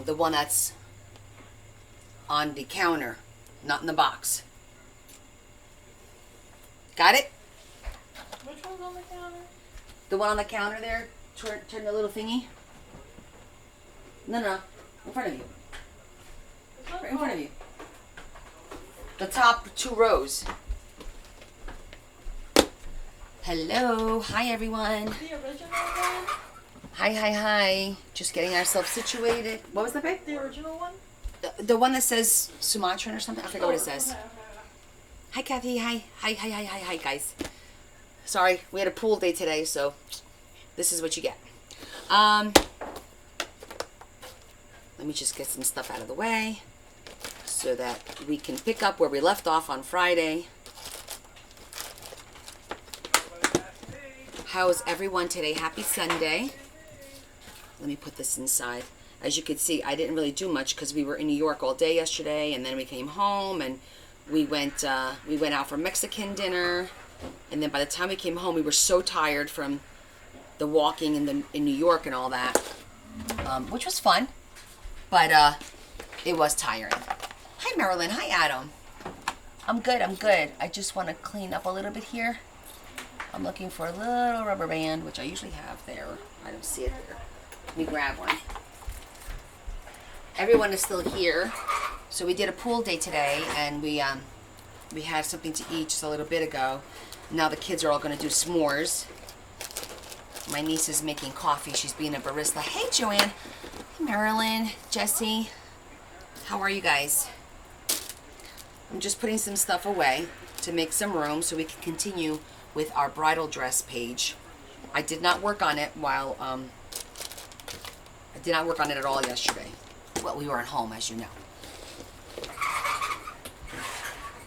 The one that's on the counter, not in the box. Got it? Which one's on the counter? The one on the counter there. Turn the little thingy. No. In front of you. Right in front of you. The top 2 rows. Hello. Hi, everyone. The original one? Hi. Just getting ourselves situated. What was the pic? The original one? The one that says Sumatran or something. I forget what it says. Okay. Hi, Kathy. Hi, guys. Sorry, we had a pool day today, so this is what you get. Let me just get some stuff out of the way so that we can pick up where we left off on Friday. How's everyone today? Happy Sunday. Let me put this inside. As you can see, I didn't really do much because we were in New York all day yesterday, and then we came home and we went out for Mexican dinner, and then by the time we came home, we were so tired from the walking in New York and all that, which was fun, but it was tiring. Hi, Marilyn. Hi, Adam. I'm good. I just want to clean up a little bit here. I'm looking for a little rubber band, which I usually have there. I don't see it there. Let me grab one. Everyone is still here. So we did a pool day today, and we had something to eat just a little bit ago. Now the kids are all going to do s'mores. My niece is making coffee. She's being a barista. Hey, Joanne. Hey, Marilyn. Jesse. How are you guys? I'm just putting some stuff away to make some room so we can continue with our bridal dress page. I did not work on it while I did not work on it at all yesterday. Well, we weren't home, as you know.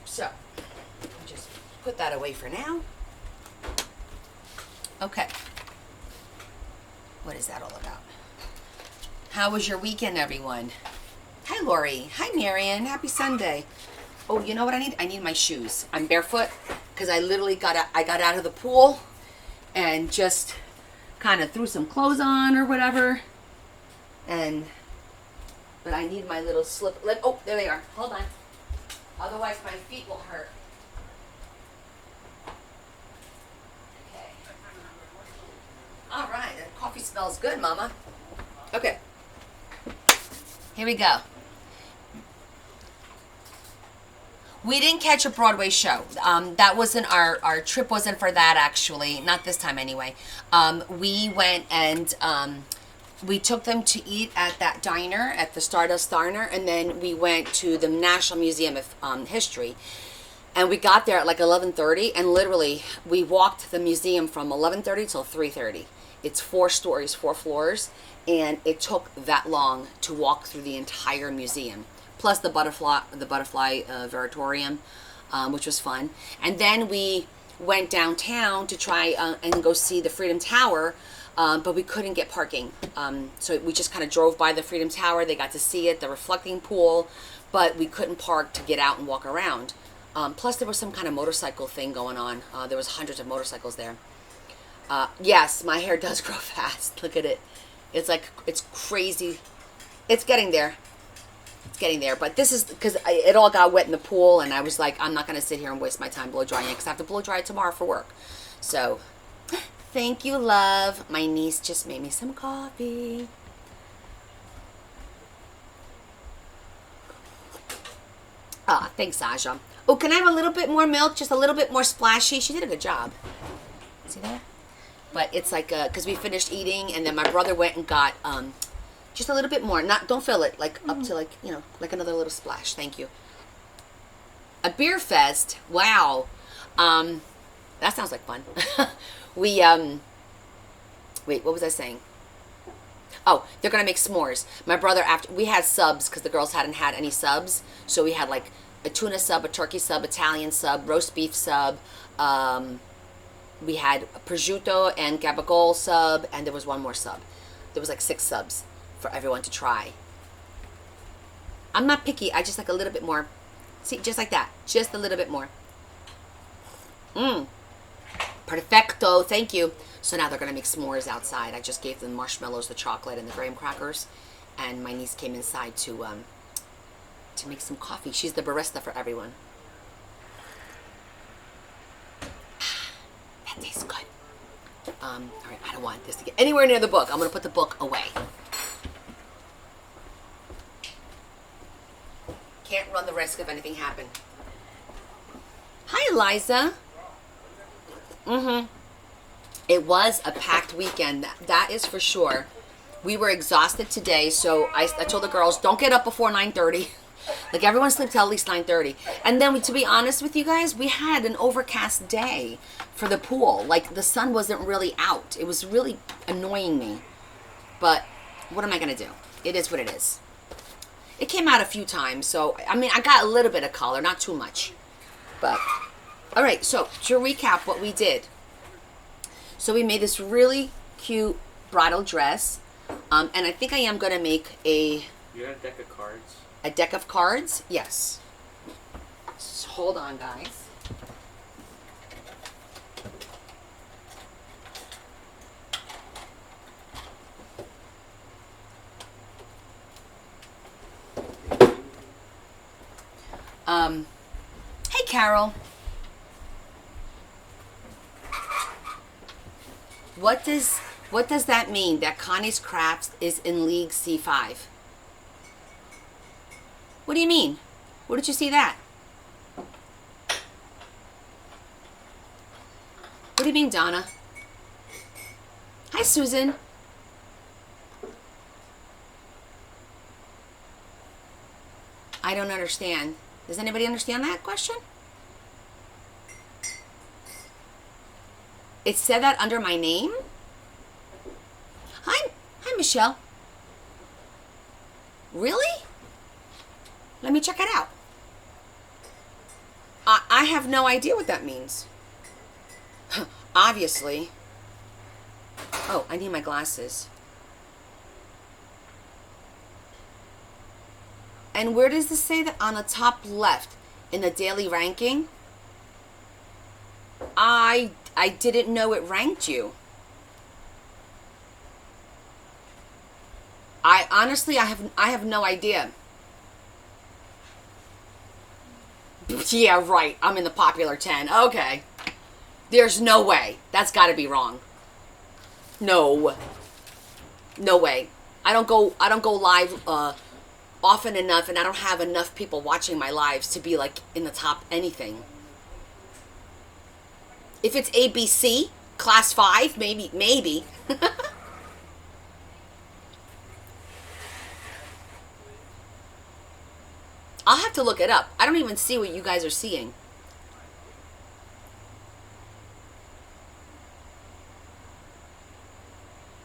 So, I'll just put that away for now. Okay. What is that all about? How was your weekend, everyone? Hi, Lori. Hi, Marion. Happy Sunday. Oh, you know what I need? I need my shoes. I'm barefoot because I literally got out of the pool and just kind of threw some clothes on or whatever. But I need my little slip. Oh, there they are. Hold on. Otherwise, my feet will hurt. Okay. All right. That coffee smells good, Mama. Okay. Here we go. We didn't catch a Broadway show. That wasn't our trip. Wasn't for that, actually. Not this time, anyway. We went and we took them to eat at that diner, at the Stardust Diner, and then we went to the National Museum of History. And we got there at like 11:30, and literally we walked the museum from 11:30 till 3:30. It's 4 stories, 4 floors, and it took that long to walk through the entire museum. Plus the butterfly Veratorium, which was fun. And then we went downtown to try and go see the Freedom Tower, but we couldn't get parking. So we just kind of drove by the Freedom Tower. They got to see it, the reflecting pool, but we couldn't park to get out and walk around. Plus there was some kind of motorcycle thing going on. There was hundreds of motorcycles there. Yes, my hair does grow fast. Look at it. It's crazy. It's getting there. But this is because it all got wet in the pool, and I was like, I'm not going to sit here and waste my time blow drying it because I have to blow dry it tomorrow for work. So, thank you, love. My niece just made me some coffee. Thanks, Aja. Oh, can I have a little bit more milk? Just a little bit more splashy. She did a good job. See that? But it's like, because we finished eating, and then my brother went and got, just a little bit more. Don't fill it, like, up to, like, like another little splash. Thank you. A beer fest. Wow. That sounds like fun. Wait, what was I saying? Oh, they're going to make s'mores. My brother, after we had subs, because the girls hadn't had any subs. So we had, like, a tuna sub, a turkey sub, Italian sub, roast beef sub. We had a prosciutto and gabagol sub, and there was one more sub. There was, like, 6 subs for everyone to try. I'm not picky. I just like a little bit more. See, just like that. Just a little bit more. Perfecto. Thank you. So now they're going to make s'mores outside. I just gave them marshmallows, the chocolate, and the graham crackers. and my niece came inside to make some coffee. She's the barista for everyone. That tastes good. All right, I don't want this to get anywhere near the book. I'm going to put the book away. Can't run the risk of anything happen. Hi, Eliza. It was a packed weekend. That is for sure. We were exhausted today, so I told the girls, don't get up before 9:30. Like, everyone sleep till at least 9:30. And then, to be honest with you guys, we had an overcast day for the pool. Like, the sun wasn't really out. It was really annoying me. But what am I going to do? It is what it is. It came out a few times, so, I mean, I got a little bit of color, not too much. But, all right, so to recap what we did. So we made this really cute bridal dress. And I think I am going to make You got a deck of cards? a deck of cards. Yes. Just hold on, guys. Hey, Carol. What does that mean that Connie's Crafts is in League C5? What do you mean? Where did you see that? What do you mean, Donna? Hi, Susan. I don't understand. Does anybody understand that question? It said that under my name? Hi, Michelle. Really? Let me check it out. I have no idea what that means. Obviously. Oh, I need my glasses. And where does this say that? On the top left in the daily ranking? I didn't know it ranked you. I honestly I have no idea. Yeah, right. I'm in the popular 10. Okay. There's no way. That's got to be wrong. No. No way. I don't go live often enough, and I don't have enough people watching my lives to be like in the top anything. If it's ABC, class 5, maybe. I'll have to look it up. I don't even see what you guys are seeing.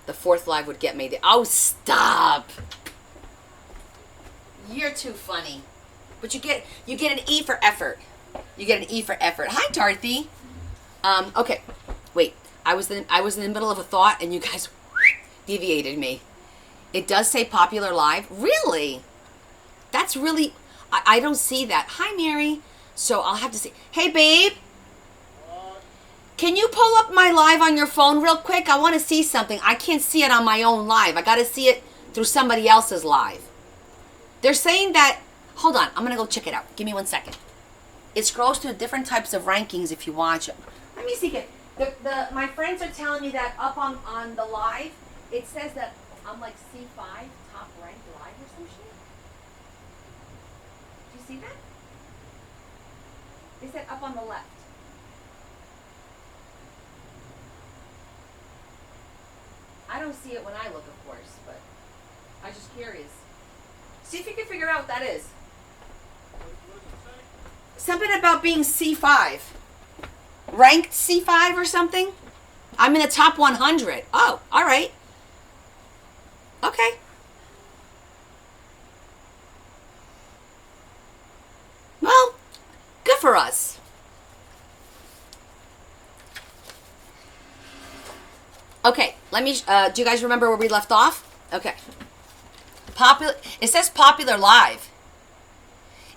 The 4th live would get me. Oh, stop. You're too funny. But you get an E for effort. You get an E for effort. Hi, Dorothy. Okay. Wait. I was in the middle of a thought and you guys deviated me. It does say popular live. Really? That's really... I don't see that. Hi, Mary. So I'll have to see. Hey, babe. Can you pull up my live on your phone real quick? I want to see something. I can't see it on my own live. I got to see it through somebody else's live. They're saying that... Hold on. I'm going to go check it out. Give me 1 second. It scrolls through different types of rankings if you watch them. Let me see. My friends are telling me that up on the live, it says that I'm like C5, top ranked live or some shit. Do you see that? They said up on the left. I don't see it when I look, of course, but I'm just curious. See if you can figure out what that is. Something about being C5. Ranked C5 or something? I'm in the top 100. Oh, all right. Okay. Well, good for us. Okay, let me, do you guys remember where we left off? Okay. It says popular live.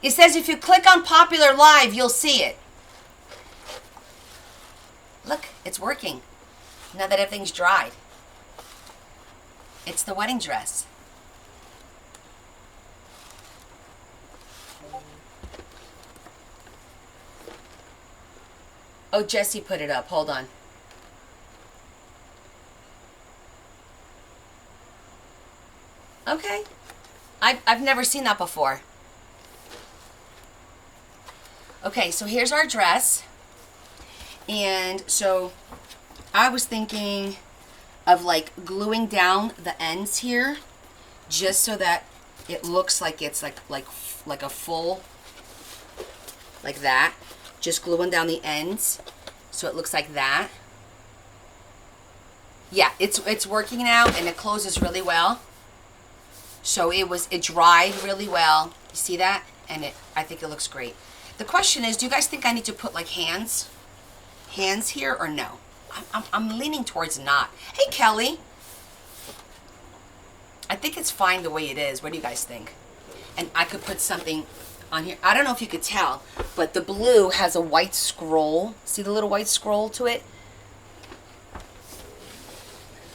It says if you click on popular live, you'll see it. Look, it's working. Now that everything's dried. It's the wedding dress. Oh, Jesse put it up. Hold on. Okay. I've never seen that before. Okay, so here's our dress. And so I was thinking of like gluing down the ends here just so that it looks like it's like a full, like that. Just gluing down the ends so it looks like that. Yeah, it's working now and it closes really well. So it dried really well. You see that? And I think it looks great. The question is, do you guys think I need to put like hands here or no? I'm leaning towards not. Hey, Kelly. I think it's fine the way it is. What do you guys think? And I could put something on here. I don't know if you could tell, but the blue has a white scroll. See the little white scroll to it?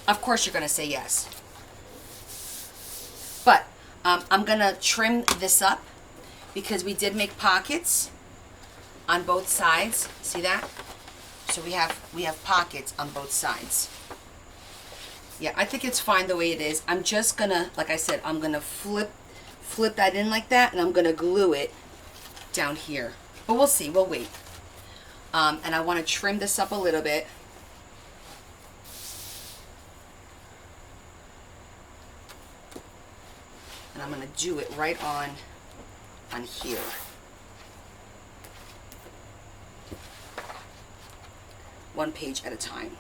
Of course you're going to say yes. But I'm going to trim this up because we did make pockets on both sides. See that? So we have pockets on both sides. Yeah, I think it's fine the way it is. I'm just going to, like I said, I'm going to flip that in like that, and I'm going to glue it down here. But we'll see. We'll wait. And I want to trim this up a little bit. And I'm going to do it right on here. One page at a time.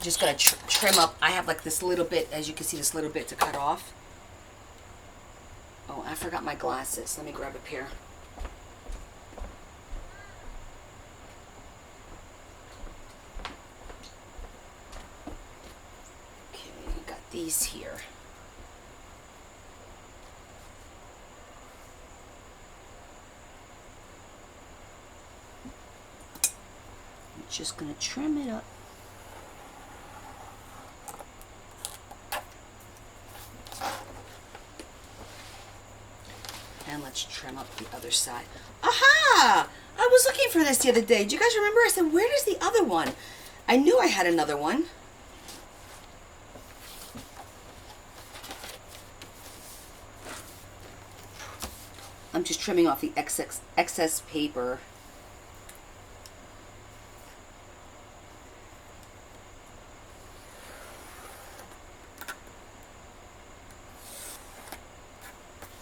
Just going to trim up. I have like this little bit, as you can see, this little bit to cut off. Oh, I forgot my glasses. Let me grab a pair. These here. I'm just going to trim it up. And let's trim up the other side. Aha! I was looking for this the other day. Do you guys remember? I said, where is the other one? I knew I had another one. I'm just trimming off the excess paper.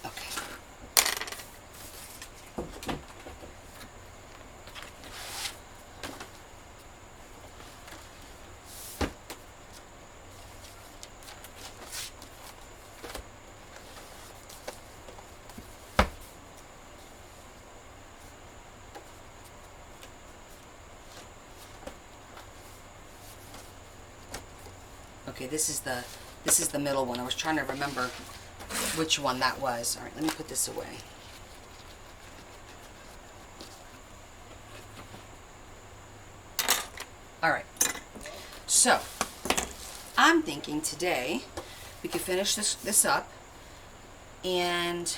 Okay. Okay, this is the middle one. I was trying to remember which one that was. All right, let me put this away. All right. So, I'm thinking today we could finish this up, and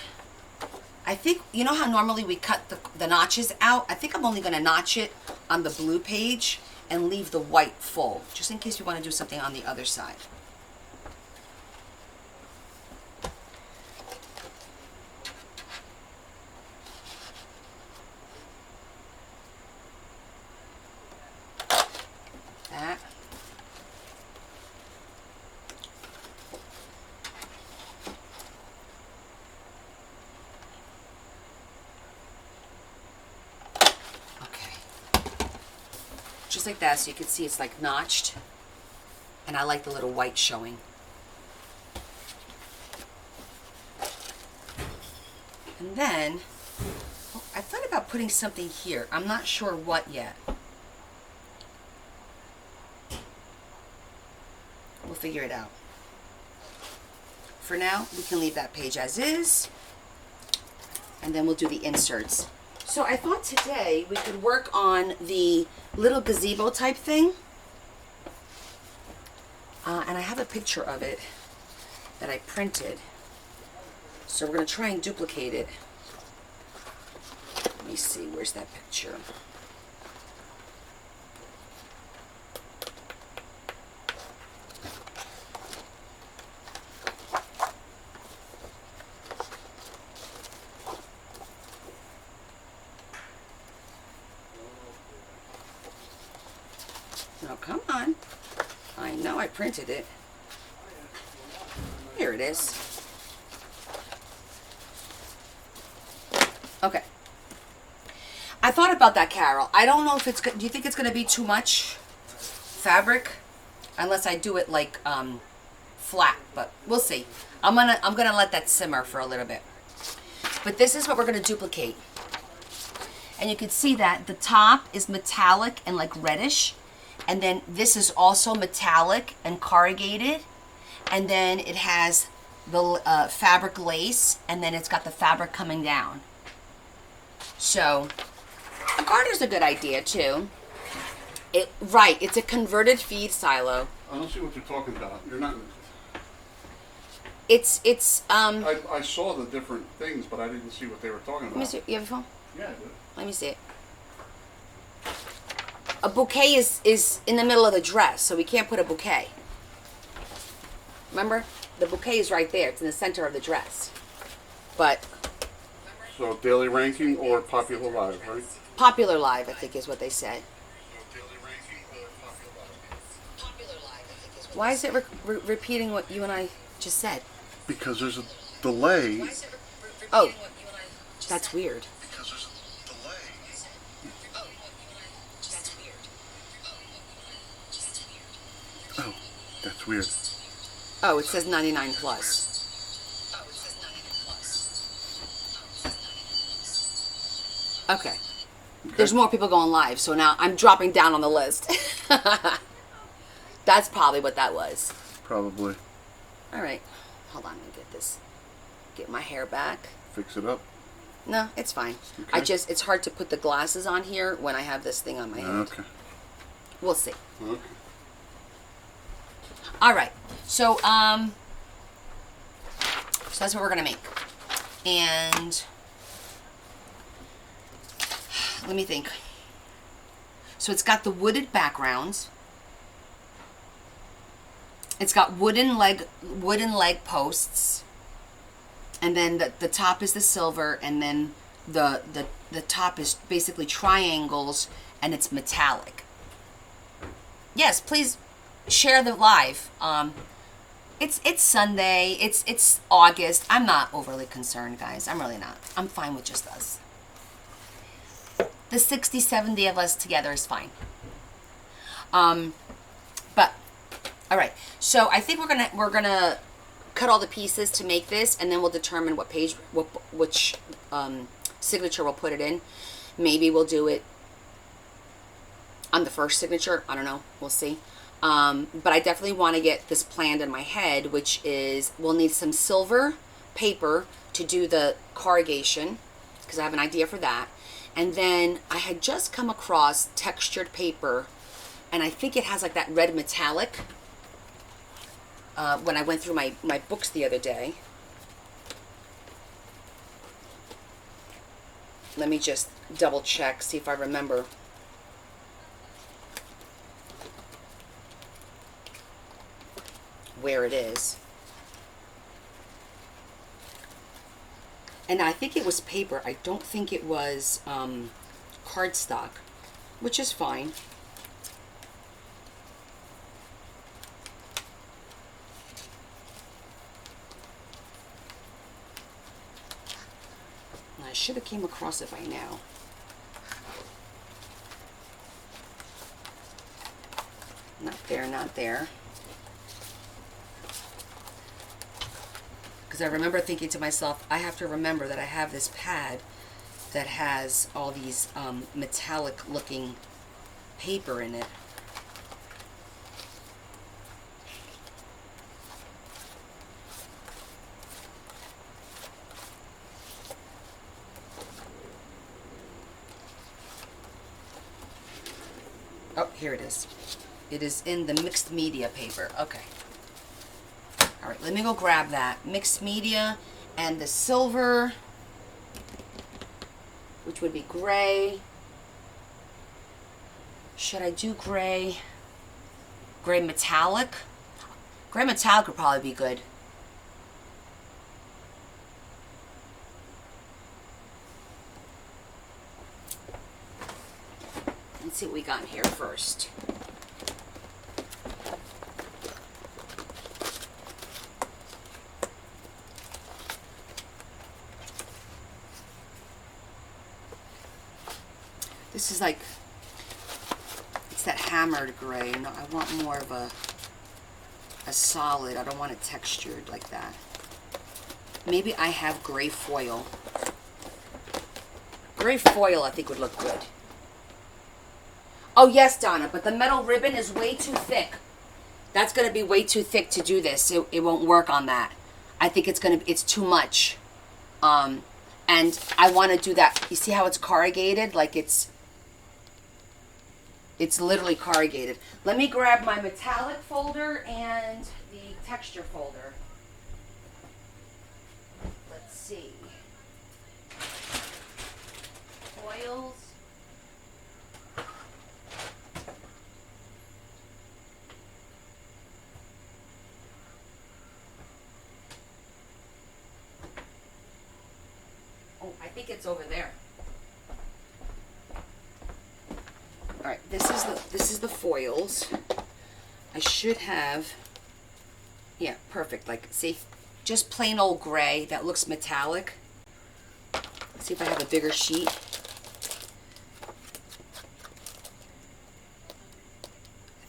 I think, you know how normally we cut the notches out? I think I'm only going to notch it on the blue page and leave the white full, just in case we want to do something on the other side. That. Just like that, so you can see it's like notched, and I like the little white showing. And then I thought about putting something here. I'm not sure what yet. We'll figure it out. For now, we can leave that page as is, and then we'll do the inserts. So I thought today we could work on the little gazebo type thing. And I have a picture of it that I printed. So we're going to try and duplicate it. Let me see, where's that picture? Now, come on. I know I printed it. Here it is. Okay. I thought about that, Carol. I don't know if it's good. Do you think it's going to be too much fabric? Unless I do it like flat, but we'll see. I'm gonna let that simmer for a little bit. But this is what we're gonna duplicate. And you can see that the top is metallic and like reddish. And then this is also metallic and corrugated. And then it has the fabric lace, and then it's got the fabric coming down. So a garter's a good idea too. Right, it's a converted feed silo. I don't see what you're talking about. You're not. It's I saw the different things, but I didn't see what they were talking about. Let me see. You have a phone? Yeah, I did. Let me see it. A bouquet is in the middle of the dress, so we can't put a bouquet. Remember? The bouquet is right there. It's in the center of the dress. But So daily ranking or popular live, right? popular live, I think, is what they said. Why is it repeating what you and I just said? Because there's a delay. Oh, that's weird. Oh, that's weird. Oh, it says 99 plus. Okay. There's more people going live, so now I'm dropping down on the list. That's probably what that was. Probably. All right. Hold on, let me get my hair back. Fix it up. No, it's fine. Okay. It's hard to put the glasses on here when I have this thing on my head. Okay. We'll see. Okay. All right. So that's what we're gonna make. And let me think. So it's got the wooded backgrounds. It's got wooden leg posts. And then the top is the silver, and then the top is basically triangles, and it's metallic. Yes, please share the live. It's Sunday. It's August. I'm not overly concerned, guys. I'm really not. I'm fine with just us. The 60, 70 of us together is fine. But all right. So I think we're gonna cut all the pieces to make this, and then we'll determine what page, which signature we'll put it in. Maybe we'll do it on the first signature. I don't know. We'll see. But I definitely want to get this planned in my head, which is we'll need some silver paper to do the corrugation, because I have an idea for that. And then I had just come across textured paper, and I think it has like that red metallic. When I went through my books the other day. Let me just double check, see if I remember. Where it is. And I think it was paper. I don't think it was cardstock, which is fine. I should have came across it by now. Not there, not there. Because I remember thinking to myself, I have to remember that I have this pad that has all these metallic looking paper in it. Oh, here it is. It is in the mixed media paper. Okay. All right, let me go grab that. Mixed media, and the silver, which would be gray. Should I do gray? Gray metallic? Gray metallic would probably be good. Let's see what we got in here first. This is like, it's that hammered gray. No, I want more of a solid. I don't want it textured like that. Maybe I have gray foil. Gray foil I think would look good. Oh yes, Donna, but the metal ribbon is way too thick. That's going to be way too thick to do this. It won't work on that. I think it's too much. And I want to do that. You see how it's corrugated? Like it's literally corrugated. Let me grab my metallic folder and the texture folder. Let's see. Foils. Oh, I think it's over there. All right, this is the foils. I should have, yeah, perfect. Like, see, just plain old gray that looks metallic. Let's see if I have a bigger sheet. I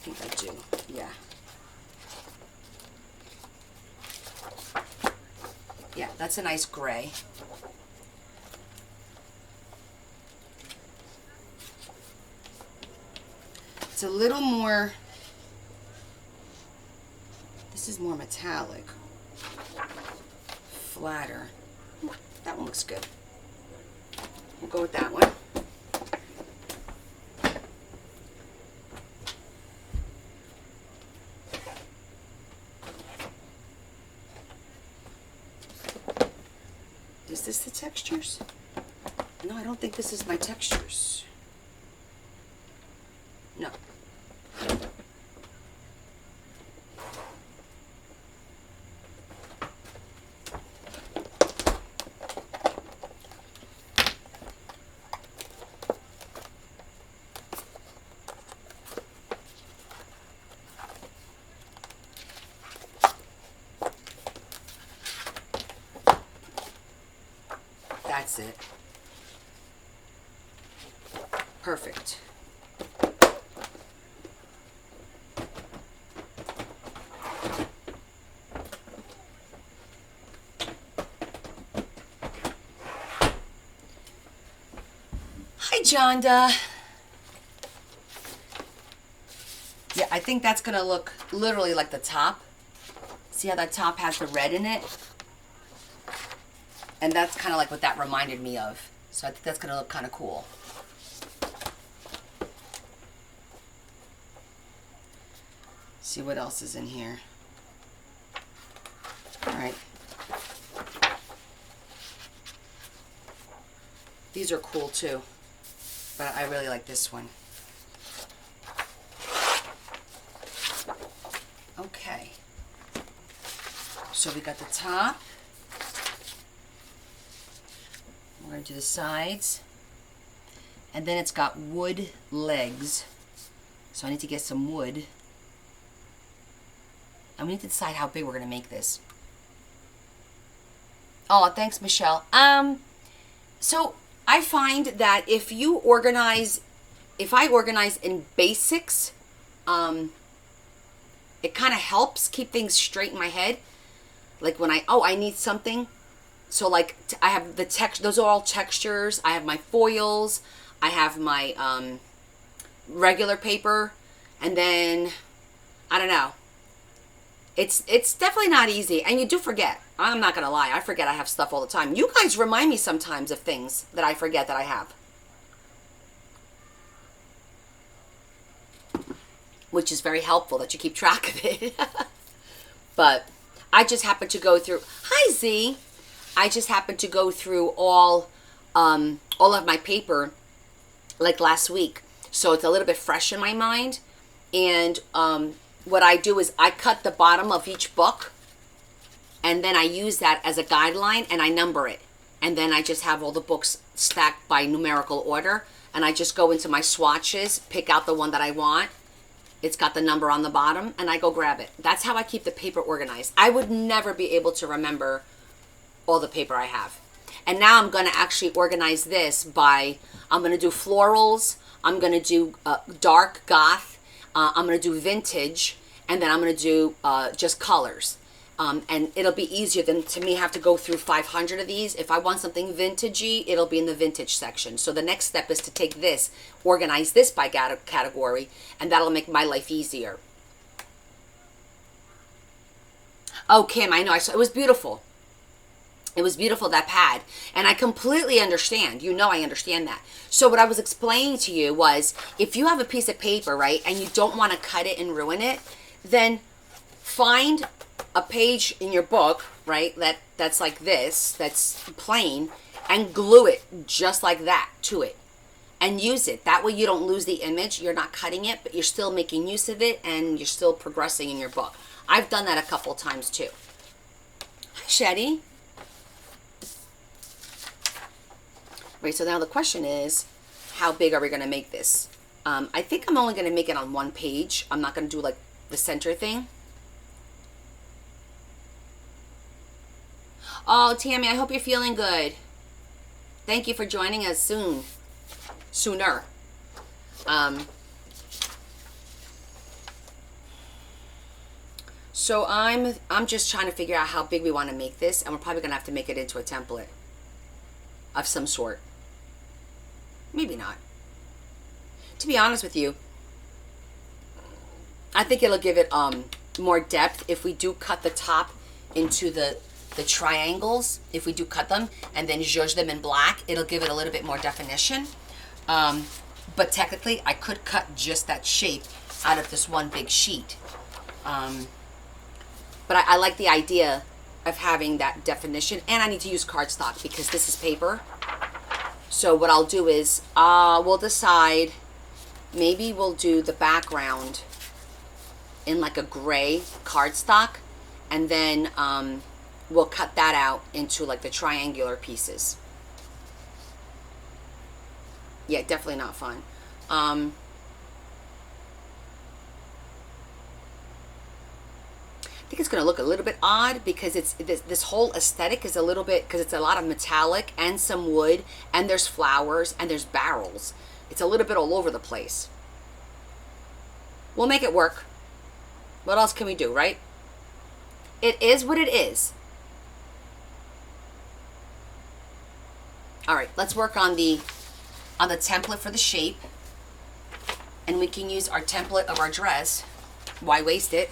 think I do, yeah. Yeah, that's a nice gray. It's a little more, this is more metallic, flatter. That one looks good. We'll go with that one. Is this the textures? No, I don't think this is my textures. No. That's it. Perfect. Hi, Jonda. Yeah, I think that's going to look literally like the top. See how that top has the red in it? And that's kind of like what that reminded me of. So I think that's going to look kind of cool. See what else is in here. All right. These are cool too, but I really like this one. Okay. So we got the top. We're going to do the sides. And then it's got wood legs. So I need to get some wood. And we need to decide how big we're going to make this. Oh, thanks, Michelle. So I find that if I organize in basics, it kind of helps keep things straight in my head. Like when I need something. So like I have the text, those are all textures. I have my foils. I have my regular paper. And then, I don't know. It's definitely not easy. And you do forget. I'm not going to lie. I forget I have stuff all the time. You guys remind me sometimes of things that I forget that I have. Which is very helpful that you keep track of it. But I just happen to go through. Hi, Z. I just happened to go through all of my paper like last week, so it's a little bit fresh in my mind. And what I do is I cut the bottom of each book, and then I use that as a guideline, and I number it. And then I just have all the books stacked by numerical order, and I just go into my swatches, pick out the one that I want. It's got the number on the bottom, and I go grab it. That's how I keep the paper organized. I would never be able to remember all the paper I have. And now I'm going to actually organize this by, I'm going to do florals, I'm going to do dark goth, I'm going to do vintage, and then I'm going to do just colors. And it'll be easier than to me have to go through 500 of these. If I want something vintagey, it'll be in the vintage section. So the next step is to take this, organize this by category, and that'll make my life easier. Oh, Kim, I know. I saw, it was beautiful. It was beautiful, that pad. And I completely understand. You know I understand that. So what I was explaining to you was, if you have a piece of paper, right, and you don't want to cut it and ruin it, then find a page in your book, right, that's like this, that's plain, and glue it just like that to it. And use it. That way you don't lose the image. You're not cutting it, but you're still making use of it, and you're still progressing in your book. I've done that a couple times too. Hi, Shetty. Right, so now the question is, how big are we going to make this? I think I'm only going to make it on one page. I'm not going to do like the center thing. Oh, Tammy, I hope you're feeling good. Thank you for joining us sooner. So I'm just trying to figure out how big we want to make this, and we're probably going to have to make it into a template of some sort. Maybe not. To be honest with you, I think it'll give it more depth if we do cut the top into the triangles. If we do cut them and then zhuzh them in black, it'll give it a little bit more definition. But technically, I could cut just that shape out of this one big sheet. But I like the idea of having that definition, and I need to use cardstock because this is paper. So what I'll do is we'll decide, maybe we'll do the background in like a gray cardstock, and then we'll cut that out into like the triangular pieces. Yeah, definitely not fun. I think it's going to look a little bit odd because it's this whole aesthetic is a little bit, because it's a lot of metallic and some wood, and there's flowers and there's barrels. It's a little bit all over the place. We'll make it work. What else can we do, right? It is what it is. All right, let's work on the template for the shape, and we can use our template of our dress. Why waste it?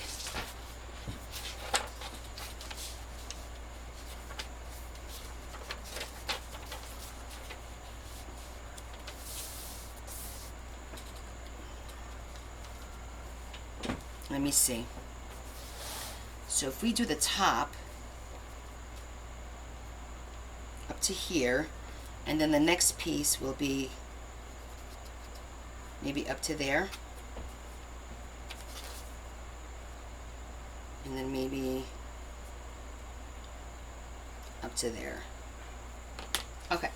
Let me see. So if we do the top up to here, and then the next piece will be maybe up to there, and then maybe up to there. Okay.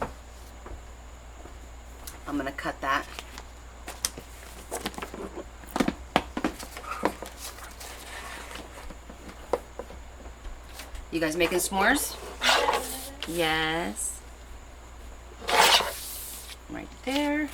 I'm gonna cut that. You guys making s'mores? Yes. Right there.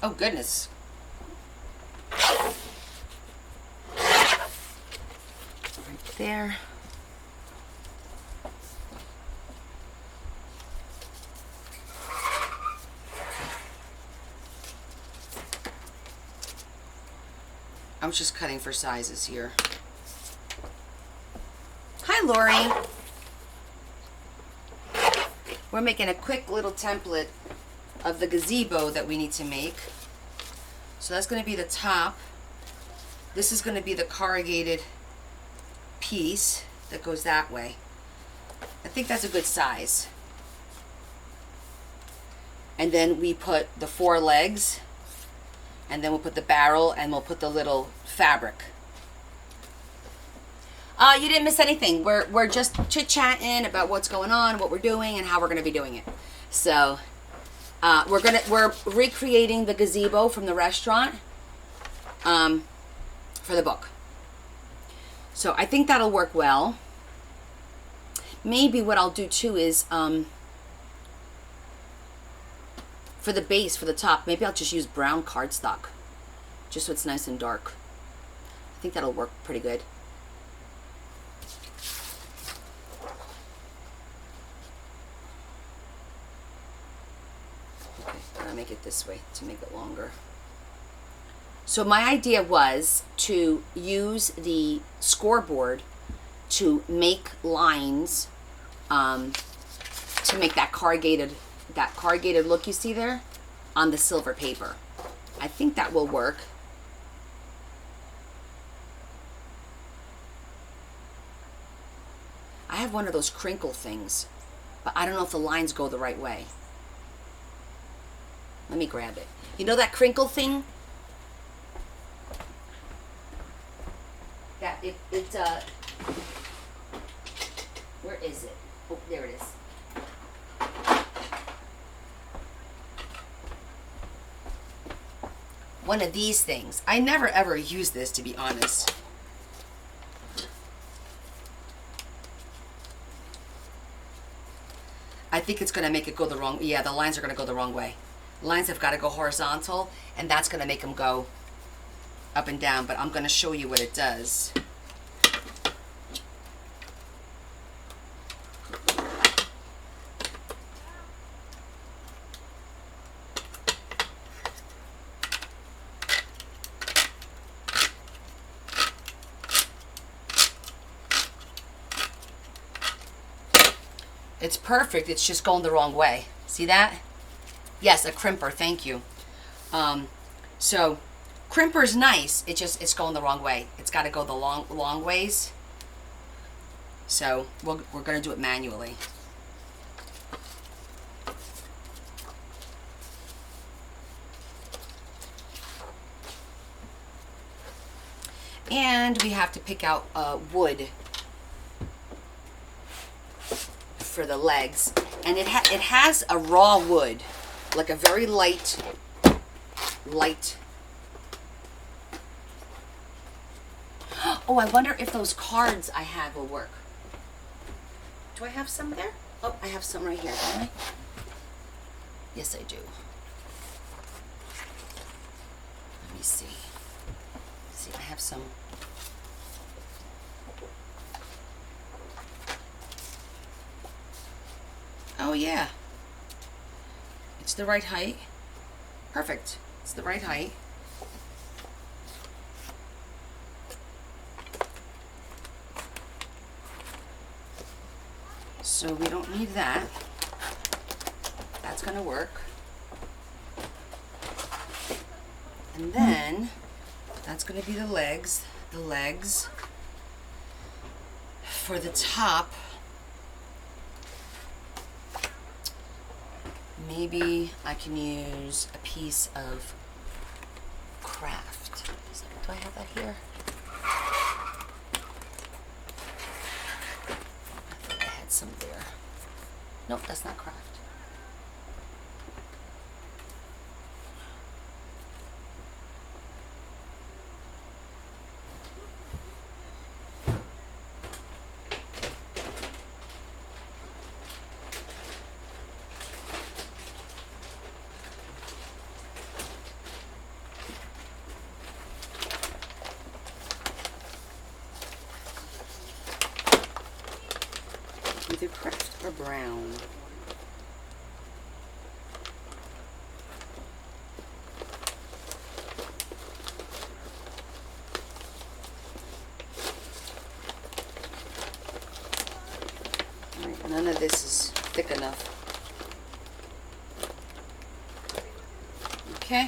Oh, goodness. Right there. I was just cutting for sizes here. Hi, Lori. we're making a quick little template of the gazebo that we need to make. So that's going to be the top. This is going to be the corrugated piece that goes that way. I think that's a good size. And then we put the 4 legs, and then we'll put the barrel, and we'll put the little fabric. You didn't miss anything. We're just chit-chatting about what's going on, what we're doing, and how we're gonna be doing it. So we're recreating the gazebo from the restaurant for the book. So I think that'll work well. Maybe what I'll do too is for the base, for the top, maybe I'll just use brown cardstock, just so it's nice and dark. I think that'll work pretty good. Okay, I'll make it this way to make it longer. So my idea was to use the scoreboard to make lines, to make that corrugated look you see there on the silver paper. I think that will work. I have one of those crinkle things, but I don't know if the lines go the right way. Let me grab it. You know that crinkle thing? That where is it? Oh, there it is. One of these things. I never ever use this, to be honest. I think it's going to make it go the wrong. Yeah, the lines are going to go the wrong way. Lines have got to go horizontal, and that's going to make them go up and down, but I'm going to show you what it does. It's perfect. It's just going the wrong way. See that? Yes, a crimper. Thank you. So crimper's nice. It's going the wrong way. It's got to go the long ways. So we're going to do it manually. And we have to pick out wood for the legs, and it has a raw wood, like a very light. Oh, I wonder if those cards I have will work. Do I have some there? Oh, I have some right here, don't I? Yes, I do. Let me see. See, I have some. Oh yeah, it's the right height. Perfect, it's the right height. So we don't need that. That's gonna work. And then that's gonna be the legs. The legs for the top. Maybe I can use a piece of craft. Do I have that here? I thought I had some there. Nope, that's not craft. Either craft or brown. All right, none of this is thick enough. Okay.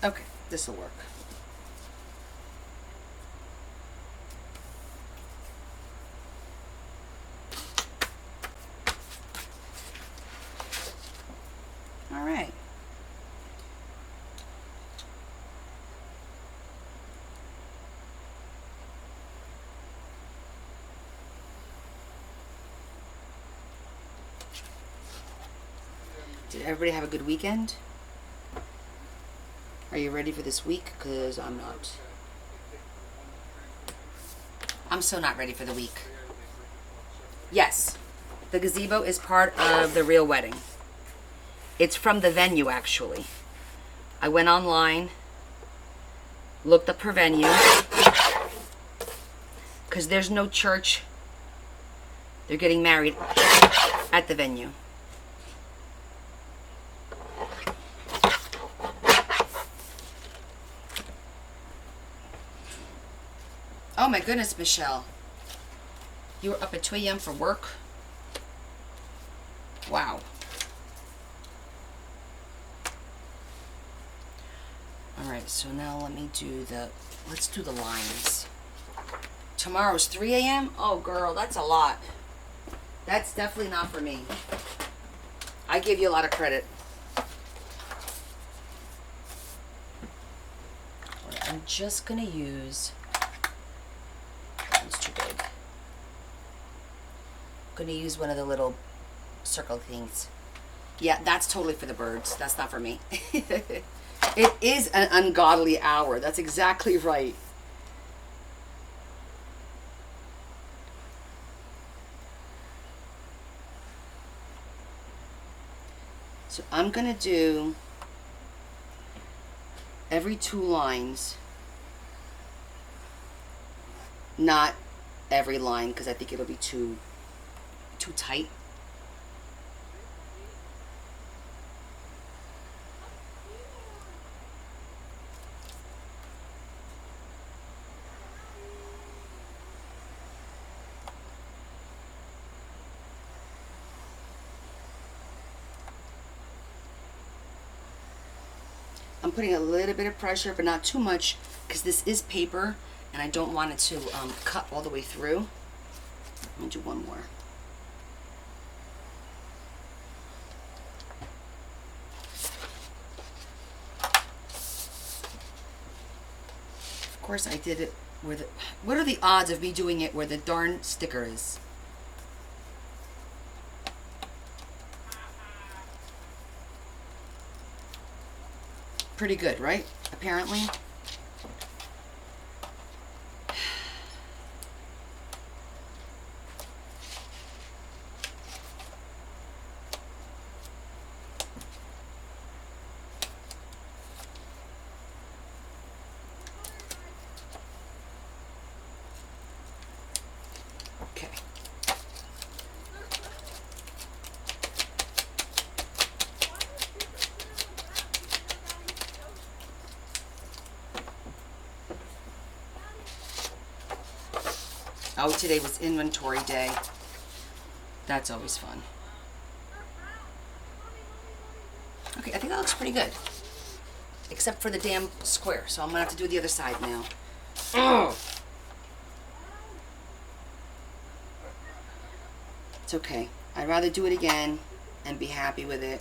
Okay, this will work. All right. Did everybody have a good weekend? Are you ready for this week? Because I'm not. I'm so not ready for the week. Yes, the gazebo is part of the real wedding. It's from the venue, actually. I went online, looked up her venue, because there's no church. They're getting married at the venue. Oh my goodness, Michelle. You were up at 2 a.m. for work? Wow. Alright, so now let's do the lines. Tomorrow's 3 a.m.? Oh girl, that's a lot. That's definitely not for me. I give you a lot of credit. Alright, I'm just gonna use... It's too big. I'm gonna use one of the little circle things. Yeah, that's totally for the birds. That's not for me. It is an ungodly hour. That's exactly right. So I'm gonna do every 2 lines, not every line, because I think it'll be too tight. I'm putting a little bit of pressure, but not too much, because this is paper, and I don't want it to cut all the way through. I'm going to do one more. Of course, I did it where the... What are the odds of me doing it where the darn sticker is? Pretty good, right? Apparently. Okay. Oh, today was inventory day. That's always fun. Okay, I think that looks pretty good. Except for the damn square, so I'm gonna have to do the other side now. Ugh. It's okay. I'd rather do it again and be happy with it.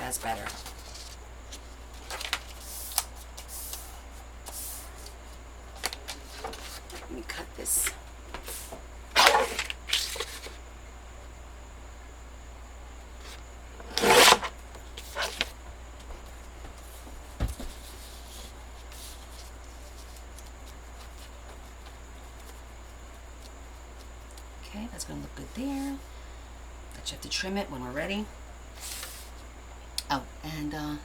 that's better. Let me cut this. Okay, that's gonna look good there. But you have to trim it when we're ready. Oh, and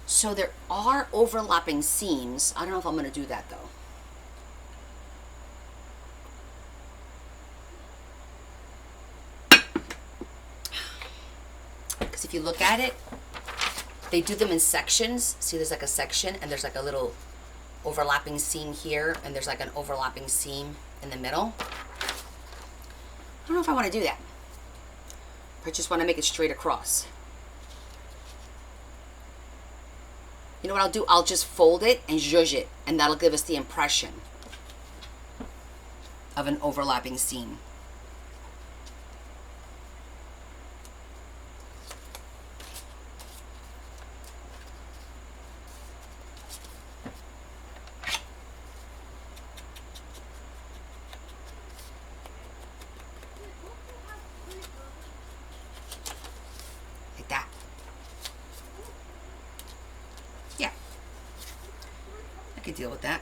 so there are overlapping seams. I don't know if I'm gonna do that though. Because if you look at it, they do them in sections. See, there's like a section and there's like a little overlapping seam here, and there's like an overlapping seam in the middle. I don't know if I want to do that. I just want to make it straight across. You know what I'll do? I'll just fold it and zhuzh it, and that'll give us the impression of an overlapping seam. Like that. Yeah. I could deal with that.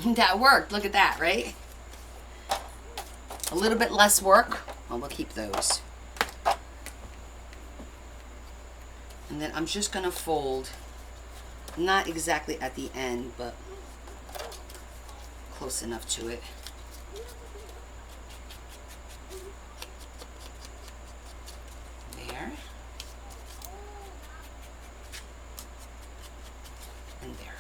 That worked. Look at that, right? A little bit less work. Well, we'll keep those. And then I'm just going to fold, not exactly at the end, but close enough to it. There. And there.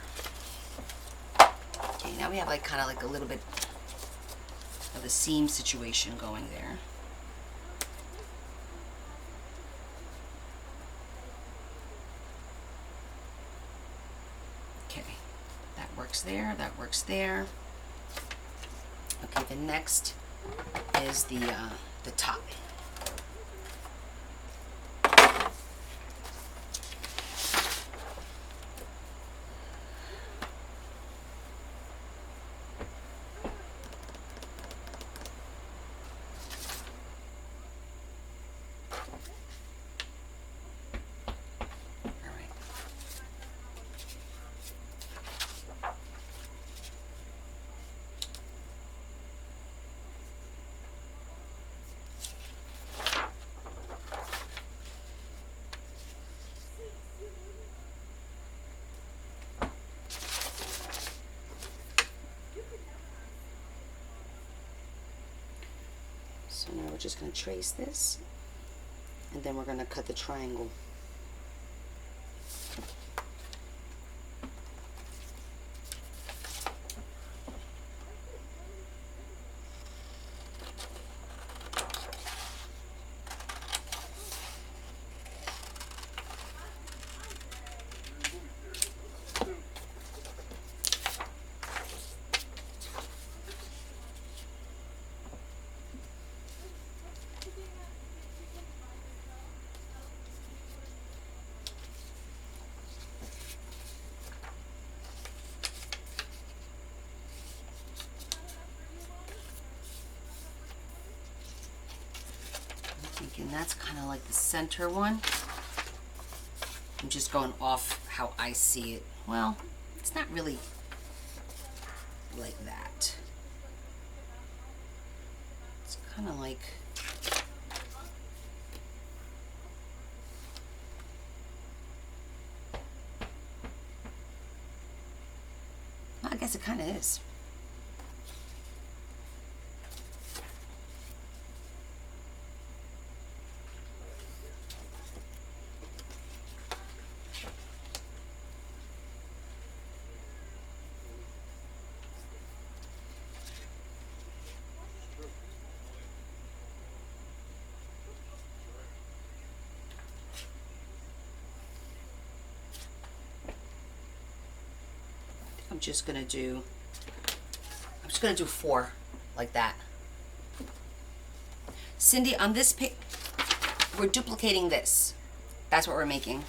Okay, now we have like kind of like a little bit of the seam situation going there. Okay, that works there, that works there. Okay, the next is the top. So now we're just going to trace this, and then we're going to cut the triangle. And that's kind of like the center one. I'm just going off how I see it. Well, it's not really like that. It's kind of like, well, I guess it kind of is. just gonna do 4 like that. Cindy, on this page, we're duplicating this. That's what we're making.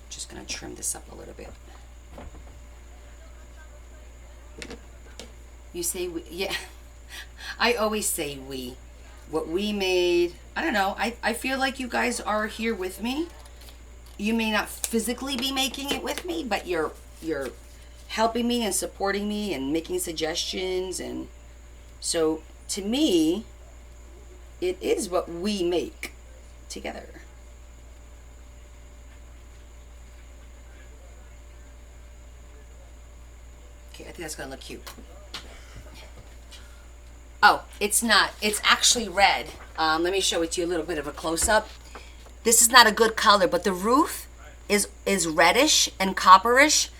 Just gonna trim this up a little bit. You say we, yeah. I always say we. What we made, I don't know. I feel like you guys are here with me. You may not physically be making it with me, but you're helping me and supporting me and making suggestions, and so to me, it is what we make together. Okay, I think that's gonna look cute. Oh, it's not. It's actually red. Let me show it to you a little bit of a close-up. This is not a good color, but the roof is reddish and copperish,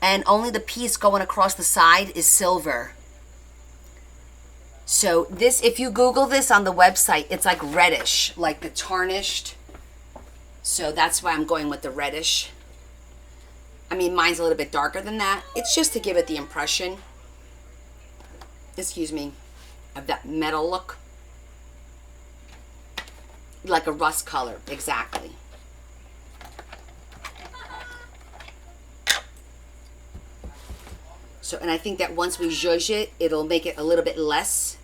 and only the piece going across the side is silver. So this, if you Google this on the website, it's like reddish, like the tarnished. So that's why I'm going with the reddish. I mean, mine's a little bit darker than that. It's just to give it the impression, excuse me, of that metal look. Like a rust color, exactly. So, and I think that once we zhuzh it, it'll make it a little bit less,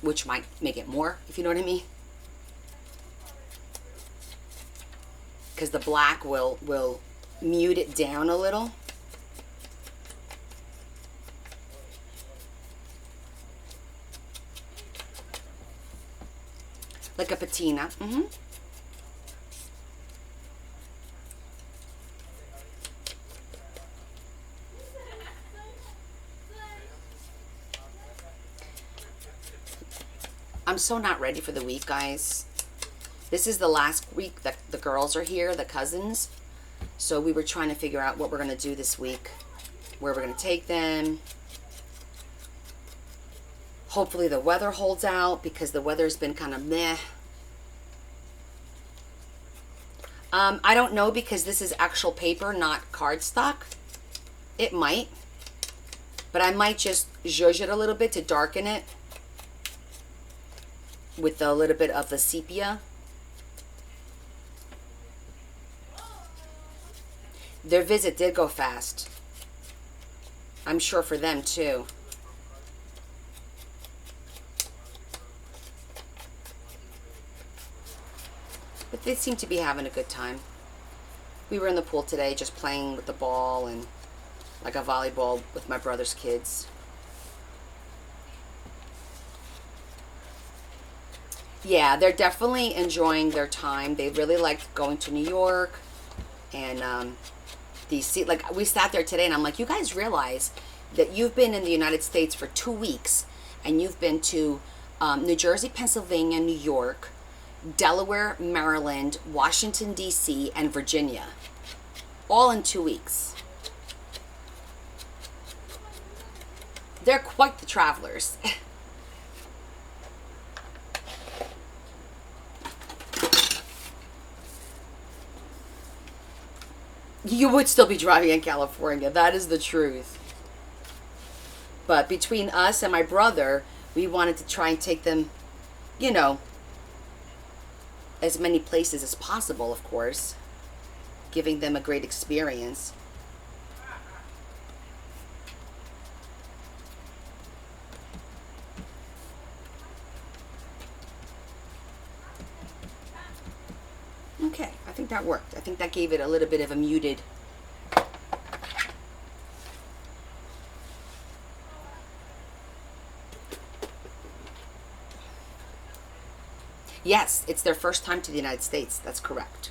which might make it more, if you know what I mean. Because the black will mute it down a little. Like a patina. Mm-hmm. I'm so not ready for the week, guys. This is the last week that the girls are here, the cousins. So we were trying to figure out what we're going to do this week, where we're going to take them. Hopefully the weather holds out, because the weather's been kind of meh. I don't know, because this is actual paper, not cardstock. It might. But I might just zhuzh it a little bit to darken it with a little bit of the sepia. Their visit did go fast. I'm sure for them too. But they seem to be having a good time. We were in the pool today just playing with the ball and like a volleyball with my brother's kids. Yeah, they're definitely enjoying their time. They really liked going to New York, and like we sat there today and I'm like, you guys realize that you've been in the United States for 2 weeks, and you've been to New Jersey, Pennsylvania, New York, Delaware, Maryland, Washington, D.C., and Virginia, all in 2 weeks. They're quite the travelers. You would still be driving in California. That is the truth. But between us and my brother, we wanted to try and take them, you know, as many places as possible, of course. Giving them a great experience. Okay, I think that worked. I think that gave it a little bit of a muted. Yes, it's their first time to the United States. That's correct.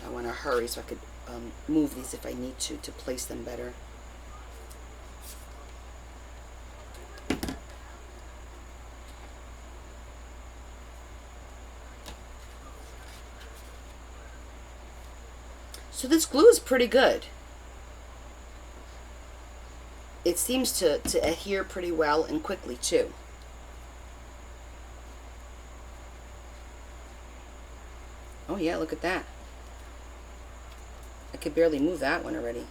I want to hurry so I could move these if I need to place them better. So this glue is pretty good. It seems to adhere pretty well and quickly too. Oh yeah, look at that. I could barely move that one already.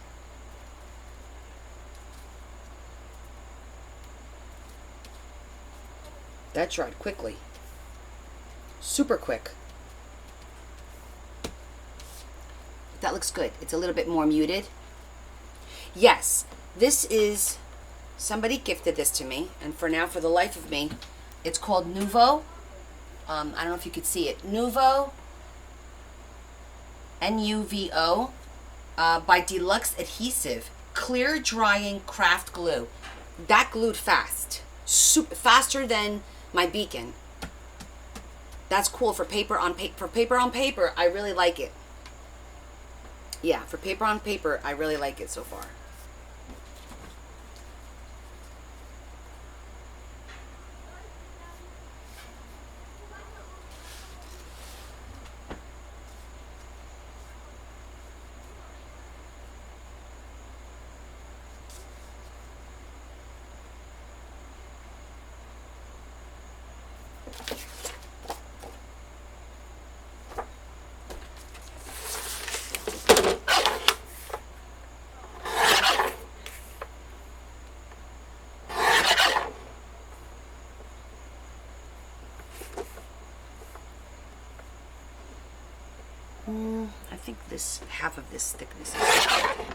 That dried quickly. Super quick. That looks good. It's a little bit more muted. Yes, this is, somebody gifted this to me, and for now, for the life of me, it's called Nuvo. I don't know if you could see it. Nuvo, Nuvo, by Deluxe Adhesive, clear drying craft glue. That glued fast. Faster than my beacon. That's cool for paper on paper. For paper on paper, I really like it. Yeah, for paper on paper, I really like it so far. I think this, half of this thickness is good.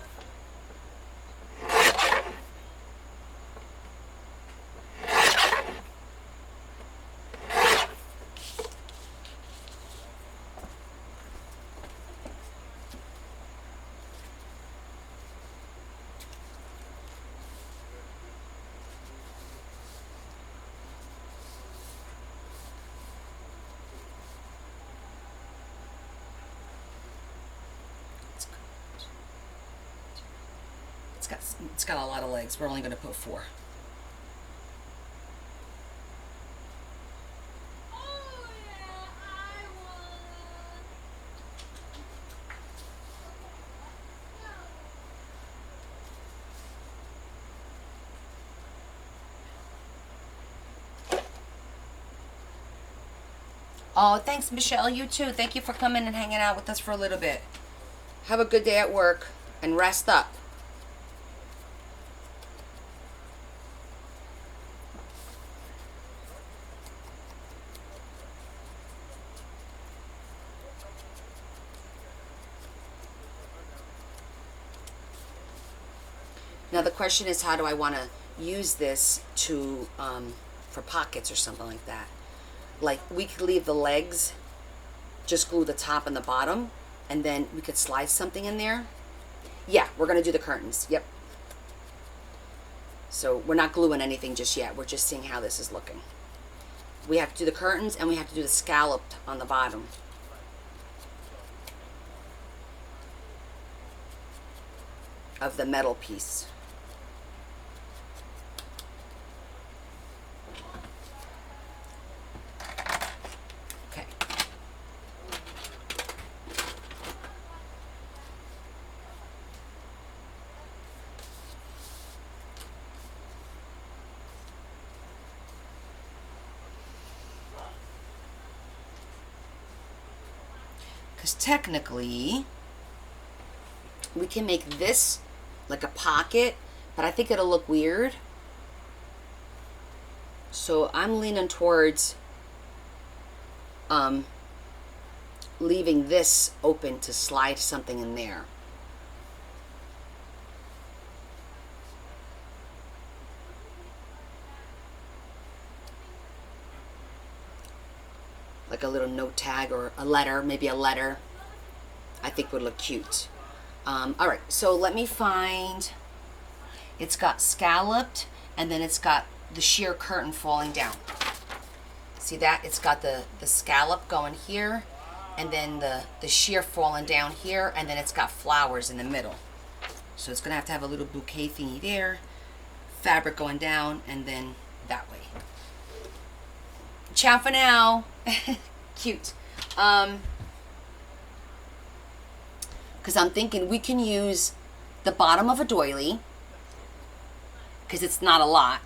It's got a lot of legs. We're only going to put 4. Oh, thanks, Michelle. You too. Thank you for coming and hanging out with us for a little bit. Have a good day at work and rest up. Now the question is, how do I want to use this to for pockets or something like that? Like, we could leave the legs, just glue the top and the bottom, and then we could slide something in there. Yeah, we're going to do the curtains. Yep. So we're not gluing anything just yet. We're just seeing how this is looking. We have to do the curtains, and we have to do the scalloped on the bottom. Of the metal piece. Okay. Because technically, we can make this like a pocket, but I think it'll look weird. So I'm leaning towards leaving this open to slide something in there. Like a little note tag or a letter, maybe a letter. I think would look cute. All right, so let me find, it's got scalloped and then it's got the sheer curtain falling down. See that? It's got the scallop going here and then the sheer falling down here, and then it's got flowers in the middle. So it's gonna have to have a little bouquet thingy there, fabric going down, and then that way. Ciao for now. Cute. Because I'm thinking we can use the bottom of a doily, because it's not a lot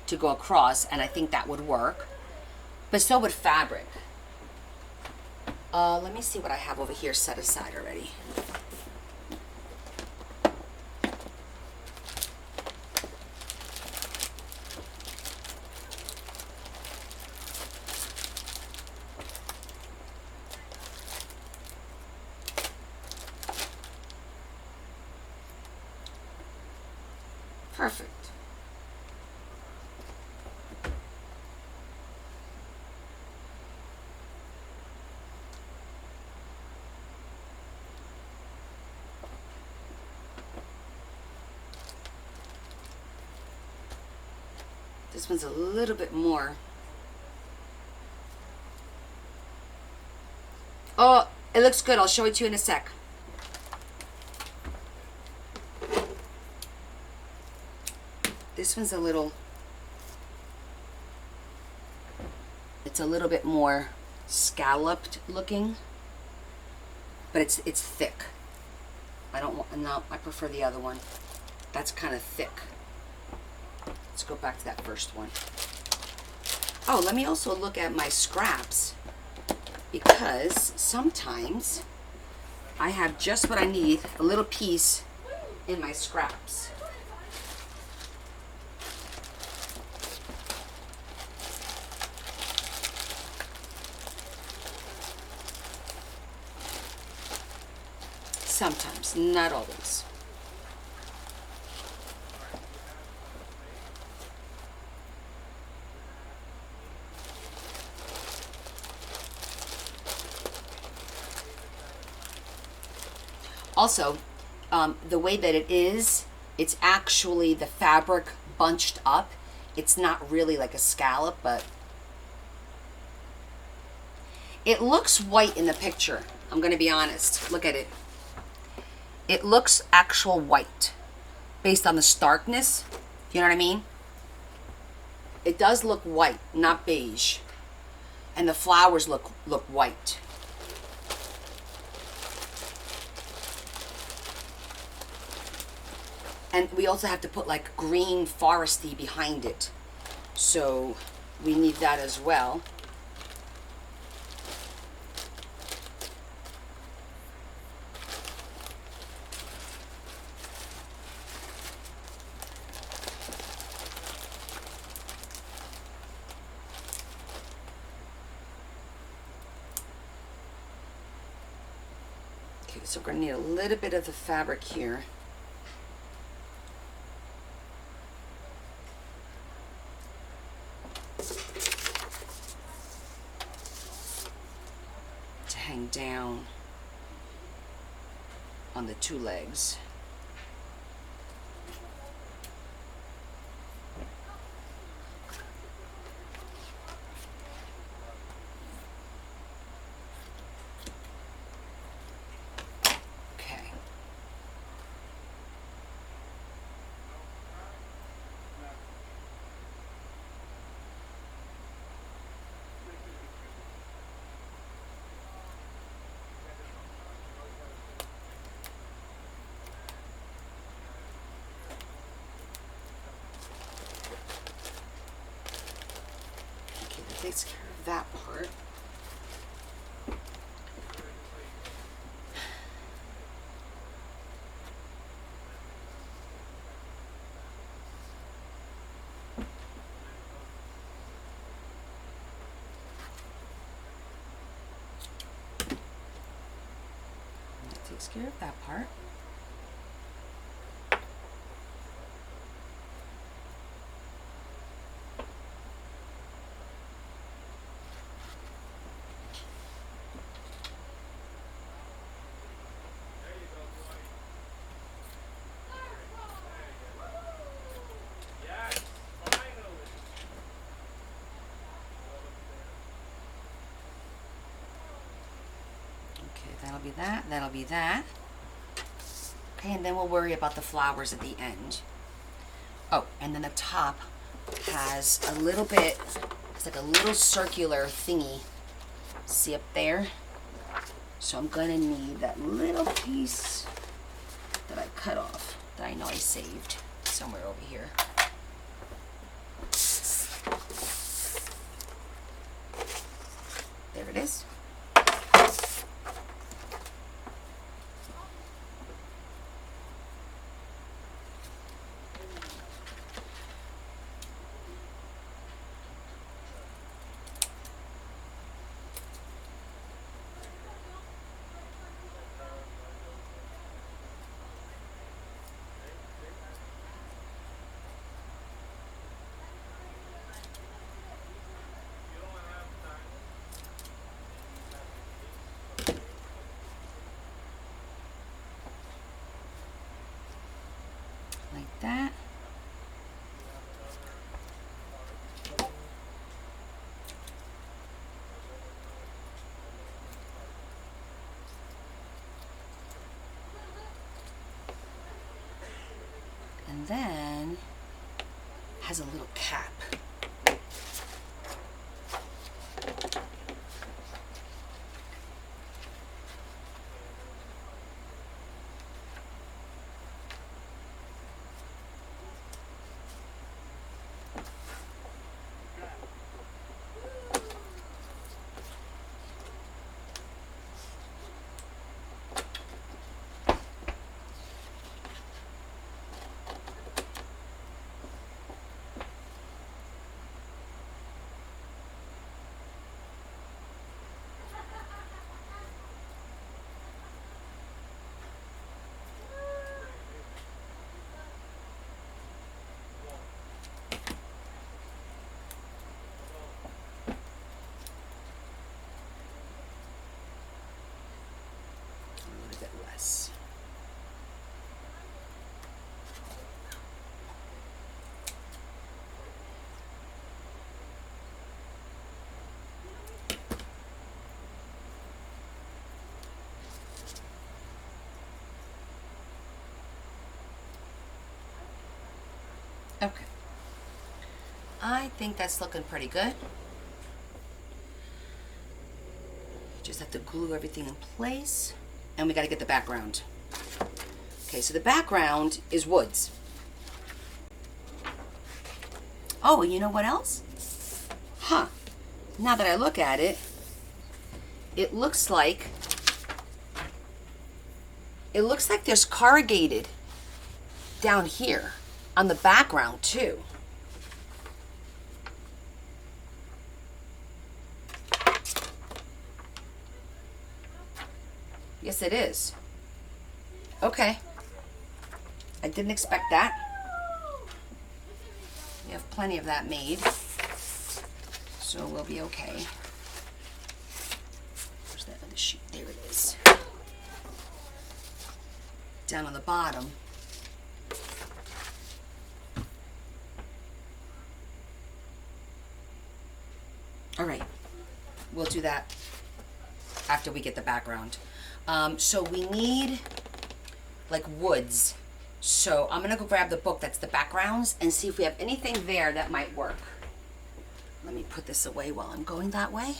to go across, and I think that would work. But so would fabric. Let me see what I have over here set aside already. Perfect. This one's a little bit more. Oh, it looks good. I'll show it to you in a sec. This one's a little, it's a little bit more scalloped looking, but it's thick. I don't want, no, I prefer the other one. That's kind of thick. Let's go back to that first one. Oh, let me also look at my scraps, because sometimes I have just what I need, a little piece in my scraps. Sometimes, not always. Also, the way that it is, it's actually the fabric bunched up. It's not really like a scallop, but it looks white in the picture. I'm going to be honest. Look at it. It looks actual white based on the starkness. You know what I mean? It does look white, not beige. And the flowers look white. And we also have to put like green foresty behind it. So we need that as well. Okay, so we're gonna need a little bit of the fabric here. Hang down on the two legs. Okay. Takes care of that part. takes care of that part. That'll be that, that'll be that. Okay, and then we'll worry about the flowers at the end. Oh, and then the top has a little bit, it's like a little circular thingy. See up there? So I'm gonna need that little piece that I cut off, that I know I saved somewhere over here. There it is. Like that. And then has a little cap. Okay. I think that's looking pretty good. Just have to glue everything in place. And we got to get the background. Okay, so the background is woods. Oh, you know what else? Huh. Now that I look at it, it looks like there's corrugated down here on the background too. Yes, it is. Okay. I didn't expect that. We have plenty of that made, so we'll be okay. Where's that other sheet? There it is. Down on the bottom. All right, we'll do that after we get the background. So we need like woods. So I'm gonna go grab the book that's the backgrounds and see if we have anything there that might work. Let me put this away while I'm going that way.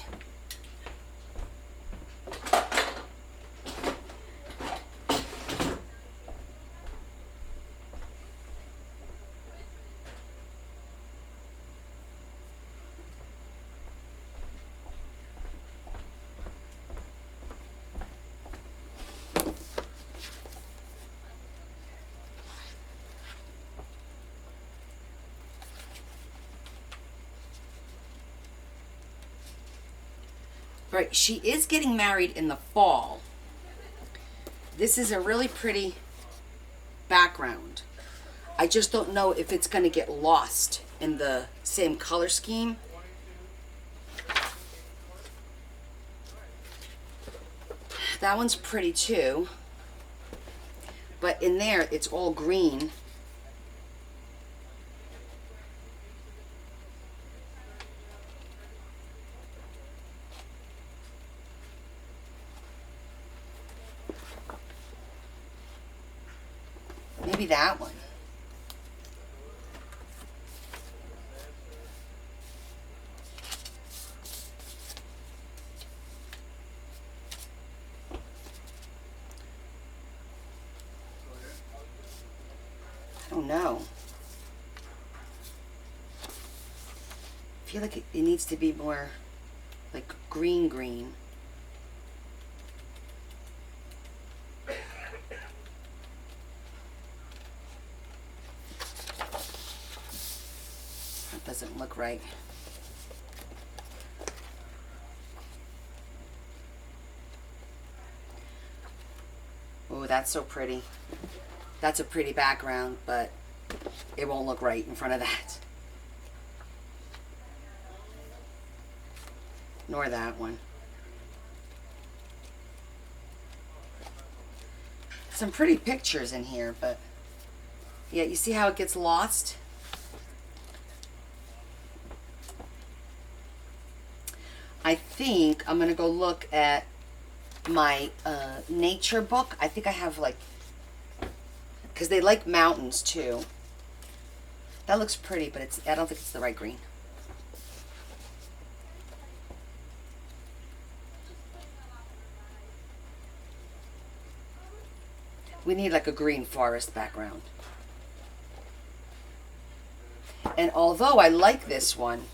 Right, she is getting married in the fall. This is a really pretty background. I just don't know if it's going to get lost in the same color scheme. That one's pretty too. But in there, it's all green. Maybe that one. I don't know. I feel like it needs to be more like green green. That doesn't look right. Oh, that's so pretty. That's a pretty background, but it won't look right in front of that. Nor that one. Some pretty pictures in here, but yeah, you see how it gets lost? I think I'm gonna go look at my nature book. I think I have like, because they like mountains too. That looks pretty, but I don't think it's the right green. We need like a green forest background. And although I like this one,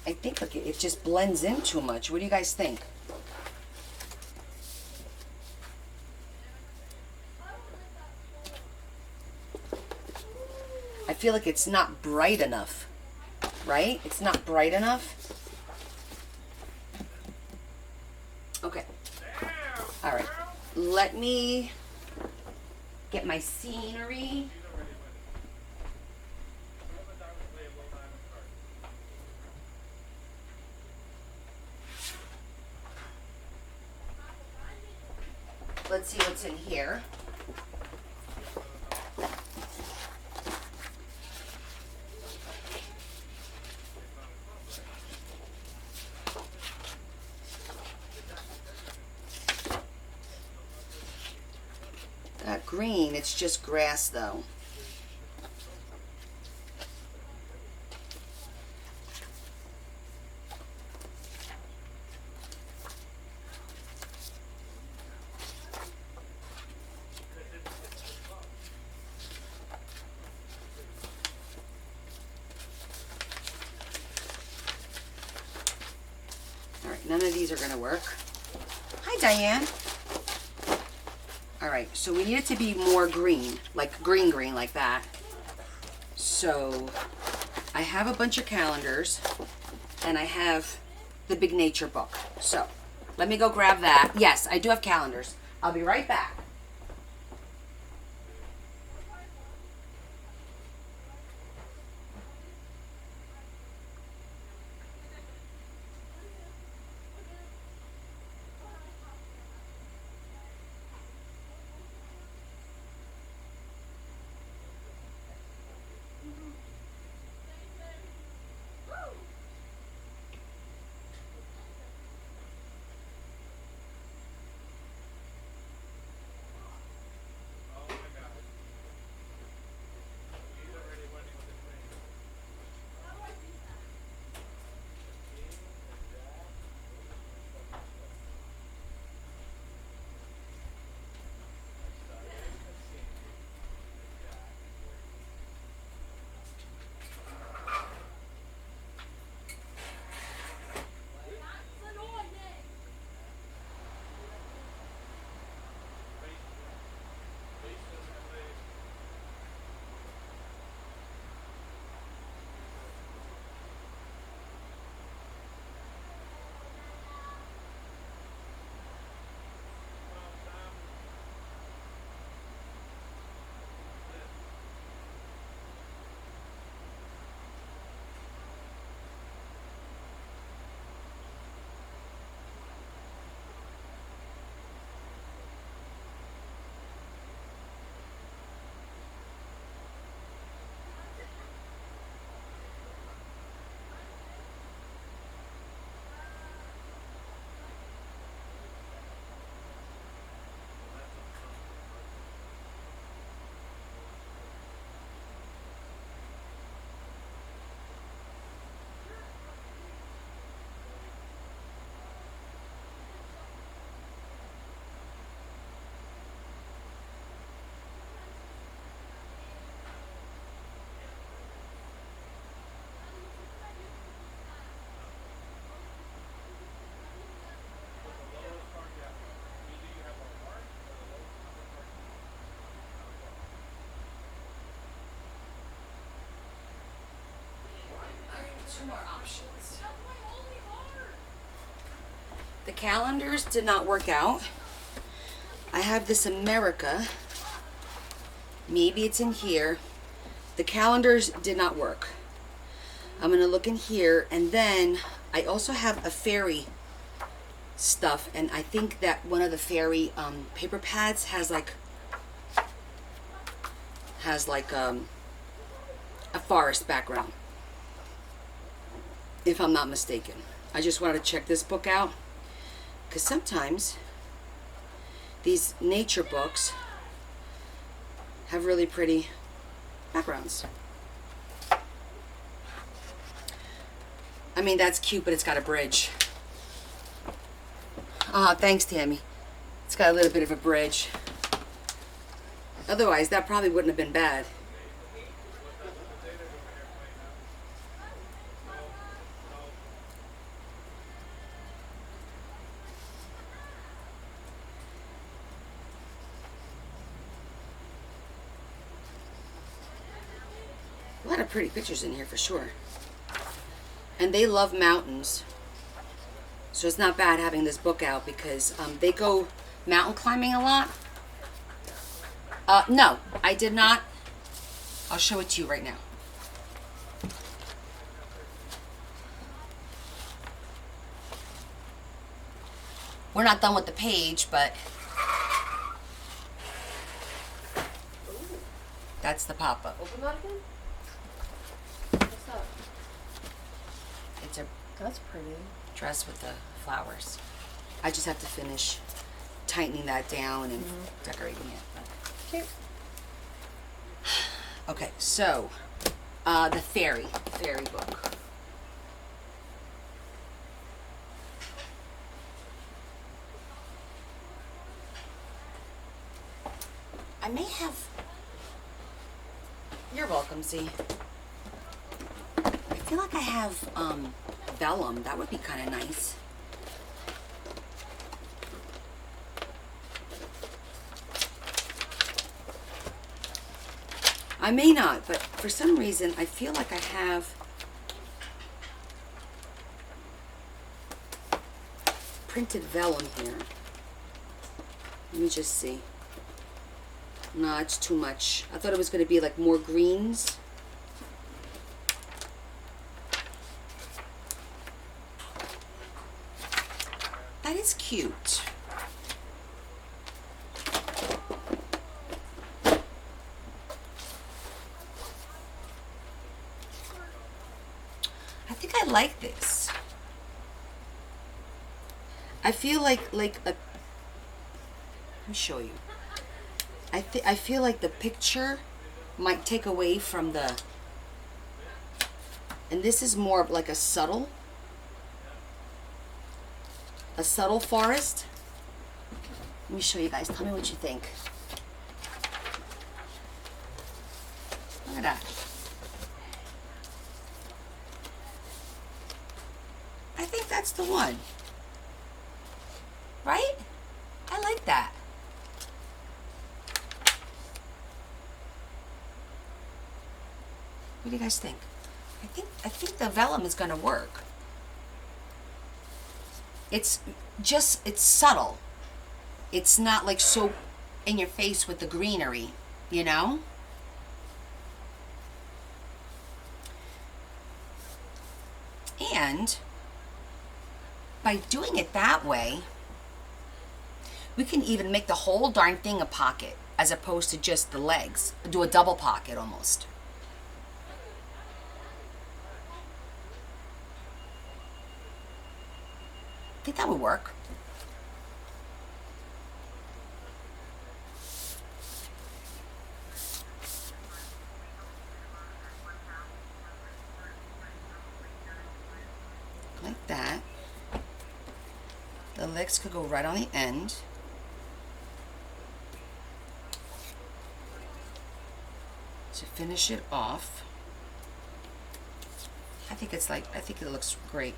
I think look, it just blends in too much. What do you guys think? I feel like it's not bright enough, right? It's not bright enough. Okay. All right. Let me get my scenery. Let's see what's in here. Got green, it's just grass though. None of these are going to work. Hi, Diane. All right, so we need it to be more green, like green, like that. So I have a bunch of calendars, and I have the big nature book. So let me go grab that. Yes, I do have calendars. I'll be right back. two more options. The calendars did not work out. I have this America. Maybe it's in here. The calendars did not work. I'm gonna look in here, and then I also have a fairy stuff, and I think that one of the fairy paper pads has like a forest background, if I'm not mistaken. I just wanted to check this book out, because sometimes these nature books have really pretty backgrounds. I mean, that's cute, but it's got a bridge. Ah, thanks, Tammy. It's got a little bit of a bridge. Otherwise, that probably wouldn't have been bad. A lot of pretty pictures in here for sure. And they love mountains. So it's not bad having this book out, because they go mountain climbing a lot. No, I did not. I'll show it to you right now. We're not done with the page, but that's the pop-up. Open that again? What's that? It's a That's pretty. dress with the flowers. I just have to finish tightening that down and decorating it. Cute. Okay, so the fairy book. I may have. You're welcome, Z. I feel like I have vellum. That would be kind of nice. I may not, but for some reason I feel like I have printed vellum here. Let me just see. No, it's too much. I thought it was going to be like more greens. That is cute. I think I like this. I feel like a. Let me show you. I feel like the picture might take away from the. And this is more of like a subtle forest. Let me show you guys. Tell me what you think. Look at that. I think that's the one. Right? I like that. What do you guys think? I think the vellum is going to work. It's subtle. It's not like so in your face with the greenery, you know? And by doing it that way, we can even make the whole darn thing a pocket as opposed to just the legs. Do a double pocket almost. I think that would work. Like that. The legs could go right on the end. To finish it off. I think it looks great.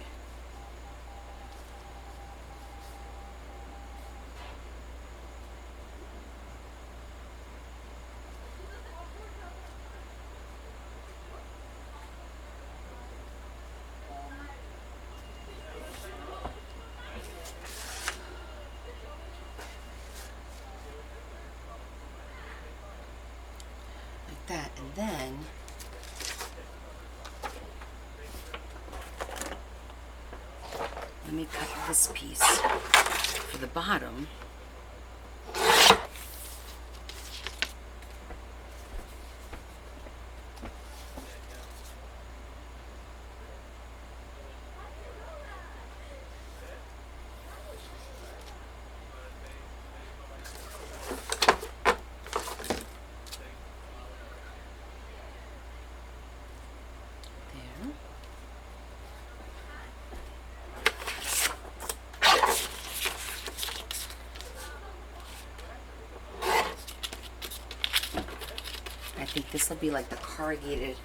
that, and then let me cut this piece for the bottom. I think this will be like the corrugated,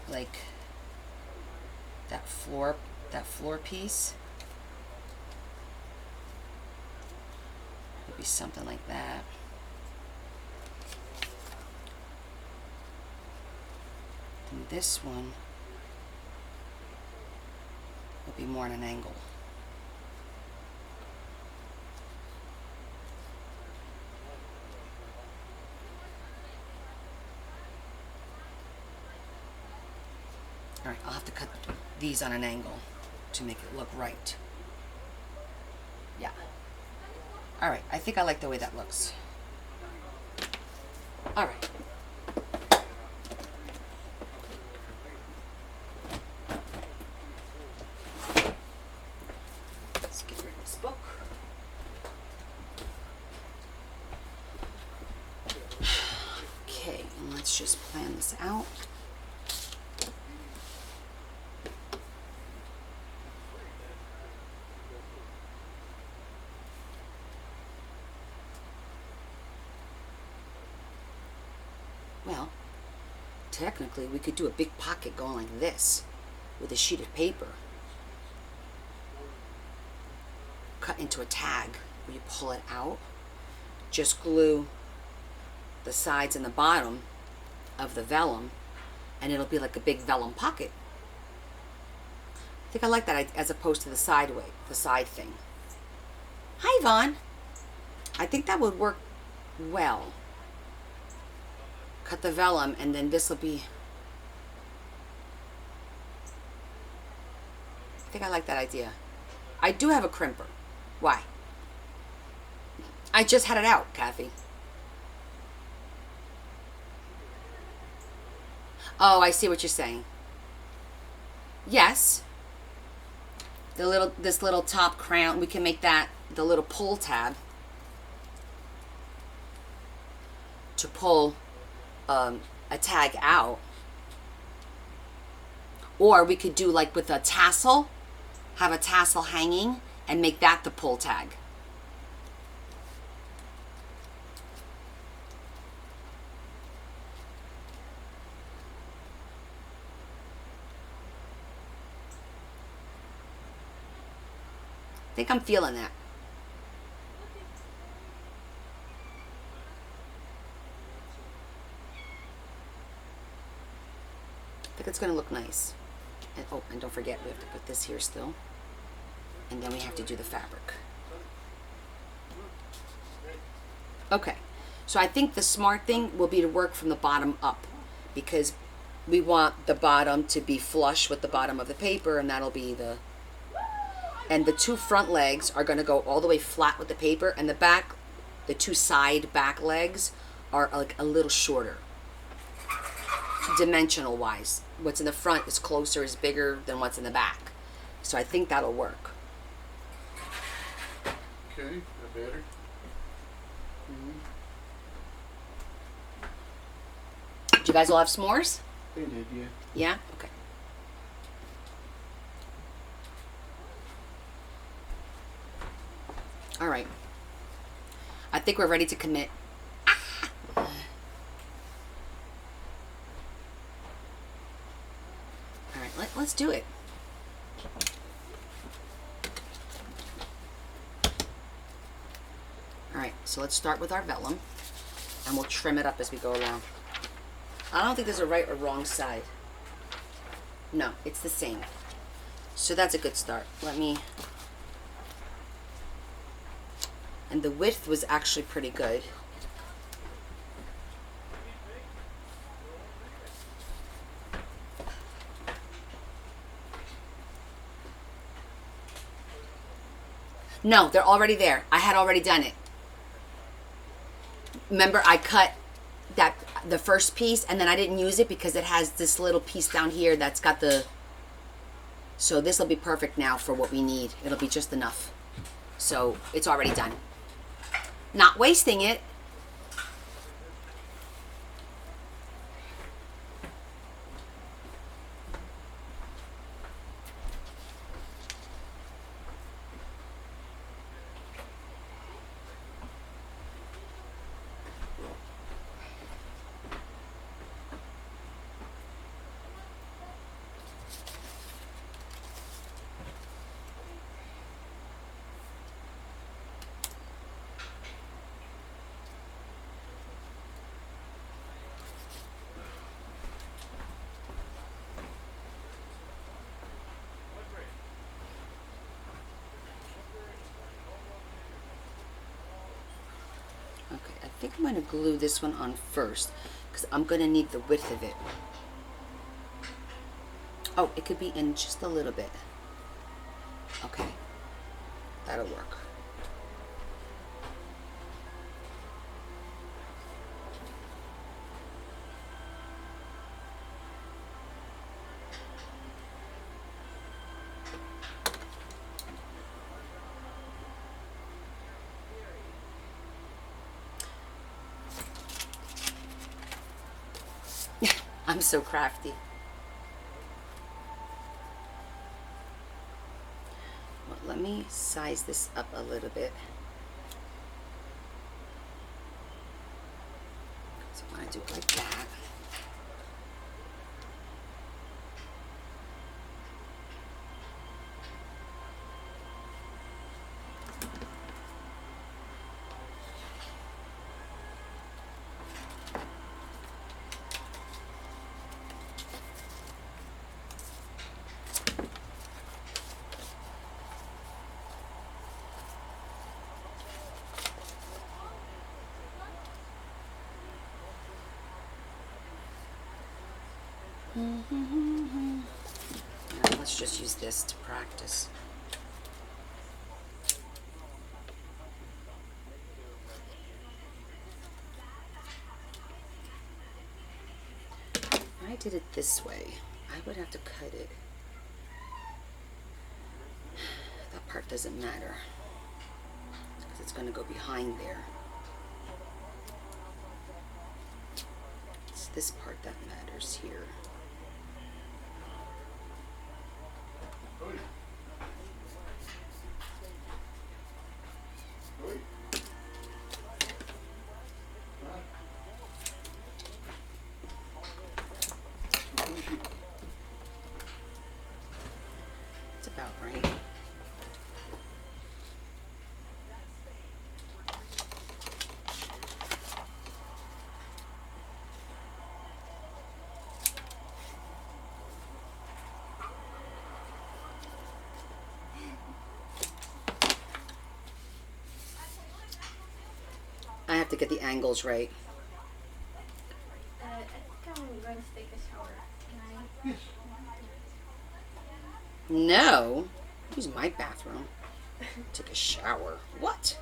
like that floor piece. It'll be something like that. And this one will be more at an angle. All right, I'll have to cut these on an angle to make it look right. Yeah. All right, I think I like the way that looks. All right. Let's get rid of this book. Okay, and let's just plan this out. Well, technically we could do a big pocket going like this with a sheet of paper. Cut into a tag where you pull it out. Just glue the sides and the bottom of the vellum and it'll be like a big vellum pocket. I think I like that as opposed to the side thing. Hi, Yvonne. I think that would work well. Cut the vellum and then this will be, I think I like that idea. I do have a crimper. Why? I just had it out, Kathy. Oh, I see what you're saying. Yes. This little top crown, we can make that the little pull tab to pull a tag out. Or we could do like with a tassel, have a tassel hanging and make that the pull tag. I think I'm feeling that. I think it's going to look nice. And, oh, and don't forget, we have to put this here still. And then we have to do the fabric. Okay, so I think the smart thing will be to work from the bottom up because we want the bottom to be flush with the bottom of the paper, and that'll be the... And the two front legs are going to go all the way flat with the paper, and the back, the two side back legs are like a little shorter, dimensional wise. What's in the front is closer, is bigger than what's in the back. So I think that'll work. Okay, that better? Do you guys all have s'mores? They did, yeah. Yeah? Okay. All right. I think we're ready to commit. All right, let's do it. All right, so let's start with our vellum, and we'll trim it up as we go along. I don't think there's a right or wrong side. No, it's the same. So that's a good start. Let me... And the width was actually pretty good. No, they're already there. I had already done it. Remember, I cut the first piece and then I didn't use it because it has this little piece down here that's got the. So this will be perfect now for what we need. It'll be just enough. So it's already done. Not wasting it. Okay, I think I'm going to glue this one on first because I'm going to need the width of it. Oh, it could be in just a little bit. Okay, that'll work. I'm so crafty. Well, let me size this up a little bit. So I'm going to do it like that. Alright, let's just use this to practice. If I did it this way, I would have to cut it. That part doesn't matter because it's going to go behind there. It's this part that matters here. It's about right. I have to get the angles right. I think I'm going to take a shower. Can I? No. Use my bathroom. Take a shower. What?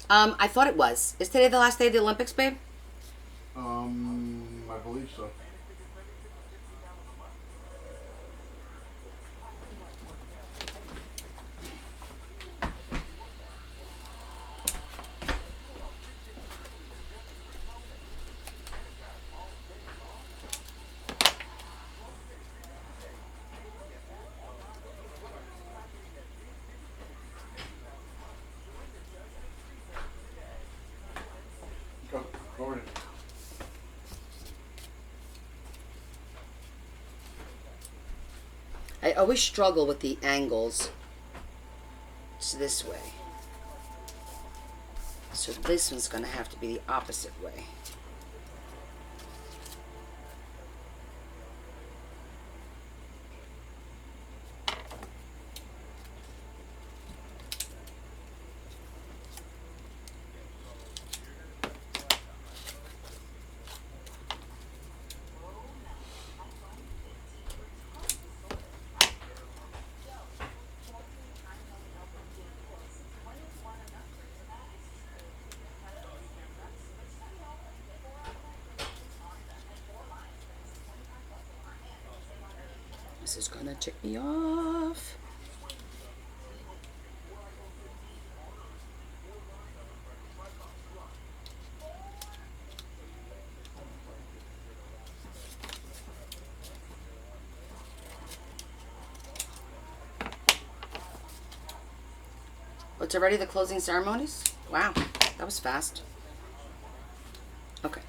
I thought it was. Is today the last day of the Olympics, babe? I believe so. Go over it. I always struggle with the angles. It's this way. So this one's going to have to be the opposite way. This is gonna tick me off. Oh, it's already the closing ceremonies? Wow, that was fast. Okay.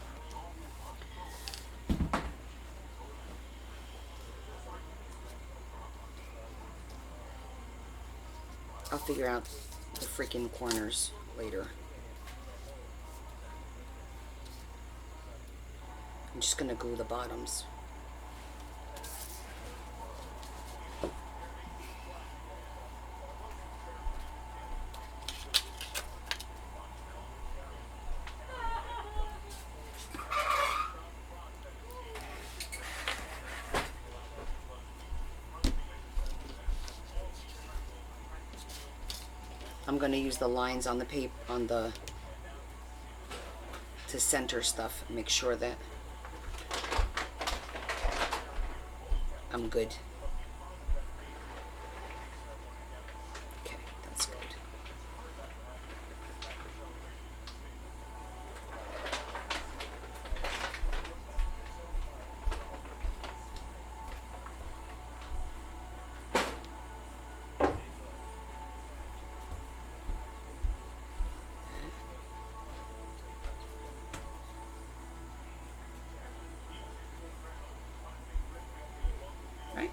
I'll figure out the freaking corners later. I'm just gonna glue the bottoms. I'm going to use the lines on the paper, to center stuff. Make sure that I'm good. Okay, that's good. Right.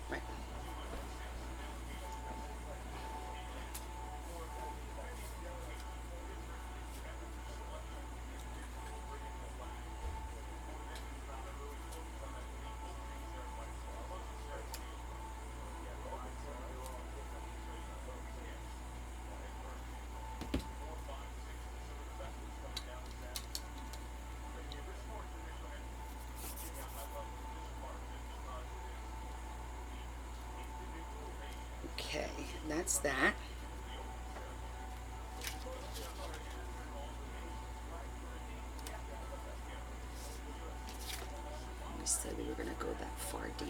Okay, that's that. We said we were going to go that far down.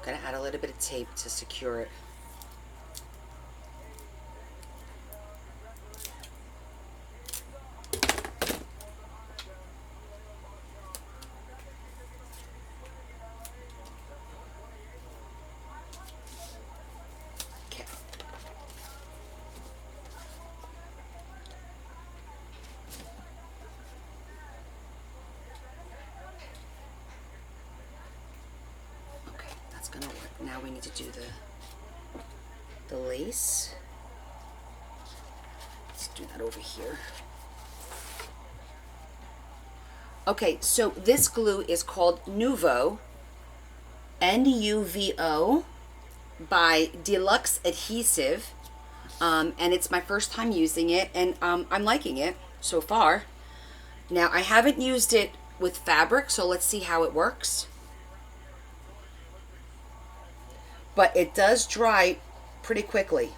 Gonna add a little bit of tape to secure it. Okay. Okay, that's gonna work. Now we need to do the lace. Let's do that over here. Okay, so this glue is called Nuvo, Nuvo, by Deluxe Adhesive, and it's my first time using it, and I'm liking it so far. Now, I haven't used it with fabric, so let's see how it works. But it does dry pretty quickly.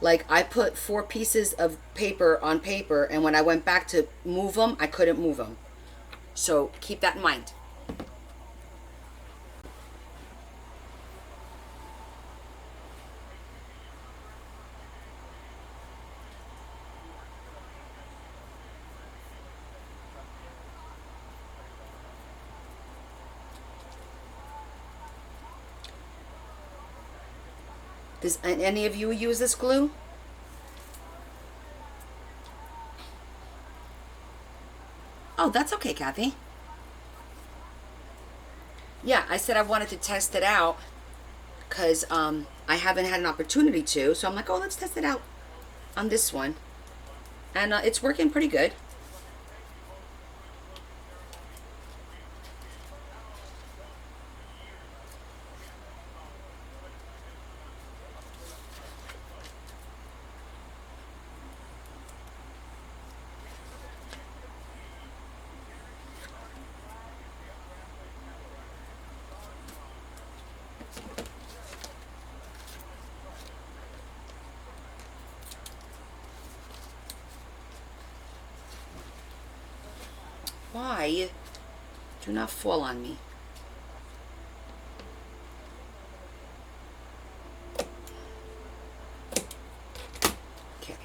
Like, I put 4 pieces of paper on paper, and when I went back to move them, I couldn't move them. So keep that in mind. Does any of you use this glue? Oh, that's okay, Kathy. Yeah, I said I wanted to test it out because I haven't had an opportunity to. So I'm like, oh, let's test it out on this one. And it's working pretty good. Why? Do not fall on me. Okay.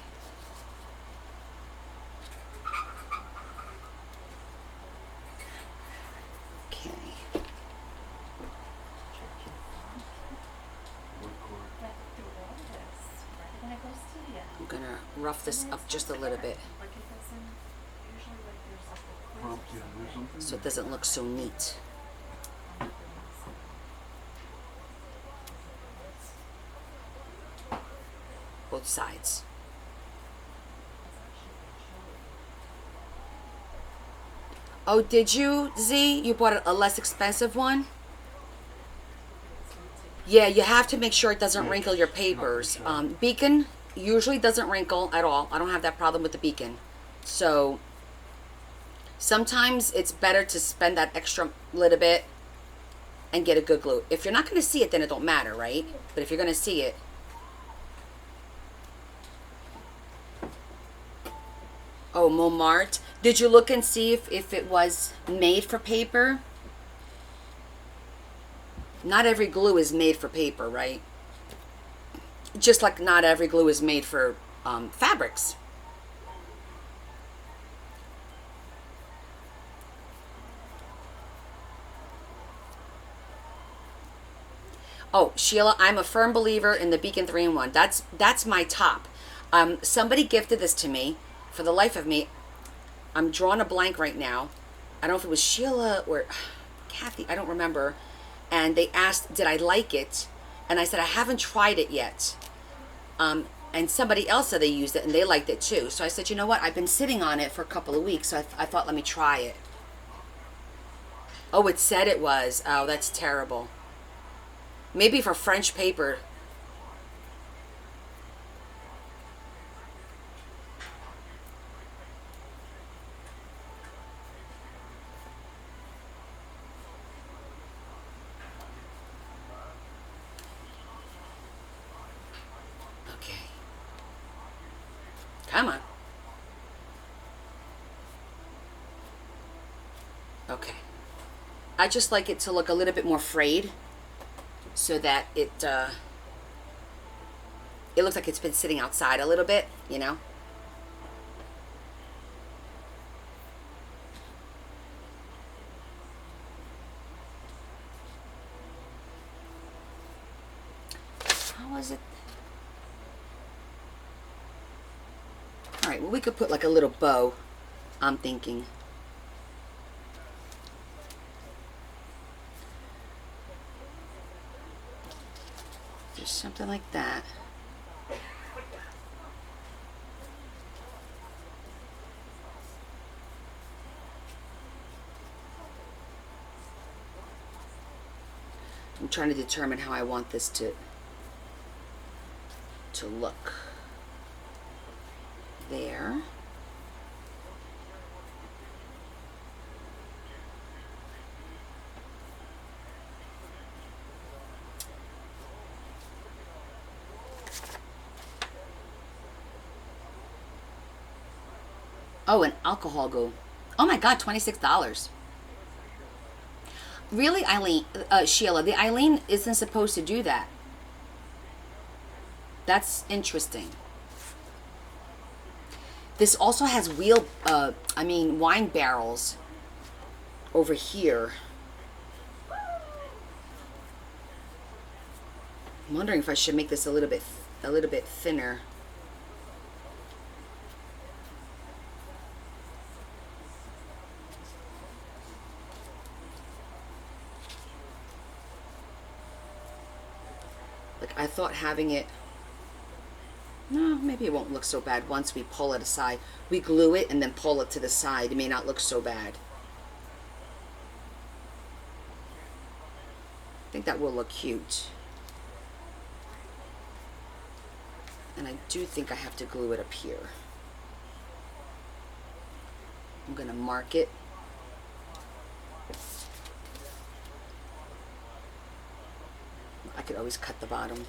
Okay. I'm gonna rough this up just a little bit so it doesn't look so neat. Both sides. Oh, did you, Z? You bought a less expensive one? Yeah, you have to make sure it doesn't wrinkle your papers. Beacon usually doesn't wrinkle at all. I don't have that problem with the Beacon. So sometimes it's better to spend that extra little bit and get a good glue. If you're not going to see it, then it don't matter, right? But if you're going to see it. Oh, Momart. Did you look and see if it was made for paper? Not every glue is made for paper, right? Just like not every glue is made for fabrics. Oh, Sheila, I'm a firm believer in the Beacon 3-in-1. That's my top. Somebody gifted this to me. For the life of me, I'm drawing a blank right now. I don't know if it was Sheila or Kathy. I don't remember. And they asked, did I like it? And I said, I haven't tried it yet. And somebody else said they used it and they liked it too. So I said, you know what? I've been sitting on it for a couple of weeks. So I thought, let me try it. Oh, it said it was. Oh, that's terrible. Maybe for French paper. Okay. Come on. Okay. I just like it to look a little bit more frayed so that it looks like it's been sitting outside a little bit, you know? How was it? All right, well, we could put like a little bow, I'm thinking. Just something like that. I'm trying to determine how I want this to look. There. Oh, an alcohol glue. Oh my God, $26. Really, Eileen, Sheila, the Eileen isn't supposed to do that. That's interesting. This also has wine barrels over here. I'm wondering if I should make this a little bit thinner. Like, I thought having it, no, maybe it won't look so bad once we pull it aside. We glue it and then pull it to the side. It may not look so bad. I think that will look cute. And I do think I have to glue it up here. I'm going to mark it. I could always cut the bottom.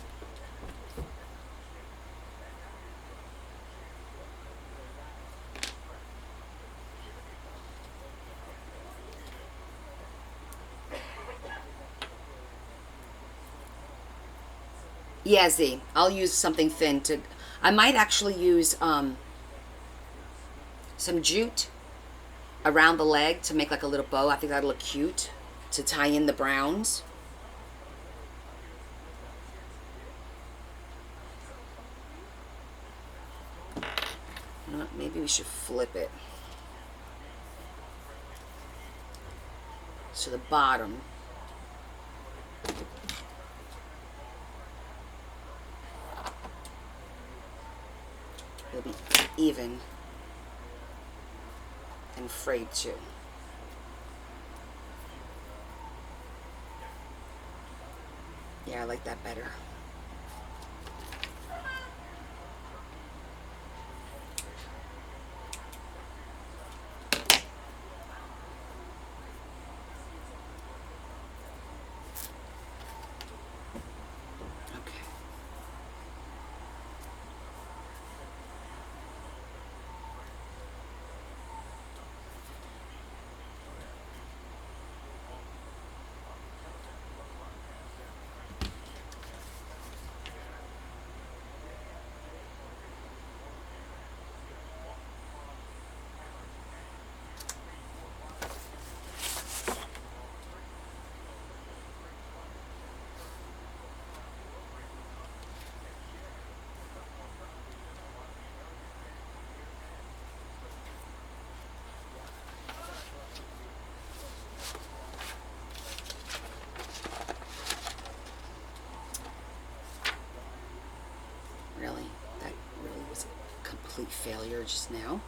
Yeah, Z, I'll use something thin to, I might actually use some jute around the leg to make like a little bow. I think that'll look cute to tie in the browns. You know what, maybe we should flip it. So the bottom. It'll be even and frayed too. Yeah, I like that better. Really, that really was a complete failure just now.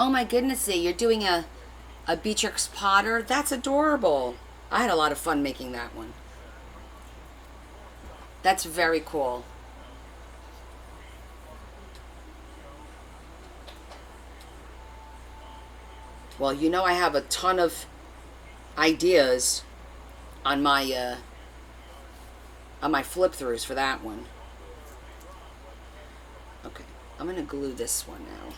Oh my goodness, Z, you're doing a Beatrix Potter? That's adorable. I had a lot of fun making that one. That's very cool. Well, you know I have a ton of ideas on my flip throughs for that one. Okay, I'm gonna glue this one now.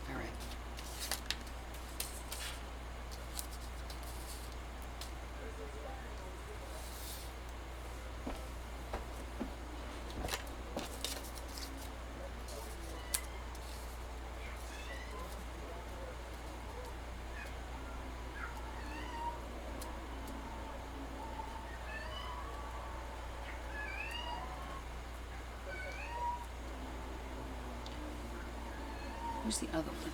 All right. Where's the other one?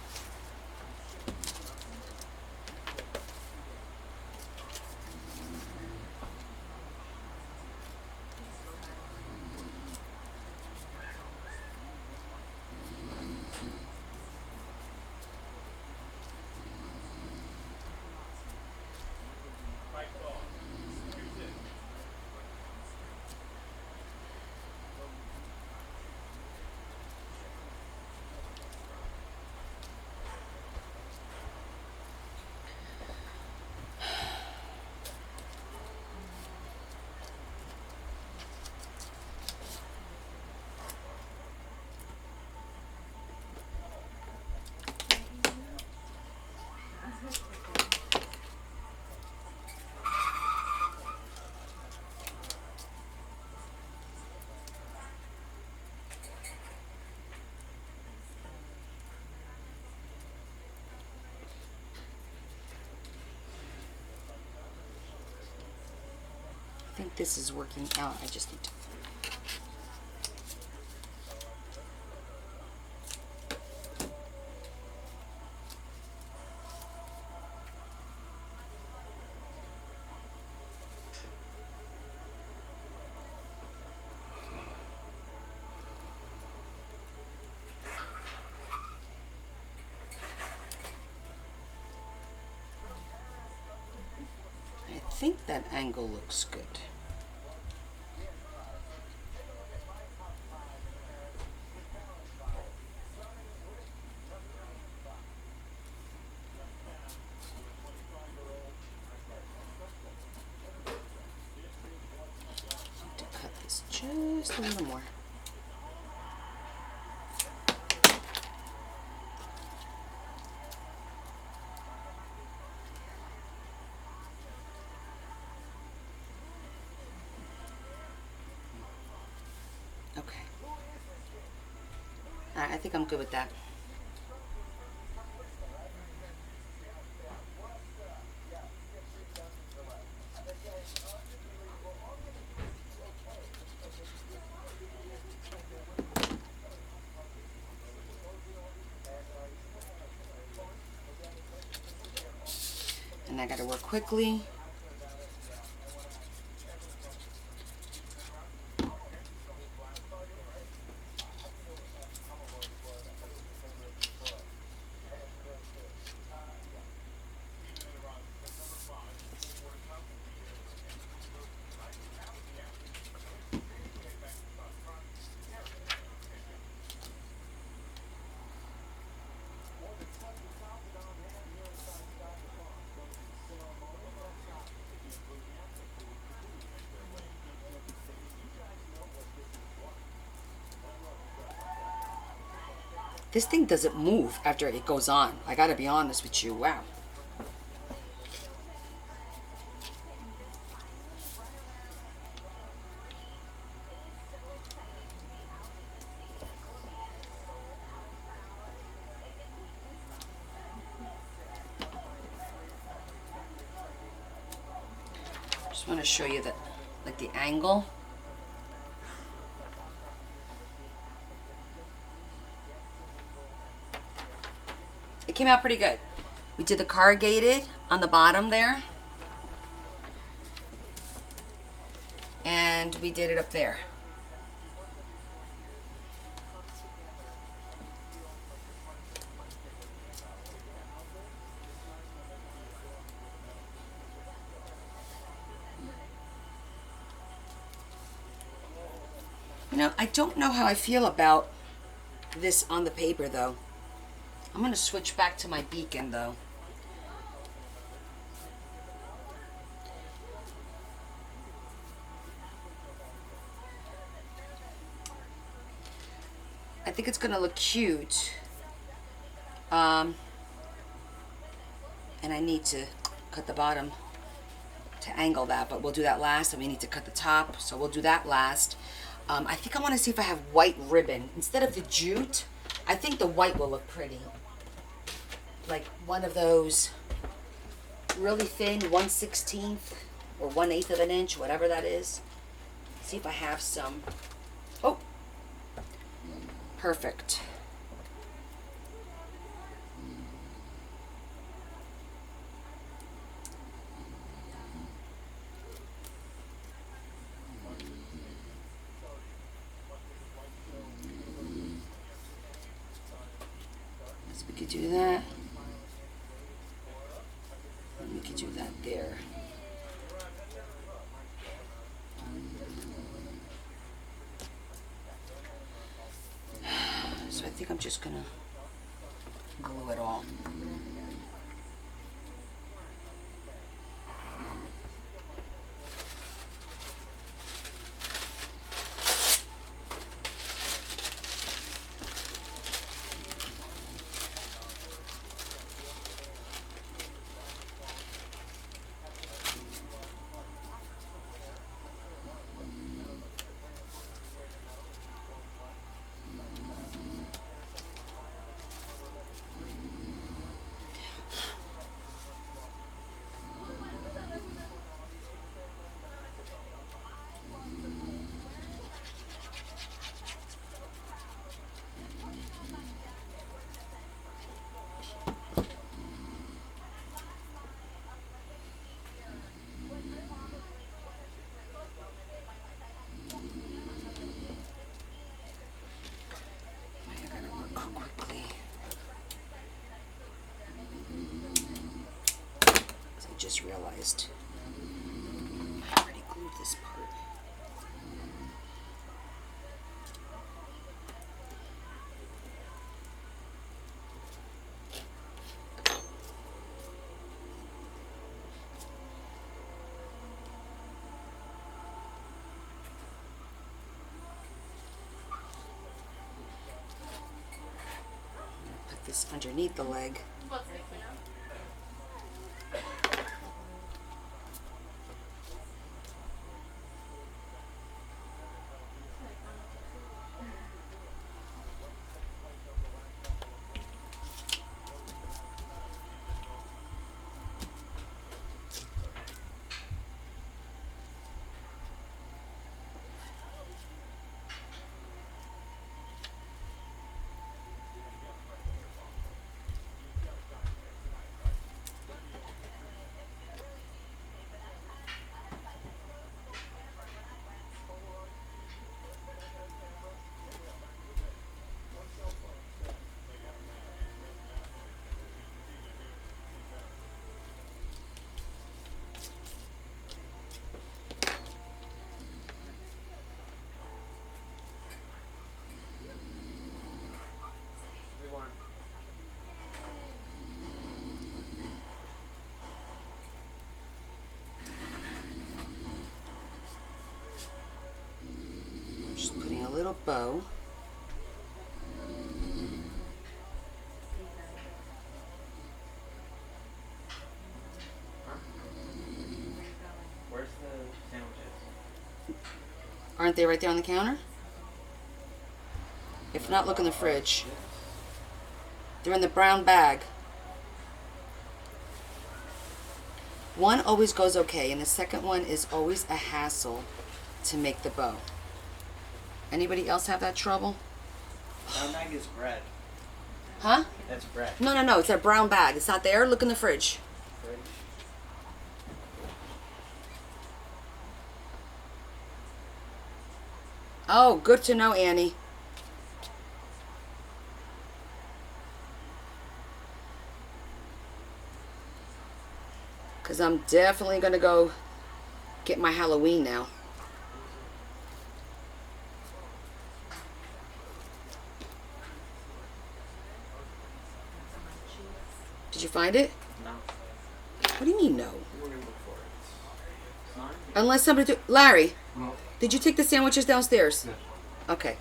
I think this is working out. I just need to. I think that angle looks good. To cut this just a little more. Okay. All right, I think I'm good with that. And I gotta work quickly. This thing doesn't move after it goes on. I gotta be honest with you. Wow. Just want to show you that, like the angle. It came out pretty good. We did the corrugated on the bottom there. And we did it up there. You know, I don't know how I feel about this on the paper though. I'm going to switch back to my beacon though. I think it's going to look cute. And I need to cut the bottom to angle that, but we'll do that last. And we need to cut the top, so we'll do that last. I think I want to see if I have white ribbon. Instead of the jute, I think the white will look pretty. Like one of those really thin 1/16 or 1/8 of an inch, whatever that is. See if I have some. Oh, perfect. So we could do that. And we could do that there. So I think I'm just gonna glue it all. Just realized I already glued this part. Put this underneath the leg. Just putting a little bow. Aren't they right there on the counter? If not, look in the fridge. They're in the brown bag. One always goes okay, and the second one is always a hassle to make the bow. Anybody else have that trouble? Brown bag is bread. Huh? That's bread. No. It's a brown bag. It's not there. Look in the fridge. Oh, good to know, Annie. Because I'm definitely going to go get my Halloween now. Did you find it? No. What do you mean no? You wouldn't look for it. It's not. Unless somebody... Larry, No. did you take the sandwiches downstairs? Yes. Okay.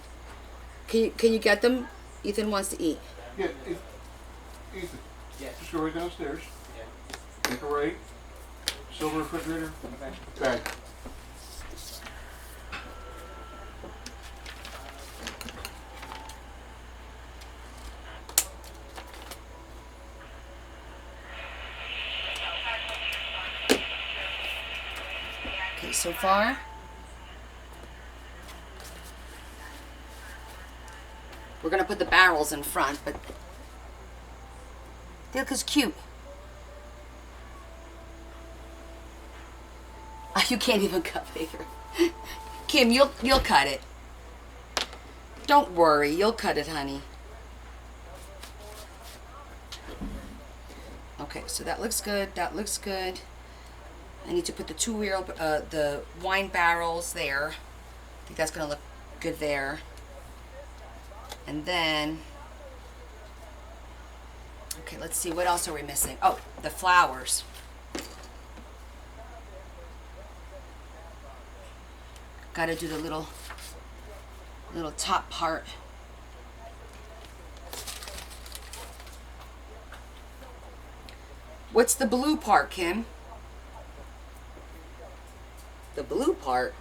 Can you get them? Ethan wants to eat. Yeah, Ethan. Yeah. Just go right downstairs. Yeah. Make a right. Silver refrigerator. Okay. Bag. Okay, so far. We're going to put the barrels in front, but they look as cute. Oh, you can't even cut bigger. Kim, you'll cut it. Don't worry, you'll cut it, honey. Okay, so that looks good. That looks good. I need to put the wine barrels there. I think that's gonna look good there. And then, okay, let's see, what else are we missing? Oh, the flowers. Gotta do the little top part. What's the blue part, Kim? The blue part?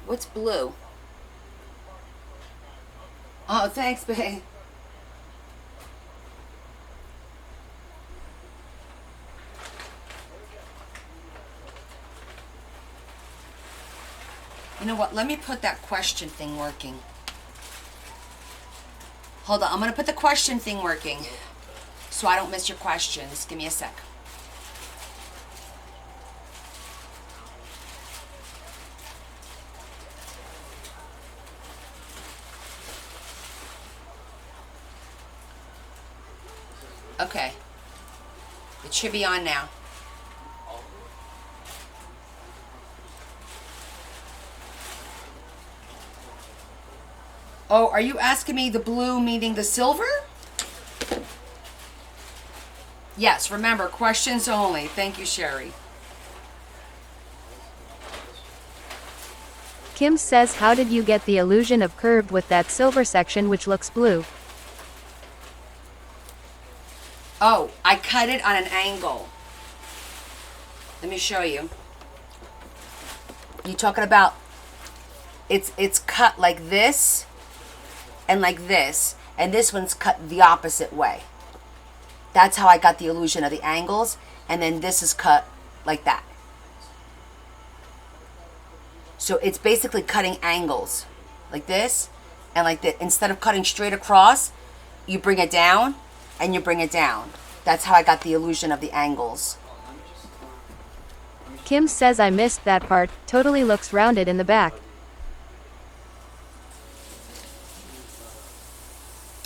What's blue? Oh, thanks, babe. You know what? Let me put that question thing working. Hold on. I'm going to put the question thing working so I don't miss your questions. Give me a sec. Okay. It should be on now. Oh, are you asking me the blue meaning the silver? Yes, remember, questions only. Thank you, Sherry. Kim says, how did you get the illusion of curved with that silver section which looks blue? Oh, I cut it on an angle. Let me show you. You talking about it's cut like this and like this, and this one's cut the opposite way. That's how I got the illusion of the angles, and then this is cut like that. So it's basically cutting angles like this and like that. Instead of cutting straight across, you bring it down and you bring it down. That's how I got the illusion of the angles. Kim says, I missed that part, totally looks rounded in the back.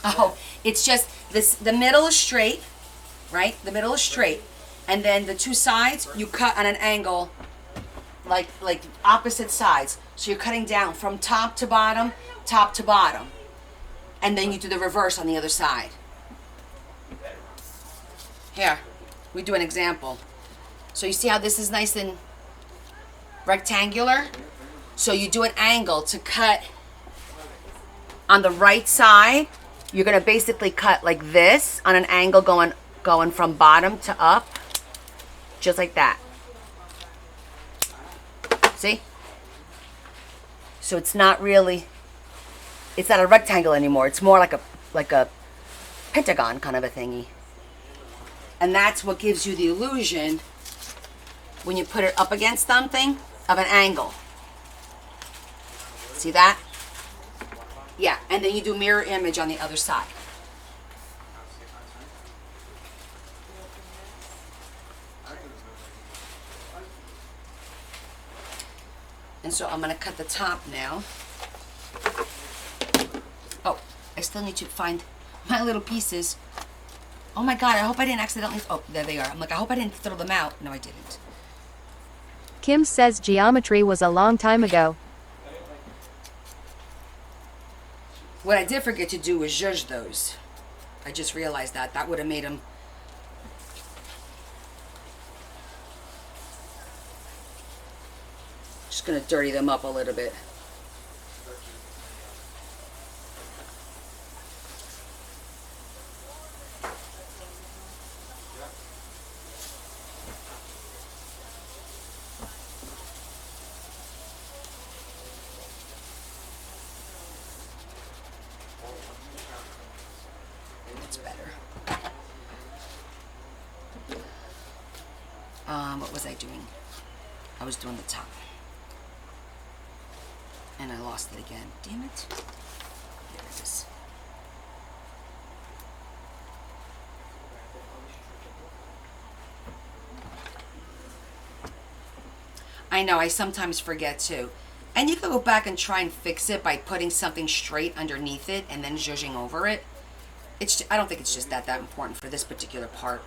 Oh, it's just this, the middle is straight, right? The middle is straight. And then the two sides, you cut on an angle like opposite sides. So you're cutting down from top to bottom. And then you do the reverse on the other side. Here, we do an example. So you see how this is nice and rectangular? So you do an angle to cut on the right side, You're gonna basically cut like this on an angle going from bottom to up, just like that. See? So it's not really, it's not a rectangle anymore. It's more like a pentagon kind of a thingy. And that's what gives you the illusion when you put it up against something of an angle. See that? Yeah, and then you do mirror image on the other side. And so I'm gonna cut the top now. Oh, I still need to find my little pieces. Oh my God, I hope I didn't accidentally, oh, there they are. I'm like, I hope I didn't throw them out. No, I didn't. Kim says geometry was a long time ago. What I did forget to do was zhuzh those. I just realized that. That would have made them. Just gonna dirty them up a little bit. That's better. What was I doing? I was doing the top. And I lost it again. Damn it. There it is. I know, I sometimes forget too. And you can go back and try and fix it by putting something straight underneath it and then zhuzhing over it. I don't think it's just that important for this particular part.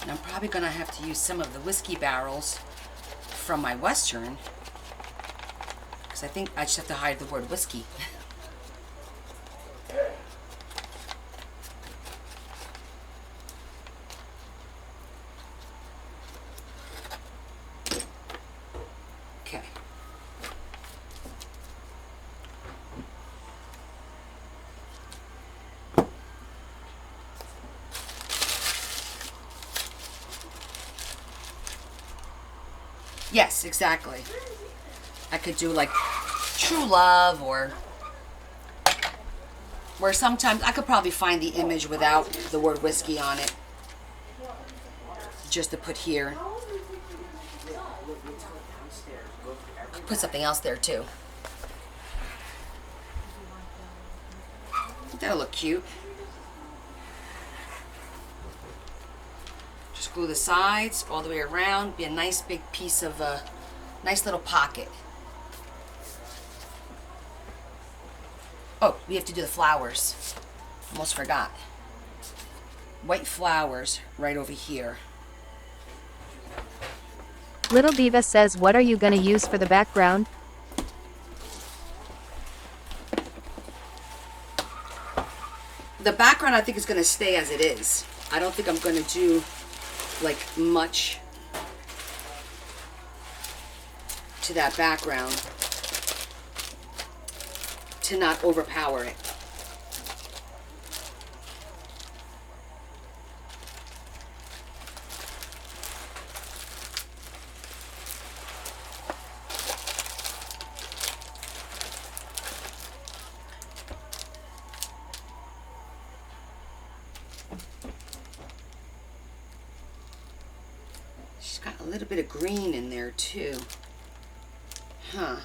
And I'm probably going to have to use some of the whiskey barrels from my Western, because I think I just have to hide the word whiskey. Okay. Yes, exactly. I could do like True Love or where sometimes I could probably find the image without the word whiskey on it. Just to put here. Could put something else there too. That'll look cute. Just glue the sides all the way around. Be a nice big piece of a nice little pocket. Oh, we have to do the flowers. Almost forgot. white flowers right over here. Little Diva says, what are you gonna use for the background? The background I think is going to stay as it is. I don't think I'm going to do like much to that background to not overpower it. She's got a little bit of green in there too. Huh.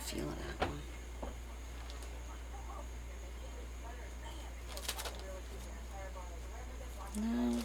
Feeling that one. No.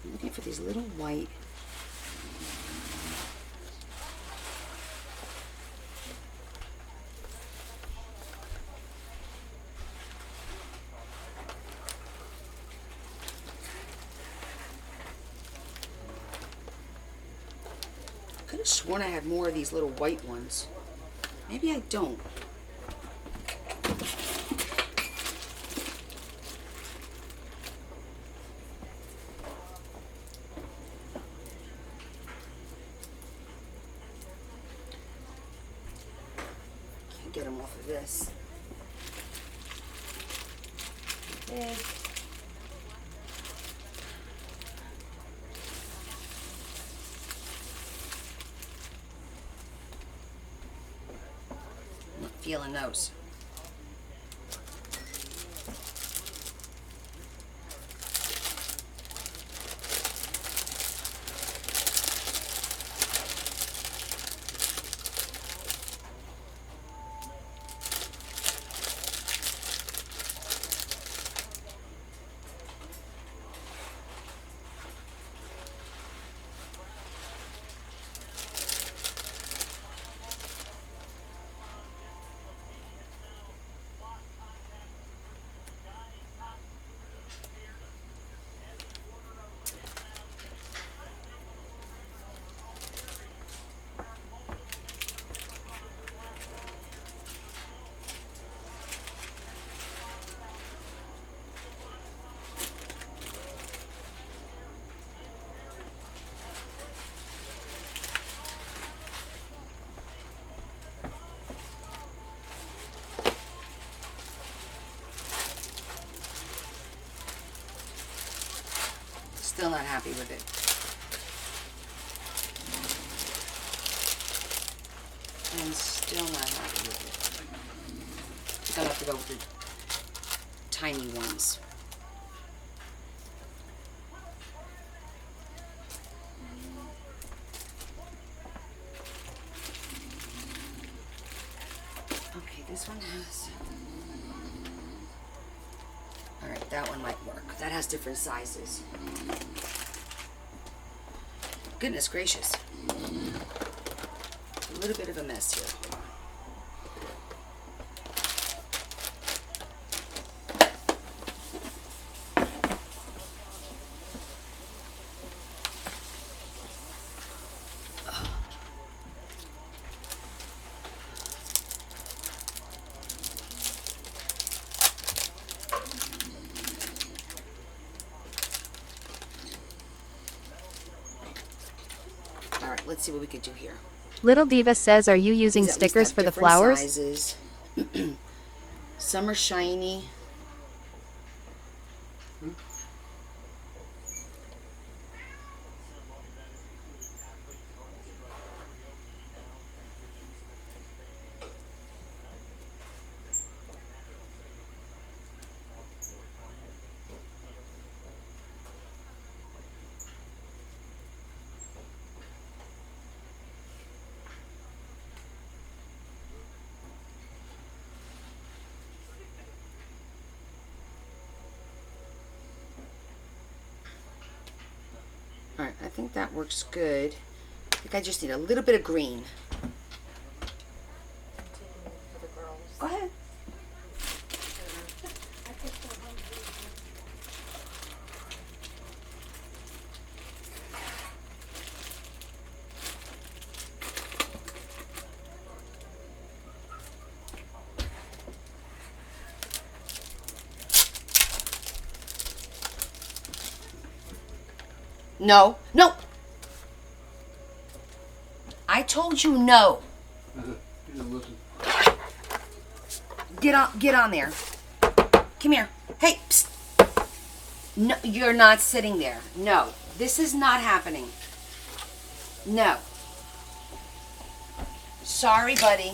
I'm looking for these little white. I could have sworn I had more of these little white ones. Maybe I don't. Can't get them off of this. Big. Not feeling those. Still not happy with it. And still not happy with it. I think I'll have to go with the tiny ones. This one has. All right, that one might work. That has different sizes. Goodness gracious. A little bit of a mess here. All right, let's see what we could do here. Little Diva says, are you using These at least stickers have for the different flowers? Sizes. Some are shiny. All right, I think that works good. I think I just need a little bit of green. Go ahead. No, no. I told you no. You didn't listen. Get on there. Come here. Hey, psst. No, you're not sitting there. No, this is not happening. No. Sorry, buddy,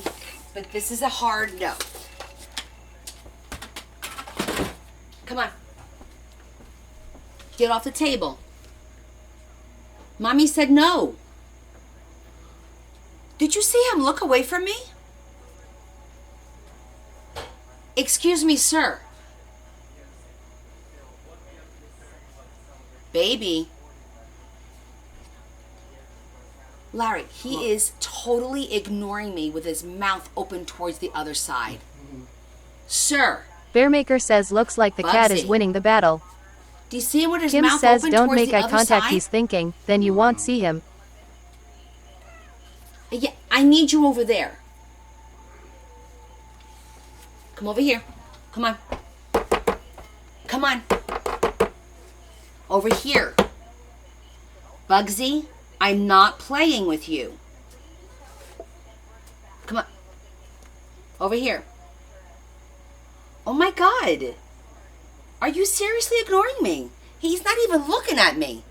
but this is a hard no. Come on. Get off the table. Mommy said no. Did you see him look away from me? Excuse me, sir. Baby. Larry, he is totally ignoring me with his mouth open towards the other side. Sir. Bearmaker says, looks like the cat is Bugsy. winning the battle. Do you see him with his Kim mouth says, open don't towards make the eye other contact, side? he's thinking, then you won't see him. Yeah, I need you over there. Come over here. Come on. Come on. Over here. Bugsy, I'm not playing with you. Come on. Over here. Oh my God. Are you seriously ignoring me? He's not even looking at me.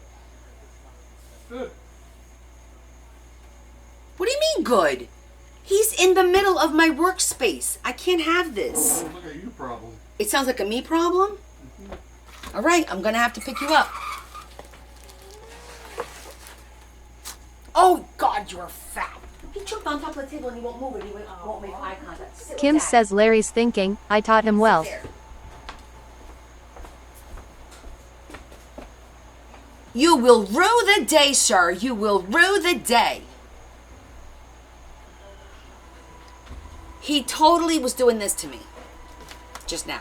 Good. What do you mean good? He's in the middle of my workspace. I can't have this. Sounds like a you problem. It sounds like a me problem? All right, I'm going to have to pick you up. Oh, God, you're fat. He jumped on top of the table and he won't move it. He won't make eye contact. Sit with Kim Dad. says, Larry's thinking, I taught him well. There. You will rue the day, sir. You will rue the day. He totally was doing this to me. Just now.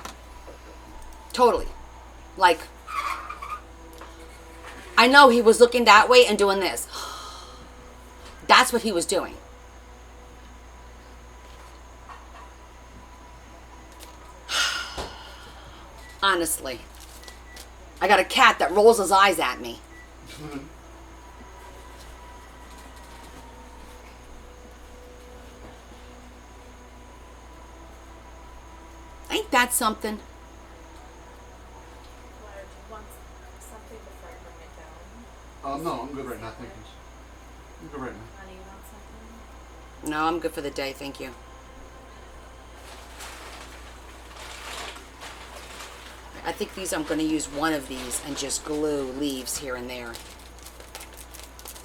Totally. Like, I know he was looking that way and doing this. That's what he was doing. Honestly. I got a cat that rolls his eyes at me. Ain't that something? Larry, do you want something before I bring it down? No, I'm good right now. Thank you. I'm good right now. Honey, you want something? No, I'm good for the day, thank you. I think I'm going to use one of these and just glue leaves here and there.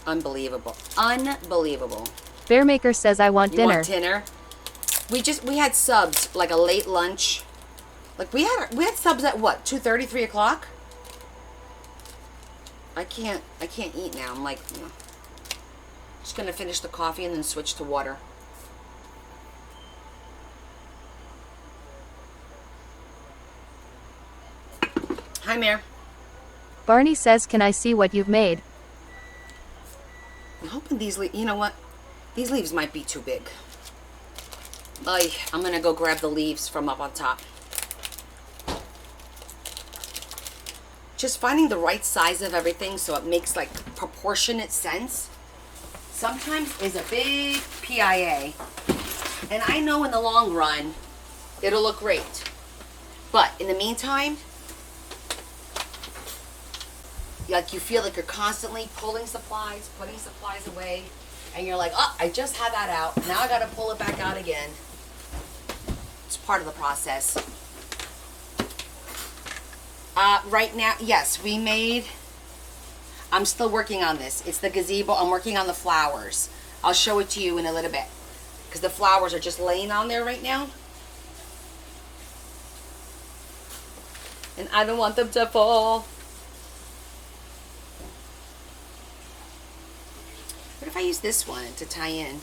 Unbelievable. Unbelievable. Bearmaker says, I want You dinner. want dinner? We had subs, like a late lunch. Like we had subs at what, 2:30, 3 o'clock? I can't eat now. I'm like, just gonna finish the coffee and then switch to water. Hi, Mare. Barney says, can I see what you've made? I'm hoping these leaves, you know what? These leaves might be too big. I'm gonna go grab the leaves from up on top. Just finding the right size of everything so it makes like proportionate sense sometimes is a big PIA. And I know in the long run, it'll look great. But in the meantime, like you feel like you're constantly pulling supplies, putting supplies away, and you're like, oh, I just had that out. Now I gotta pull it back out again. It's part of the process. Right now, yes, we made, I'm still working on this. It's the gazebo. I'm working on the flowers. I'll show it to you in a little bit because the flowers are just laying on there right now. And I don't want them to fall. What if I use this one to tie in?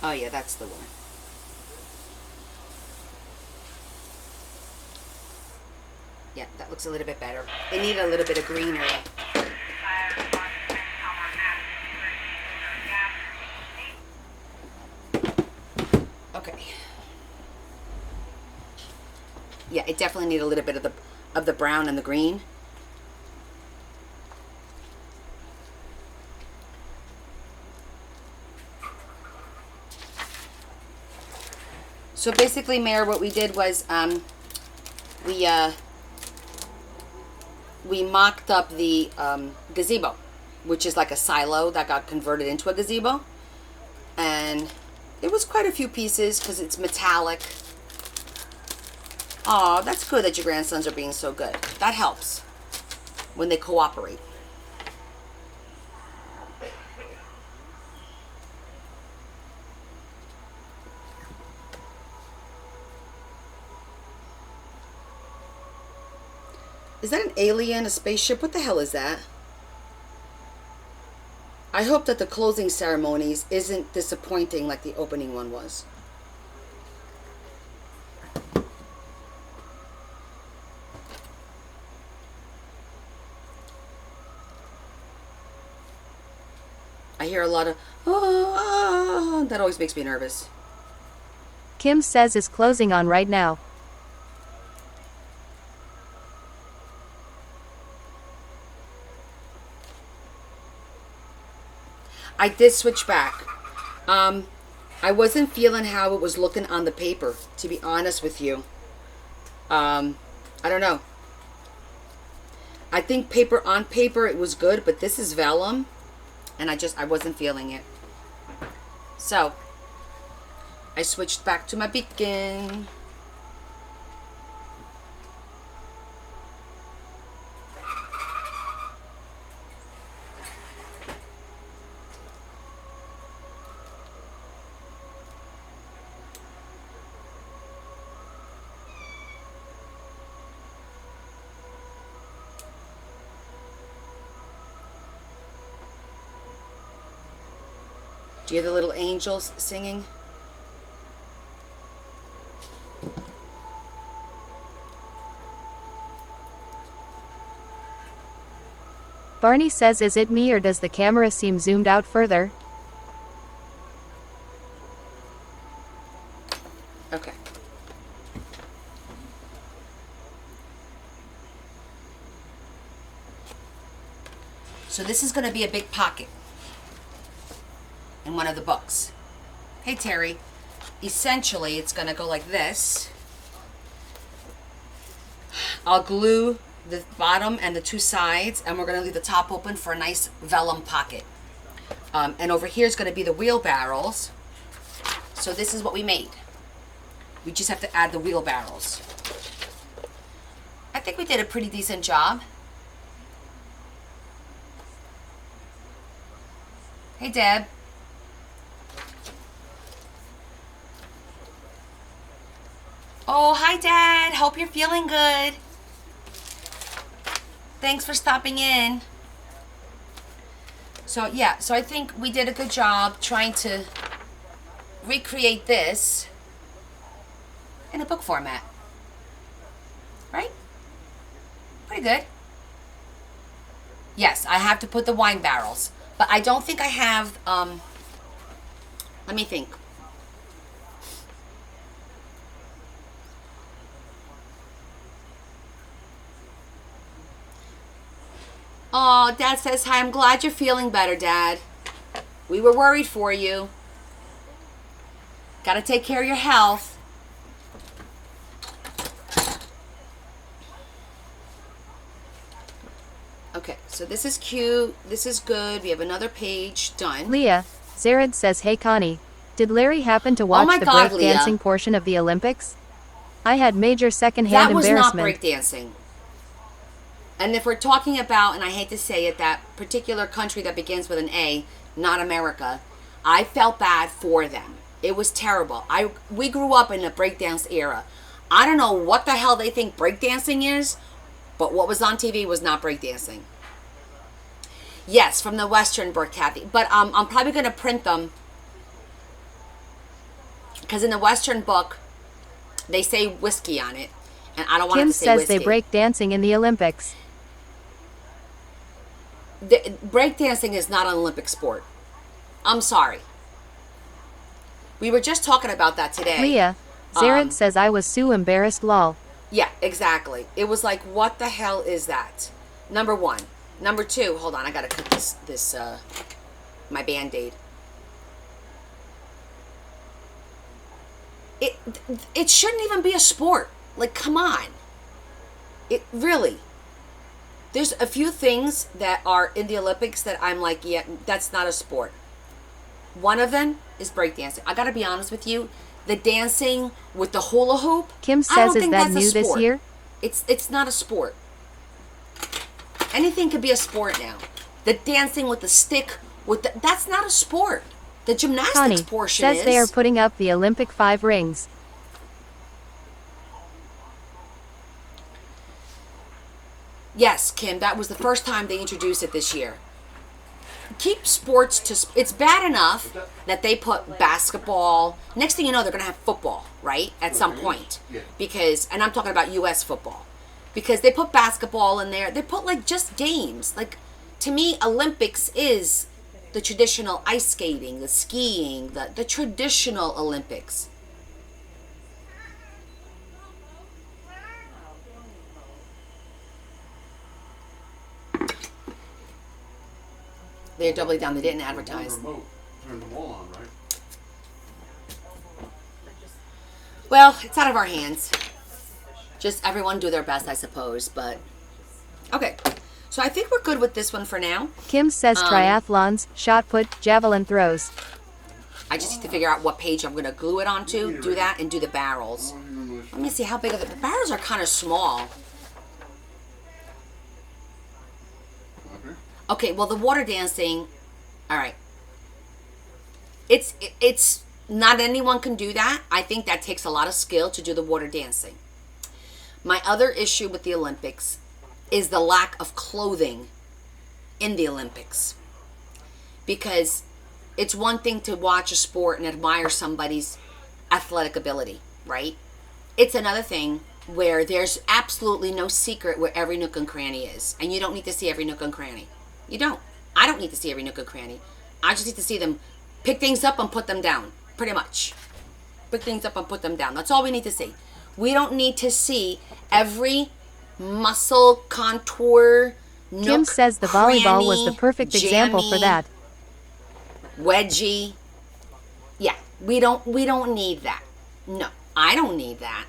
Oh yeah, that's the one. Yeah, that looks a little bit better. They need a little bit of greenery. Okay. Yeah, it definitely need a little bit of the brown and the green. So basically, Mayor, what we did was we mocked up the gazebo, which is like a silo that got converted into a gazebo. And it was quite a few pieces because it's metallic. Oh, that's good that your grandsons are being so good. That helps when they cooperate. Is that an alien, a spaceship? What the hell is that? I hope that the closing ceremonies isn't disappointing like the opening one was. I hear a lot of, oh, that always makes me nervous. Kim says is closing on right now. I did switch back. I wasn't feeling how it was looking on the paper, to be honest with you. I don't know. I think on paper it was good, but this is vellum, and I wasn't feeling it. So, I switched back to my beacon. Do you hear the little angels singing? Barney says, is it me or does the camera seem zoomed out further? Okay. So this is going to be a big pocket in one of the books. Hey, Terry. Essentially, it's going to go like this. I'll glue the bottom and the two sides, and we're going to leave the top open for a nice vellum pocket. And over here is going to be the wheelbarrows. So this is what we made. We just have to add the wheelbarrows. I think we did a pretty decent job. Hey, Deb. Oh, hi, Dad. Hope you're feeling good. Thanks for stopping in. So, yeah, so I think we did a good job trying to recreate this in a book format. Right? Pretty good. Yes, I have to put the wine barrels. But I don't think I have, let me think. Oh, Dad says hi. I'm glad you're feeling better, Dad. We were worried for you. Got to take care of your health. Okay, so this is cute. This is good. We have another page done. Leah, Zared says, hey Connie, did Larry happen to watch my the God, breakdancing Leah. portion of the Olympics? I had major secondhand That was not embarrassment. breakdancing. And if we're talking about, and I hate to say it, that particular country that begins with an A, not America, I felt bad for them. It was terrible. We grew up in a breakdance era. I don't know what the hell they think breakdancing is, but what was on TV was not breakdancing. Yes, from the Western book, Kathy. But I'm probably going to print them, because in the Western book, they say whiskey on it, and I don't want it Kim to say says whiskey. they break dancing in the Olympics. Breakdancing is not an Olympic sport. I'm sorry. We were just talking about that today. Leah, Zared says I was so embarrassed lol. Yeah, exactly. It was like, what the hell is that? Number one. Number two, hold on, I gotta cut this my Band-Aid. It shouldn't even be a sport. Like, come on. It really. There's a few things that are in the Olympics that I'm like, yeah, that's not a sport. One of them is breakdancing. I gotta be honest with you. The dancing with the hula hoop. Kim I says, don't is think that that's a new this sport. year? It's not a sport. Anything could be a sport now. The dancing with the stick, that's not a sport. The gymnastics Connie portion says is. they are putting up the Olympic 5 rings. Yes, Kim, that was the first time they introduced it this year. Keep sports to... It's bad enough that they put basketball... Next thing you know, they're going to have football, right? At some point. Yeah. Because... And I'm talking about U.S. football. Because they put basketball in there. They put, like, just games. Like, to me, Olympics is the traditional ice skating, the skiing, the traditional Olympics. They're doubling down. They didn't advertise. Remote. Turn them all on, right? Well, it's out of our hands. Just everyone do their best, I suppose. But okay, so I think we're good with this one for now. Kim says triathlons, shot put, javelin throws. I just need to figure out what page I'm going to glue it onto. Do that and do the barrels. Let me see how big are the barrels are kind of small. Okay, well, the water dancing, all right. It's not anyone can do that. I think that takes a lot of skill to do the water dancing. My other issue with the Olympics is the lack of clothing in the Olympics. Because it's one thing to watch a sport and admire somebody's athletic ability, right? It's another thing where there's absolutely no secret where every nook and cranny is. And you don't need to see every nook and cranny. You don't. I don't need to see every nook and cranny. I just need to see them pick things up and put them down. Pretty much. Pick things up and put them down. That's all we need to see. We don't need to see every muscle, contour, nook, Kim says the volleyball was the perfect example for jammy, that. Wedgie. Yeah, we don't need that. No, I don't need that.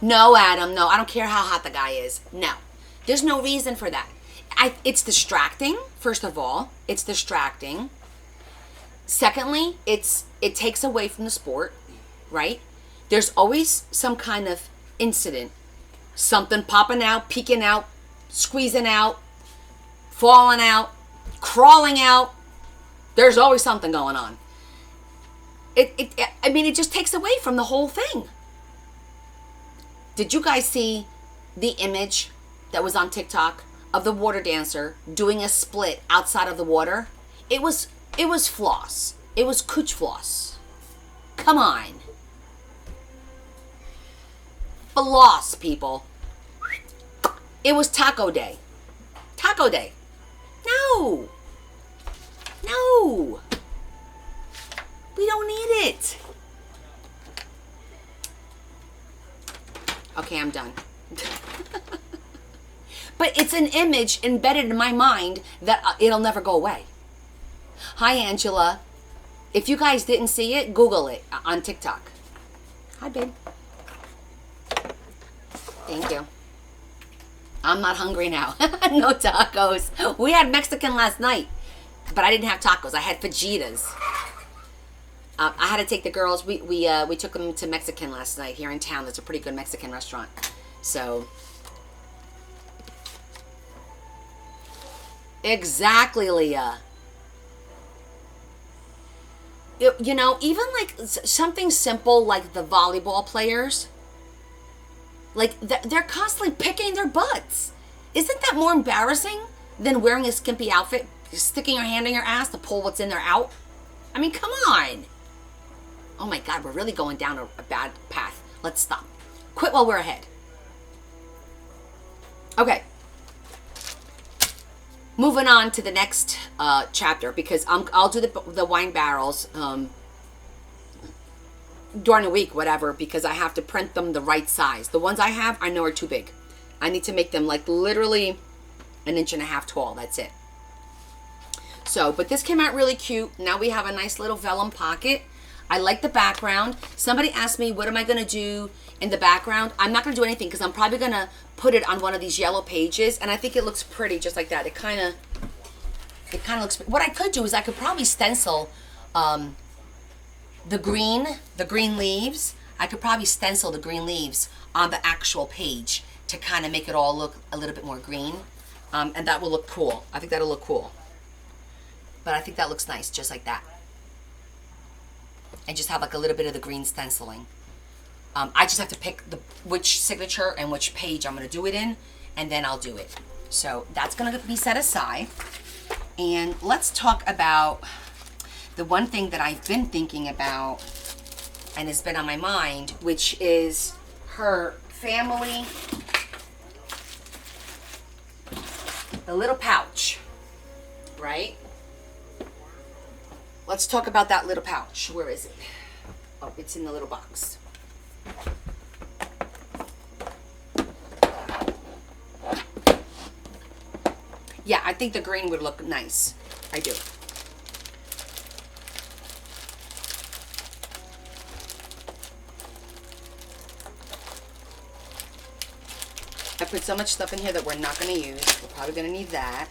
No, Adam, no. I don't care how hot the guy is. No. There's no reason for that. it's distracting. First of all, it's distracting. Secondly, it takes away from the sport, right? There's always some kind of incident, something popping out, peeking out, squeezing out, falling out, crawling out. There's always something going on. It just takes away from the whole thing. Did you guys see the image that was on TikTok of the water dancer doing a split outside of the water? It was floss. It was cooch floss. Come on. Floss, people. It was taco day. Taco day. No. No. We don't need it. Okay, I'm done. But it's an image embedded in my mind that it'll never go away. Hi, Angela. If you guys didn't see it, Google it on TikTok. Hi, babe. Thank you. I'm not hungry now. No tacos. We had Mexican last night, but I didn't have tacos. I had fajitas. I had to take the girls. We took them to Mexican last night here in town. There's a pretty good Mexican restaurant. So, exactly, Leah. You know, even like something simple like the volleyball players, like they're constantly picking their butts. Isn't that more embarrassing than wearing a skimpy outfit, sticking your hand in your ass to pull what's in there out? I mean, come on. Oh my God, we're really going down a bad path. Let's stop. Quit while we're ahead. Okay. Moving on to the next chapter, because I'll do the wine barrels during the week, whatever, because I have to print them the right size. The ones I have, I know are too big. I need to make them like literally 1.5 inches tall. That's it. So, but this came out really cute. Now we have a nice little vellum pocket. I like the background. Somebody asked me, what am I going to do in the background? I'm not going to do anything because I'm probably going to put it on one of these yellow pages, and I think it looks pretty just like that. It kind of looks. What I could do is I could probably stencil the green leaves. I could probably stencil the green leaves on the actual page to kind of make it all look a little bit more green, and that will look cool. I think that'll look cool. But I think that looks nice, just like that. And just have like a little bit of the green stenciling. I just have to pick which signature and which page I'm going to do it in, and then I'll do it. So that's going to be set aside. And let's talk about the one thing that I've been thinking about and has been on my mind, which is her family, the little pouch, right? Let's talk about that little pouch. Where is it? Oh, it's in the little box. Yeah, I think the green would look nice. I do. I put so much stuff in here that we're not going to use. We're probably going to need that.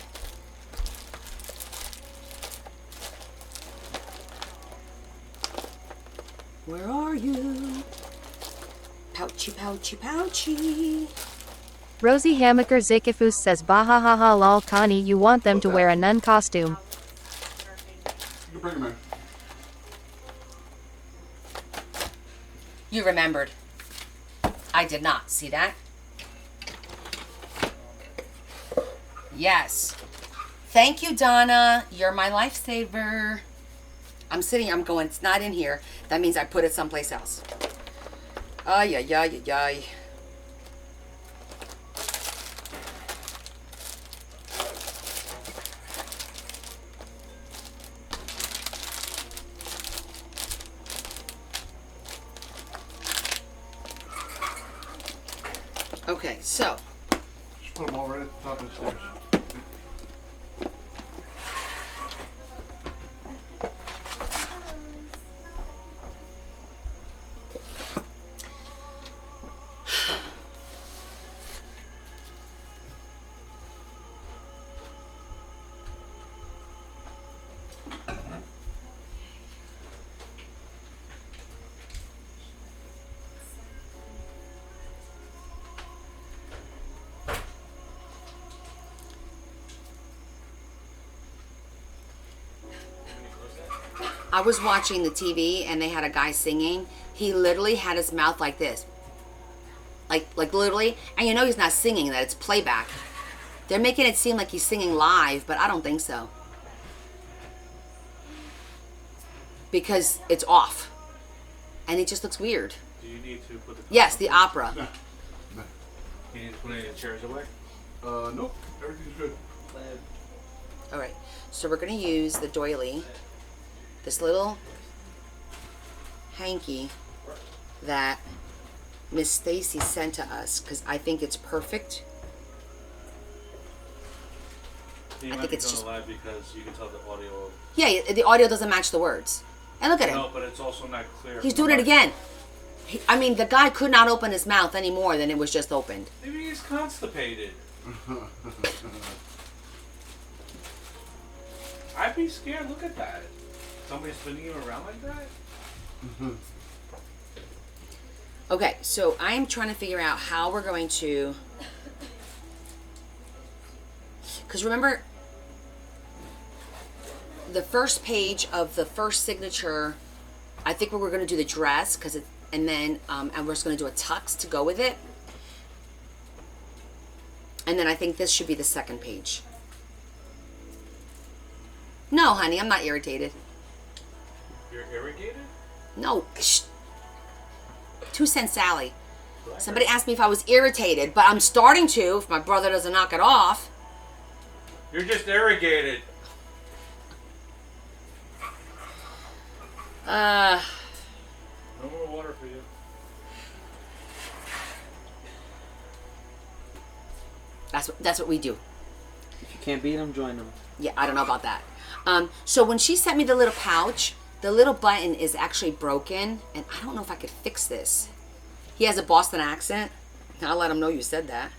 Where are you? Pouchy, pouchy, pouchy. Rosie Hamaker Zikifus says bahahaha lol Connie, you want them to wear a nun costume. You bring them in. You remembered. I did not. See that? Yes. Thank you, Donna. You're my lifesaver. I'm sitting here, I'm going, it's not in here. That means I put it someplace else. Ay, ay, ay, ay, ay. Okay, so. Just put them all right at the top of the stairs. I was watching the TV and they had a guy singing. He literally had his mouth like this. Like literally. And you know he's not singing, that it's playback. They're making it seem like he's singing live, but I don't think so. Because it's off. And it just looks weird. Do you need to put the... Yes, the opera. You need to put any of the chairs away? Nope. Everything's good. All right. So we're going to use the doily. This little hanky that Miss Stacy sent to us because I think it's perfect. You I might think be it's going just- live because you can tell the audio... Yeah, the audio doesn't match the words. And look at him. No, but it's also not clear. He's from doing the it mic. again. I mean, the guy could not open his mouth any more than it was just opened. Maybe he's constipated. I'd be scared. Look at that. Somebody spinning you around like that? Okay, so I am trying to figure out how we're going to... Because remember, the first page of the first signature, I think we were going to do the dress, and we're just going to do a tux to go with it. And then I think this should be the second page. No, honey, I'm not irritated. You're irrigated? No, shh. 2 cents Sally. Somebody asked me if I was irritated, but I'm starting to if my brother doesn't knock it off. You're just irrigated. No more water for you. That's what we do. If you can't beat them, join them. Yeah, I don't know about that. So when she sent me the little pouch, the little button is actually broken, and I don't know if I could fix this. He has a Boston accent. I'll let him know you said that.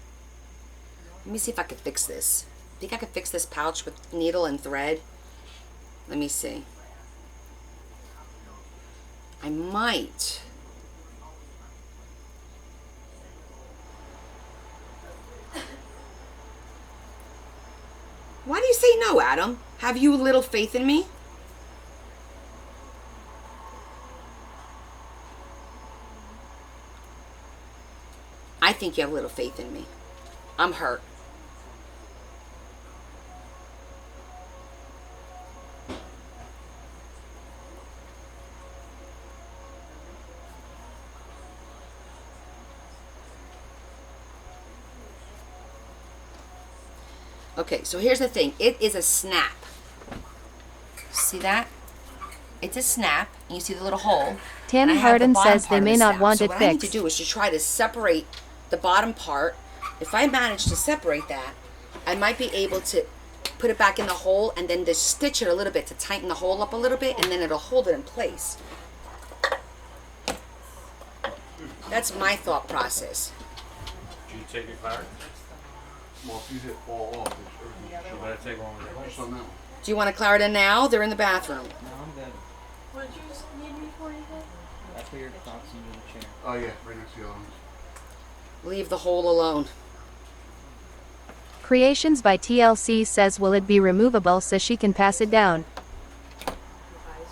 Let me see if I could fix this. Think I could fix this pouch with needle and thread? Let me see. I might. Why do you say no, Adam? Have you little faith in me? I think you have little faith in me. I'm hurt. Okay, so here's the thing. It is a snap. See that? It's a snap. And you see the little hole. Tammy And I have the Harden bottom says part they of may the not snap. want So it what I need to fixed. do is to try to separate the bottom part. If I manage to separate that, I might be able to put it back in the hole and then just stitch it a little bit to tighten the hole up a little bit, and then it'll hold it in place. That's my thought process. Did you take your claret? Well, if you hit fall off, it's You better take one with your just on that one. Do you want to Claret in now? They're in the bathroom. No, I'm good. What did you just need me for, you said? I put your thoughts into the chair. Oh yeah, right next to the other ones. Leave the hole alone. Creations by TLC says will it be removable so she can pass it down. Your eyes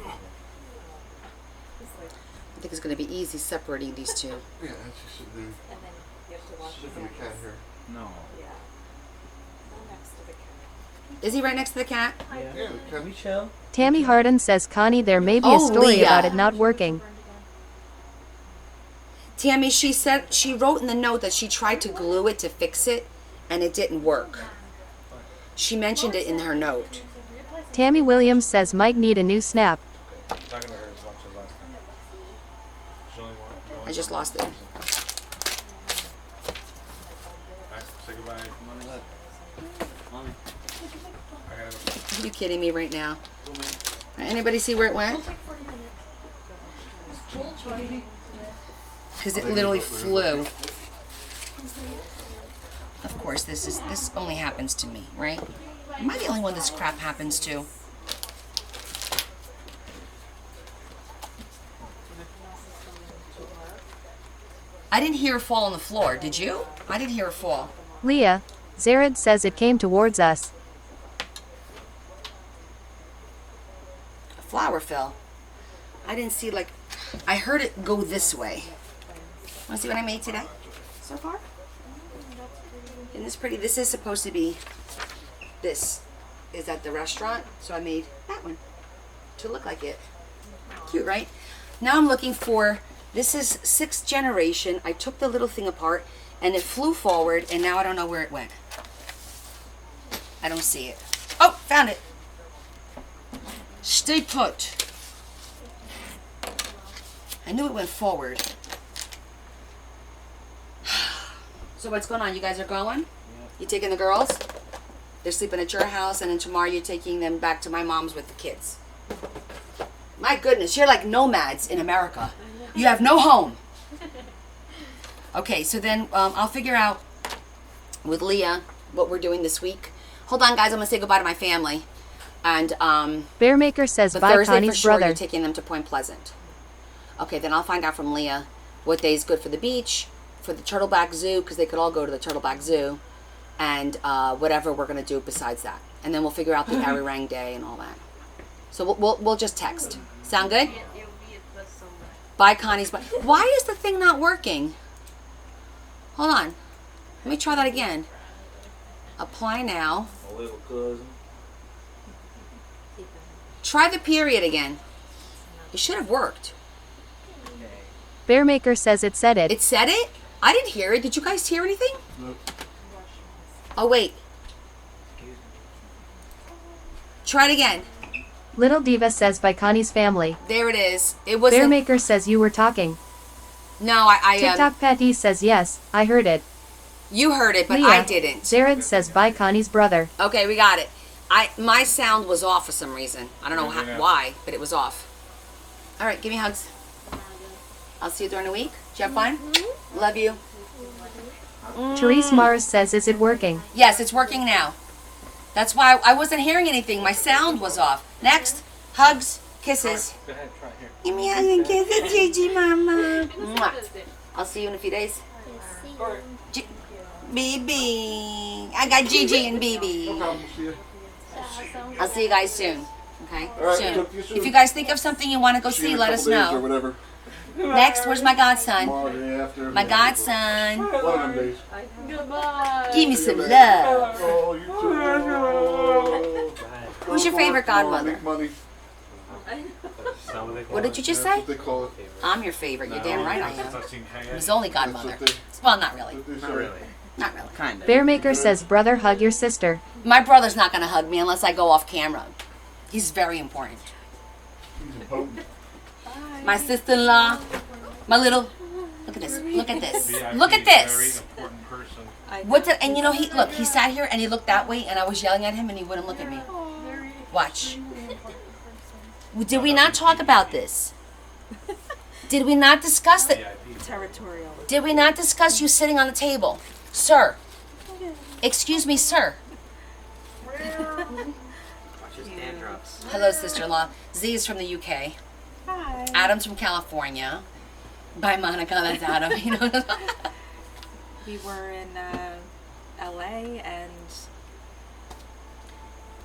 red? It's like, I think it's going to be easy separating these two. Yeah, that's just sitting there, and then you have to wash your sniffing the cat hands. hair. No. Yeah. Go next to the cat. Is he right next to the cat? Yeah, the cat. We chill. Tammy Harden says Connie there may be a Oh, story Leah. about it not working. Tammy, she said she wrote in the note that she tried to glue it to fix it, and it didn't work. She mentioned it in her note. Tammy Williams says might need a new snap. It's not gonna hurt as much as last time. There's only one. I just lost it. Alright, say goodbye. Mommy, look. Mommy. I gotta go. Are you kidding me right now? Anybody see where it went? Because it literally flew. Of course, this only happens to me, right? Am I the only one this crap happens to? I didn't hear her fall on the floor, did you? I didn't hear her fall. Leah, Zared says it came towards us. Phil. I didn't see like, I heard it go this way. Want to see what I made today so far? Isn't this pretty? This is supposed to be, this is at the restaurant, so I made that one to look like it. Cute, right? Now I'm looking for, this is 6th generation. I took the little thing apart and it flew forward and now I don't know where it went. I don't see it. Oh, found it. Stay put. I knew it went forward. So what's going on? You guys are going? You taking the girls? They're sleeping at your house, and then tomorrow you're taking them back to my mom's with the kids. My goodness, you're like nomads in America. You have no home. Okay, so then I'll figure out with Leah what we're doing this week. Hold on, guys. I'm gonna say goodbye to my family, and Bearmaker says but bye Thursday for Connie's sure brother. you're taking them to Point Pleasant. Okay, then I'll find out from Leah what day is good for the beach, for the Turtleback Zoo, because they could all go to the Turtleback Zoo, and whatever we're gonna do besides that, and then we'll figure out the Arirang Day and all that. So we'll just text. Sound good? Bye, Connie's. Bye. Why is the thing not working? Hold on. Let me try that again. Apply now. A little cousin. Try the period again. It should have worked. Bearmaker says it said it. It said it? I didn't hear it. Did you guys hear anything? Nope. Oh, wait. Try it again. Little Diva says by Connie's family. There it is. It wasn't. Bearmaker says you were talking. No, I TikTok Patty says yes, I heard it. you heard it, but Leah, I didn't. Zared says by Connie's brother. Okay, we got it. My sound was off for some reason. I don't know why, but it was off. All right, give me hugs. I'll see you during the week. Did you have fun? Love you. Therese Mars says is it working? Yes, it's working now. That's why I wasn't hearing anything. My sound was off. Next, hugs, kisses. Go ahead, try here. Give me a hug and kisses, Gigi Mama. Mwah. I'll see you in a few days. BB. I got Gigi and BB. No problem. See ya. I'll see you guys soon. Okay? All right, Soon. talk to you soon. If you guys think of something you want to go See you see, in a let couple us days Or know. whatever. Next, where's my godson? Tomorrow, day after. My godson. One of them days. Goodbye. Give me some love. Oh, you too. Who's your favorite godmother? Make money. What did you just That's say? what they call it. I'm your favorite. You're damn right I am. am. He's only That's godmother. what they, Well, not really. what they say. Not really. Not really. Kind of. Bearmaker says brother hug your sister. My brother's not going to hug me unless I go off camera. He's very important. He's impotent. My sister-in-law, my little, look at this, look at this, look at this. What did, and you know, he sat here and he looked that way and I was yelling at him and he wouldn't look at me. Watch. Did we not talk about this? Did we not discuss it? Territorial. Did we not discuss you sitting on the table? Sir. Excuse me, sir. Watch his dandruffs. Hello, sister-in-law. Z is from the UK. Hi. Adam's from California. Bye, Monica. That's Adam. You know. We were in LA and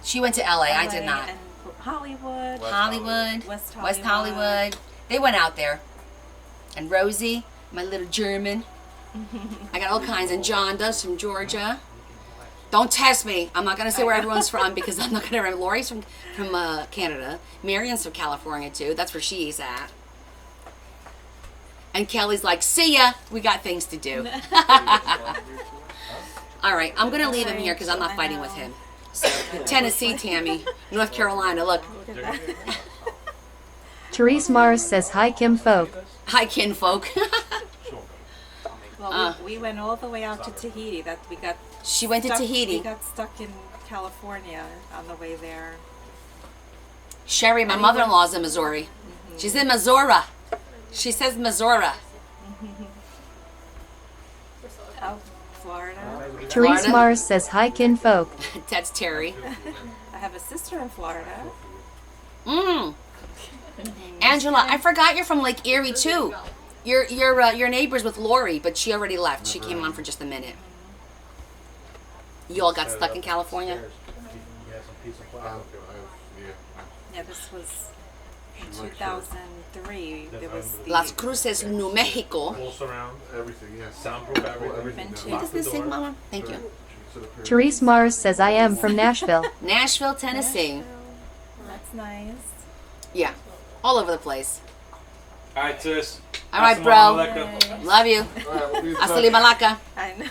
She went to LA. I did not. And Hollywood. Hollywood, West West Hollywood. They went out there. And Rosie, my little German. I got all kinds. And John does from Georgia. Don't test me. I'm not going to say where everyone's from because I'm not going to remember. Lori's from Canada. Marion's from California, too. That's where she's at. And Kelly's like, see ya. We got things to do. All right. I'm going to leave him here because I'm not fighting with him. So, Tennessee, Tammy. North Carolina. Look. Therese Mars says hi Kim Folk. Hi, kinfolk. Well, we went all the way out to Tahiti. She went to stuck- Tahiti. We got stuck in California on the way there. Sherry, my mother-in-law's in Missouri. She's in Missouri. She says Missouri. Oh, Florida. Therese Florida? Mars says hi Kin Folk. That's Terry. I have a sister in Florida. Angela, I forgot you're from Lake Erie too. Your neighbors with Lori, but she already left. She came on for just a minute. You all got stuck in California? Yeah, this was She In likes 2003, there was the Las Cruces, New Mexico. Full surround, everything, yes. soundproof everything. Everything Vintage. down. What does this say, Mama? Thank you. She said up here- Therese Mars says I am from Nashville. Nashville, Tennessee. Nashville. That's nice. Yeah, all over the place. All right, sis. All right, Assalamu bro. alaikum. Love you. All right, we'll be in Hasta touch. li malaka. I know.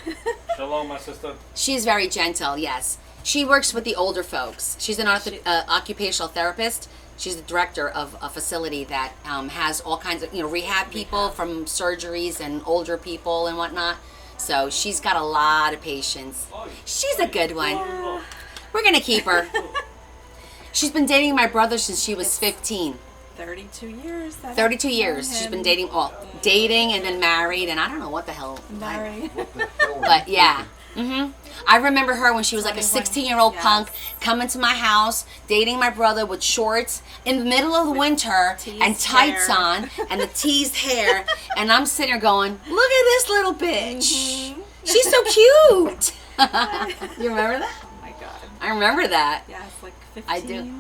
Shalom, my sister. She's very gentle, yes. She works with the older folks. She's an occupational therapist. She's the director of a facility that has all kinds of, rehab people from surgeries and older people and whatnot. So she's got a lot of patience. She's a good one. We're going to keep her. She's been dating my brother since she was 15. 32 years. that 32 I've years. known She's him. been dating and then married, and I don't know what the hell. Married. What the hell are But you yeah. thinking? I remember her when she was like a 21. 16-year-old Yes. punk coming to my house, dating my brother with shorts in the middle of the winter teased and tights hair. on and the teased hair. And I'm sitting there going, look at this little bitch. She's so cute. You remember that? Oh my god. I remember that. Yeah, it's like 15. I do.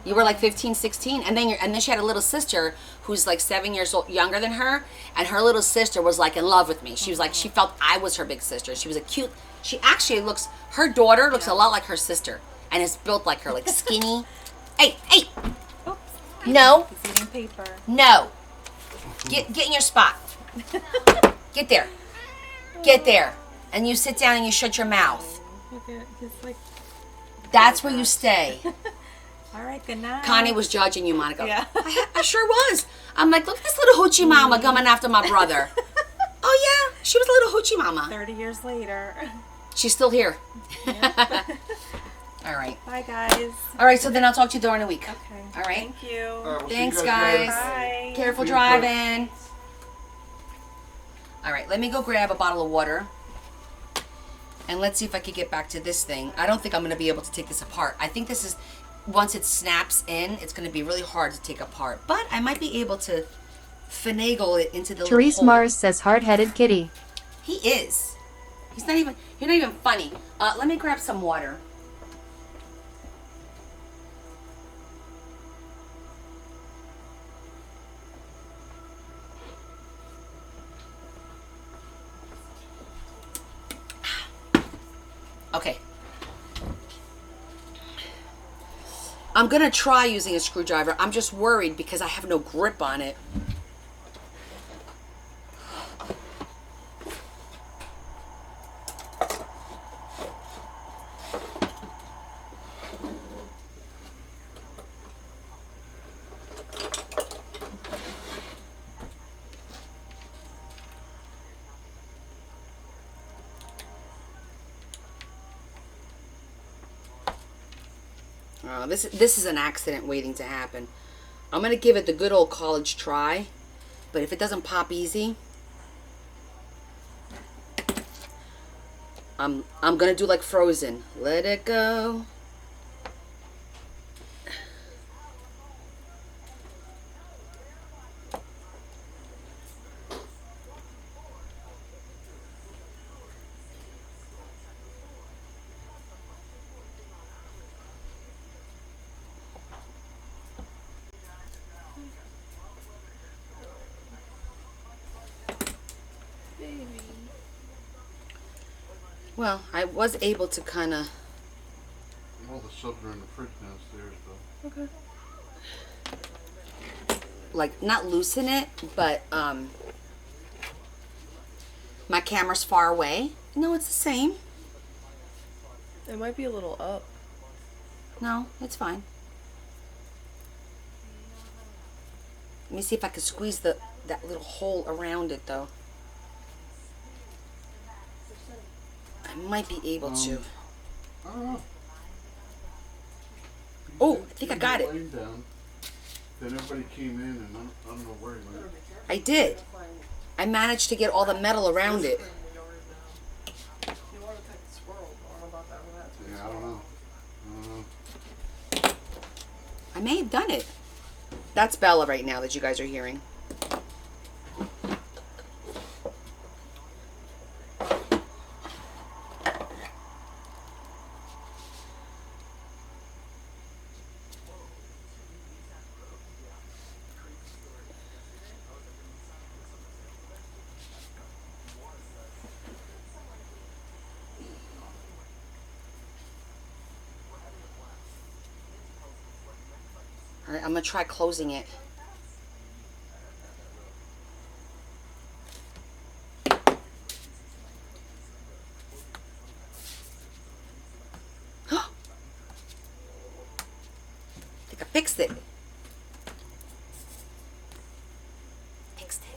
You were like 15, 16, and then she had a little sister who's like 7 years younger than her, and her little sister was like in love with me. She was like, she felt I was her big sister. She was a cute. She actually looks. Her daughter looks a lot like her sister, and is built like her, like skinny. Hey, Oops. no, He's eating paper. no, get in your spot. Get there, and you sit down and you shut your mouth. Look at he's like, That's where you stay. all right, good night. Connie was judging you, Monica. Yeah. I sure was. I'm like, look at this little hoochie mama coming after my brother. Oh yeah, she was a little hoochie mama. 30 years later. She's still here. All right. Bye, guys. All right, so then I'll talk to you during the week. Okay. All right. Thank you. All right, we'll see you Thanks, guys. Bye. Careful Be in touch. driving. All right, let me go grab a bottle of water. And let's see if I can get back to this thing. I don't think I'm going to be able to take this apart. I think this is, once it snaps in, it's going to be really hard to take apart. But I might be able to finagle it into the little Therese hole. Mars says hard-headed kitty. He is. He's not even, you're not even funny. Let me grab some water. Okay. I'm gonna try using a screwdriver. I'm just worried because I have no grip on it. This is an accident waiting to happen. I'm gonna give it the good old college try, but if it doesn't pop easy, I'm gonna do like Frozen. Let it go. Well, I was able to kind of. All the subs are in the fridge downstairs, though. Okay. Like not loosen it, but my camera's far away. No, it's the same. It might be a little up. No, it's fine. Let me see if I can squeeze that little hole around it though. I might be able to. I don't know. Oh, I think I got it. Laying down. Then everybody came in, and I don't know where he went. I did. I managed to get all the metal around it. You want to take the squirrel. I don't know about that one. Yeah, I don't know. I may have done it. That's Bella right now that you guys are hearing. All right, I'm gonna try closing it. I think I fixed it. Fixed it.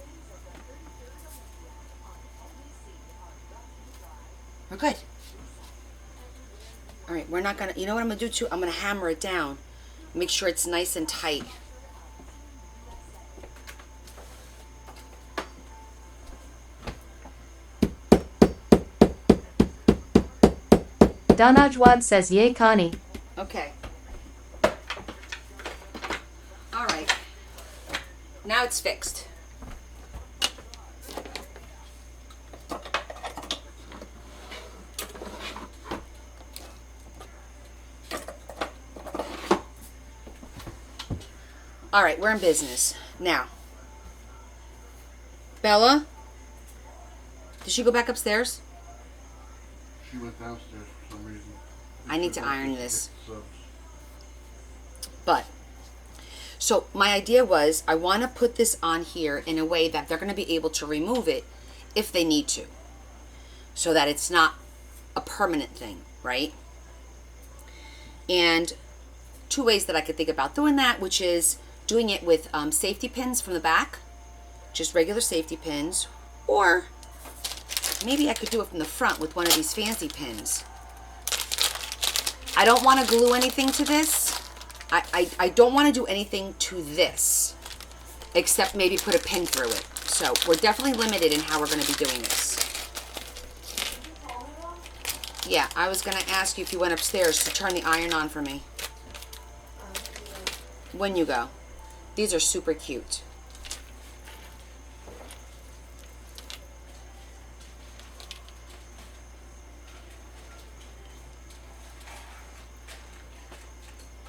We're good. All right, we're not gonna, you know what I'm gonna do too? I'm gonna hammer it down. Make sure it's nice and tight. Donajwad says yay Connie. Okay. All right. Now it's fixed. All right, we're in business. Now, Bella, did she go back upstairs? She went downstairs for some reason. I need to iron this. So, But, so my idea was I want to put this on here in a way that they're going to be able to remove it if they need to. So that it's not a permanent thing, right? And two ways that I could think about doing that, which is doing it with safety pins from the back, just regular safety pins, or maybe I could do it from the front with one of these fancy pins. I don't want to glue anything to this. I don't want to do anything to this, except maybe put a pin through it. So we're definitely limited in how we're going to be doing this. Yeah, I was going to ask you if you went upstairs to turn the iron on for me. When you go. These are super cute.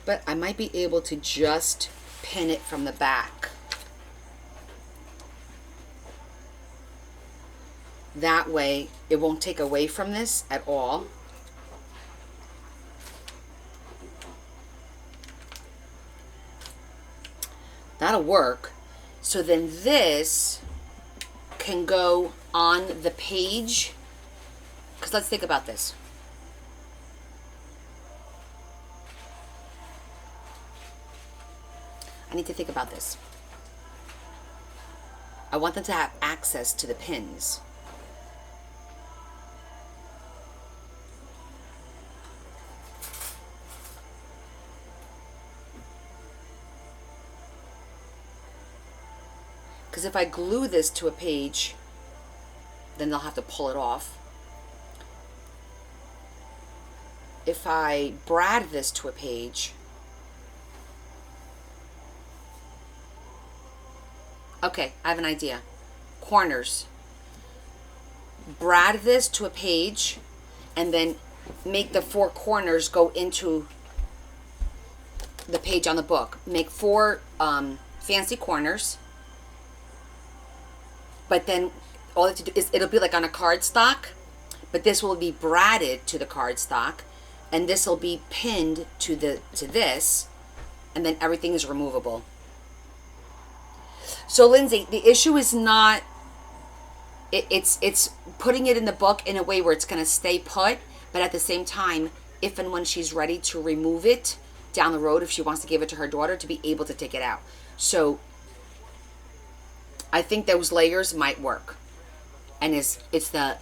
But I might be able to just pin it from the back. That way, it won't take away from this at all. That'll work. So then this can go on the page. Because let's think about this. I need to think about this. I want them to have access to the pins. Because if I glue this to a page, then they'll have to pull it off. If I brad this to a page, okay, I have an idea. Corners. Brad this to a page and then make the four corners go into the page on the book. Make four fancy corners. But then all I have to do is it'll be like on a cardstock, but this will be bradded to the cardstock, and this will be pinned to this, and then everything is removable. So Lindsay, the issue is not it's putting it in the book in a way where it's going to stay put, but at the same time, if and when she's ready to remove it down the road, if she wants to give it to her daughter, to be able to take it out. So I think those layers might work, and it's the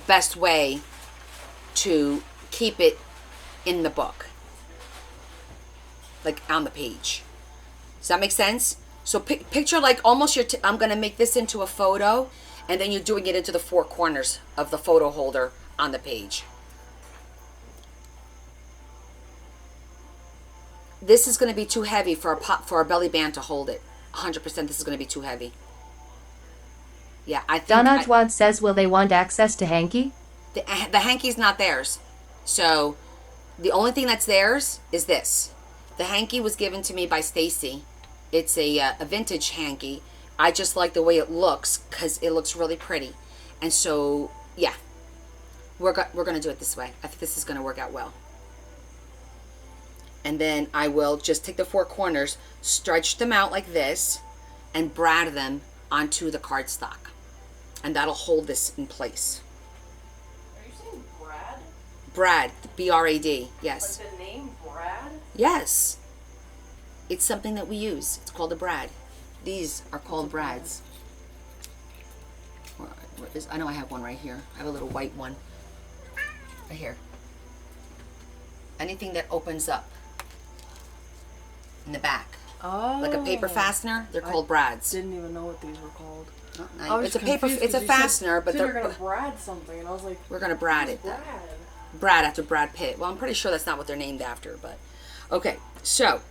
best way to keep it in the book, like on the page. Does that make sense? So picture like almost I'm gonna make this into a photo, and then you're doing it into the four corners of the photo holder on the page. This is gonna be too heavy for a belly band to hold it. 100%, this is gonna be too heavy. Yeah, I think Donajwad says will they want access to hanky? the hanky's not theirs. So the only thing that's theirs is this. The hanky was given to me by Stacy. It's a vintage hanky. I just like the way it looks because it looks really pretty. And so, yeah, we're going to do it this way. I think this is going to work out well. And then I will just take the four corners, stretch them out like this, and brad them onto the cardstock. And that'll hold this in place. Are you saying Brad? Brad, B-R-A-D, yes. Like the name Brad? Yes. It's something that we use. It's called a brad. These are called brads. I know I have one right here. I have a little white one. Right here. Anything that opens up in the back. Oh. Like a paper fastener, they're called brads. Didn't even know what these were called. No, it's a paper, it's a fastener, but you're they're, gonna brad something, and I was like, we're gonna brad who's it. Brad? Brad after Brad Pitt. Well, I'm pretty sure that's not what they're named after, but okay. So,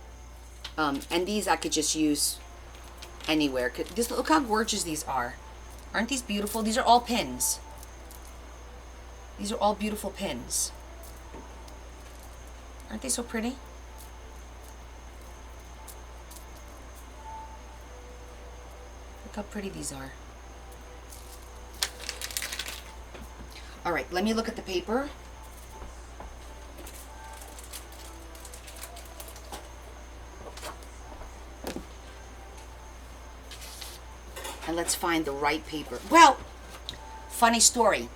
and these I could just use anywhere. Just look how gorgeous these are. Aren't these beautiful? These are all pins. These are all beautiful pins. Aren't they so pretty? Look how pretty these are. All right, let me look at the paper. And let's find the right paper. Well, funny story.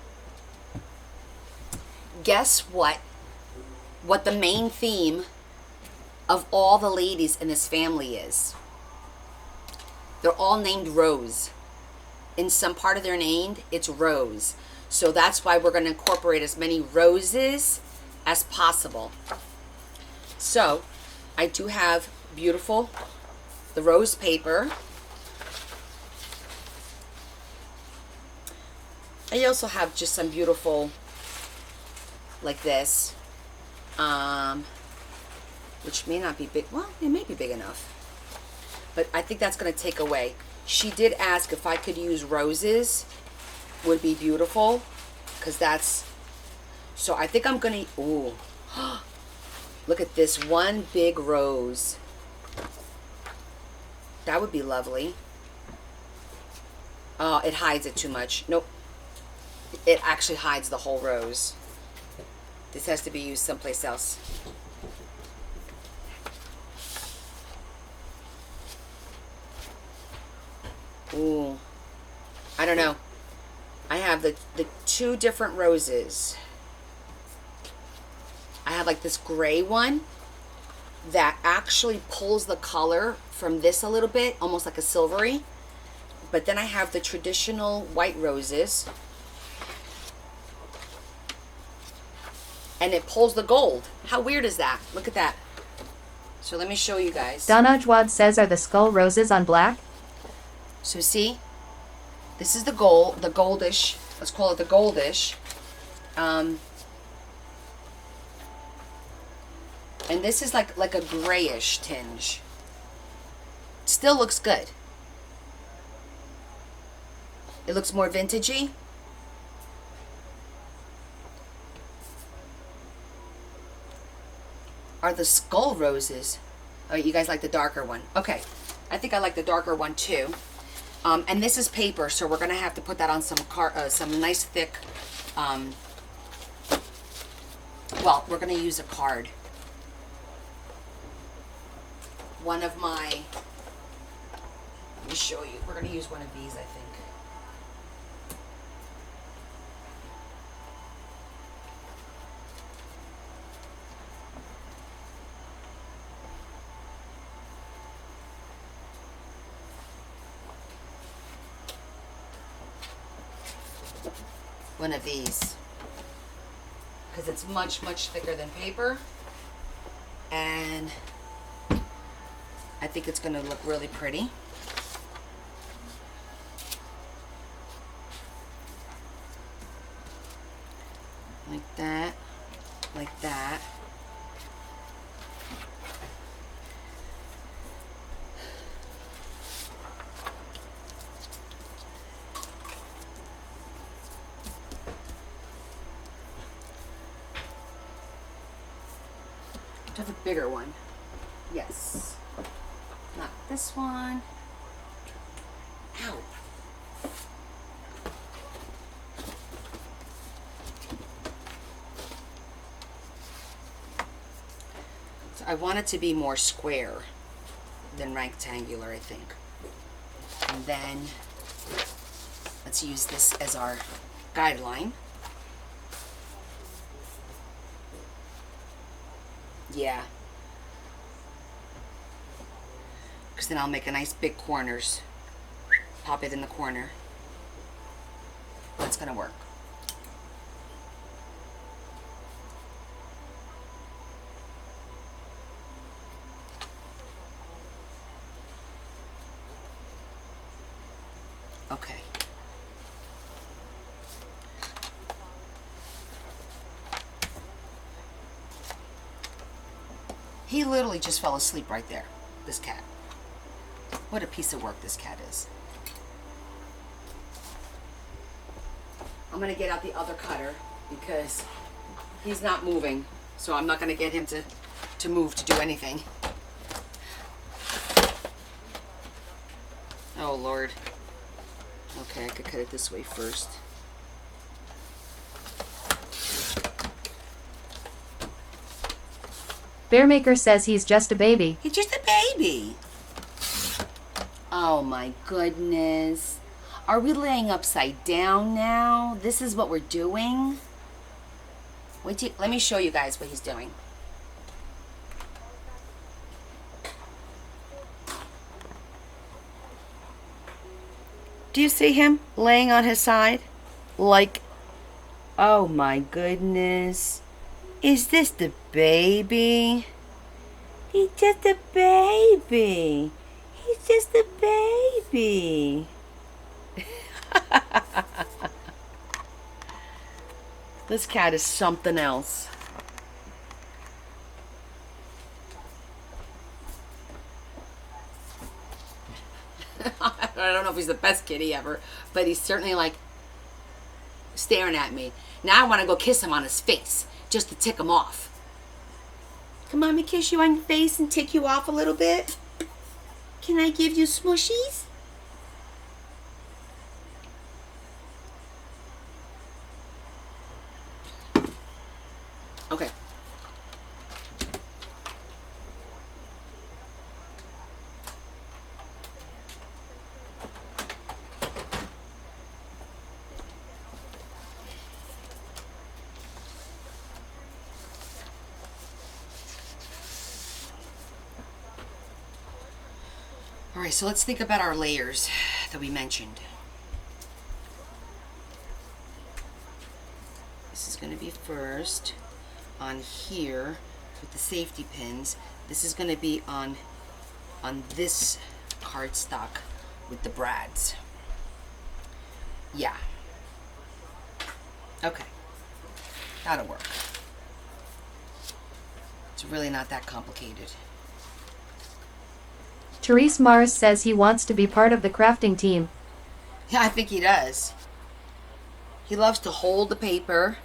Guess what? What the main theme of all the ladies in this family is. They're all named Rose. In some part of their name, it's Rose. So that's why we're going to incorporate as many roses as possible. So I do have beautiful, the rose paper. I also have just some beautiful, like this, which may not be big. Well, it may be big enough. But I think that's going to take away. She did ask if I could use roses. Would be beautiful. Because that's... So I think I'm going to... Ooh. Look at this one big rose. That would be lovely. Oh, it hides it too much. Nope. It actually hides the whole rose. This has to be used someplace else. Ooh. I don't know. I have the two different roses. I have like this gray one that actually pulls the color from this a little bit, almost like a silvery. But then I have the traditional white roses. And it pulls the gold. How weird is that? Look at that. So let me show you guys. Donajwad says, are the skull roses on black? So see, this is the gold, the goldish. Let's call it the goldish. And this is like a grayish tinge. Still looks good. It looks more vintagey. Are the skull roses? Oh, you guys like the darker one. Okay, I think I like the darker one too. And this is paper, so we're gonna have to put that on some nice thick. Well, we're gonna use a card. One of my. Let me show you. We're gonna use one of these, I think. One of these, because it's much thicker than paper, and I think it's going to look really pretty. Like that, like that. I have a bigger one. Yes. Not this one. Ow. So I want it to be more square than rectangular, I think. And then let's use this as our guideline. Yeah. Because then I'll make a nice big corners. Pop it in the corner. That's going to work. Okay. He literally just fell asleep right there, this cat. What a piece of work this cat is. I'm gonna get out the other cutter because he's not moving, so I'm not gonna get him to move to do anything. Oh Lord. Okay, I could cut it this way first. Bearmaker says he's just a baby. He's just a baby. Oh my goodness. Are we laying upside down now? This is what we're doing? Let me show you guys what he's doing. Do you see him laying on his side? Like, oh my goodness. Is this the baby? He's just a baby. He's just a baby. This cat is something else. I don't know if he's the best kitty ever, but he's certainly like staring at me. Now I want to go kiss him on his face just to tick him off. Come on, let me kiss you on your face and tick you off a little bit. Can I give you smushies? Okay. All right, so let's think about our layers that we mentioned. This is going to be first on here with the safety pins. This is going to be on this cardstock with the brads. Yeah. Okay. That'll work. It's really not that complicated. Therese Mars says he wants to be part of the crafting team. Yeah, I think he does. He loves to hold the paper.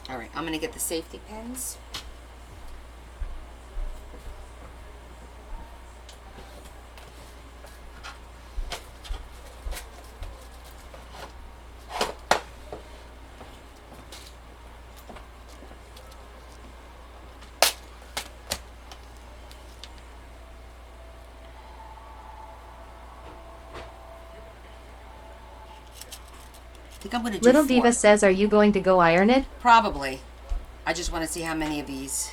All right, I'm going to get the safety pins. I think I'm going to do Little 4. Diva says, are you going to go iron it? Probably. I just want to see how many of these,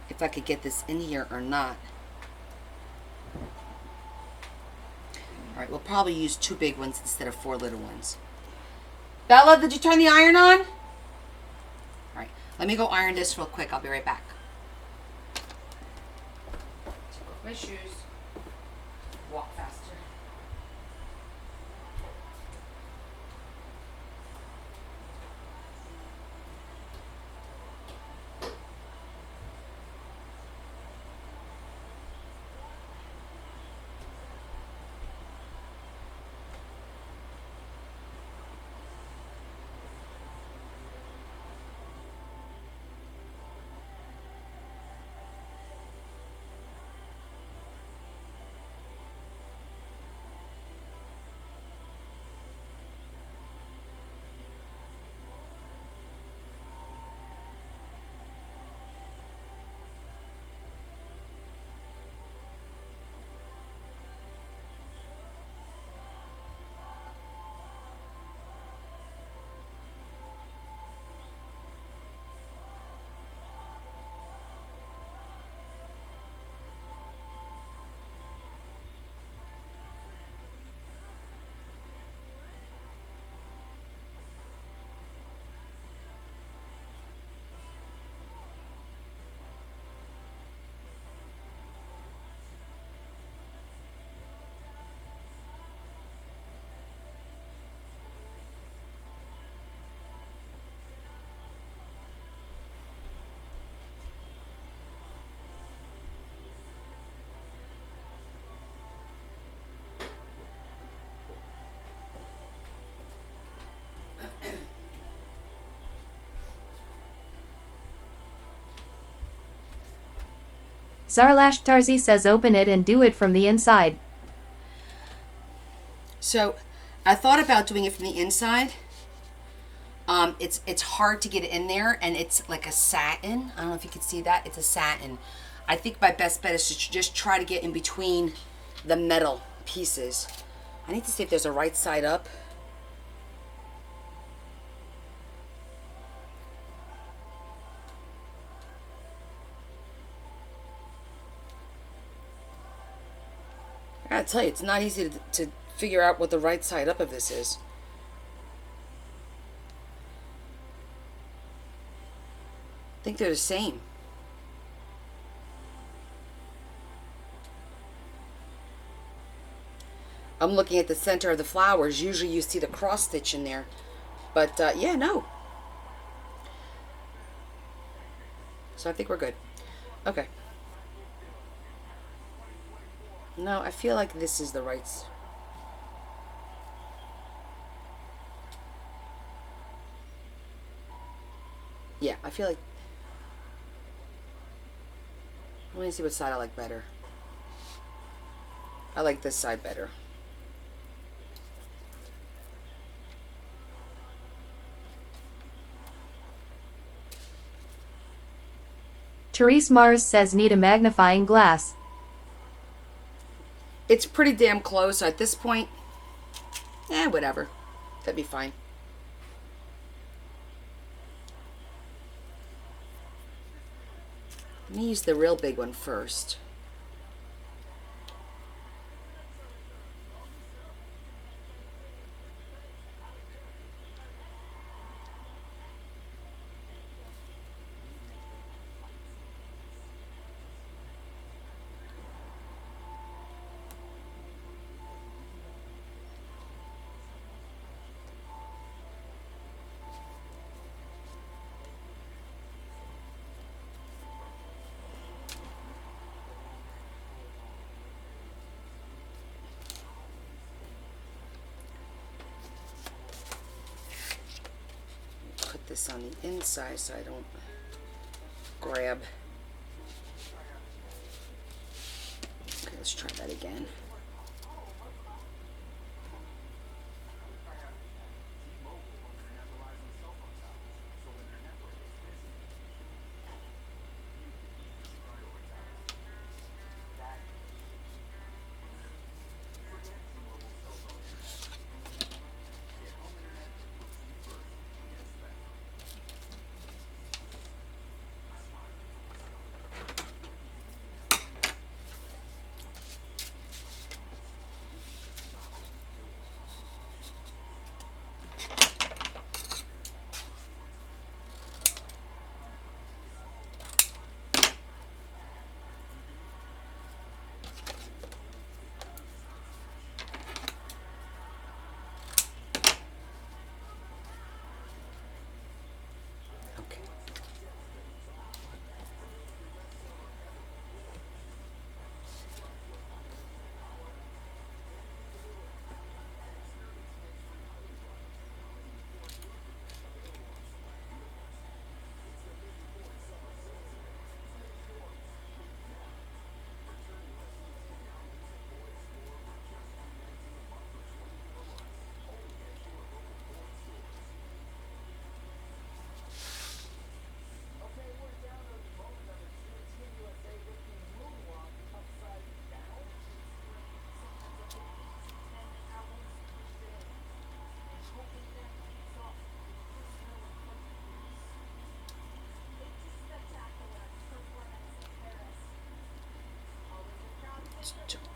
if I could get this in here or not. All right, we'll probably use 2 big ones instead of 4 little ones. Bella, did you turn the iron on? All right, let me go iron this real quick. I'll be right back. Take off my shoes. Walk faster. Zarlash Tarzi says open it and do it from the inside. So I thought about doing it from the inside. It's hard to get it in there, and it's like a satin. I don't know if you can see that. It's a satin. I think my best bet is to just try to get in between the metal pieces. I need to see if there's a right side up. I gotta tell you, it's not easy to figure out what the right side up of this is. I think they're the same. I'm looking at the center of the flowers. Usually you see the cross stitch in there. But yeah, no. So I think we're good. Okay. No, I feel like this is the right. Yeah, I feel like. Let me see what side I like better. I like this side better. Therese Mars says need a magnifying glass. It's pretty damn close, so at this point, whatever. That'd be fine. Let me use the real big one first. Put this on the inside so I don't grab. Okay, let's try that again.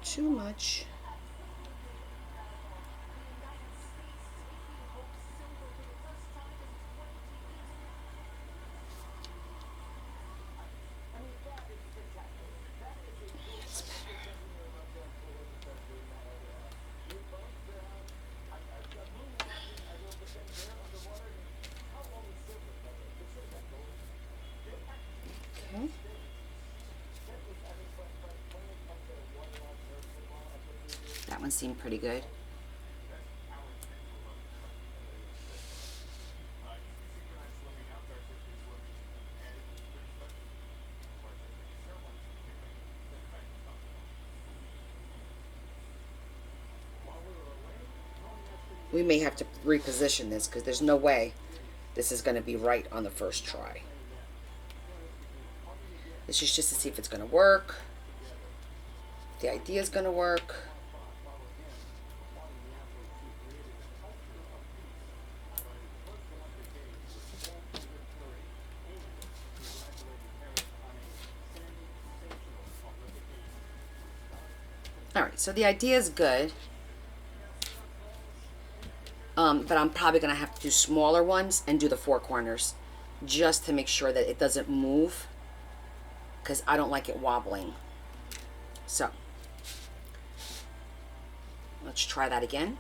Too much. Okay. That one seemed pretty good. We may have to reposition this because there's no way this is going to be right on the first try. This is just to see if it's going to work. If the idea is going to work. Alright, so the idea is good. But I'm probably going to have to do smaller ones and do the four corners just to make sure that it doesn't move because I don't like it wobbling. So, let's try that again.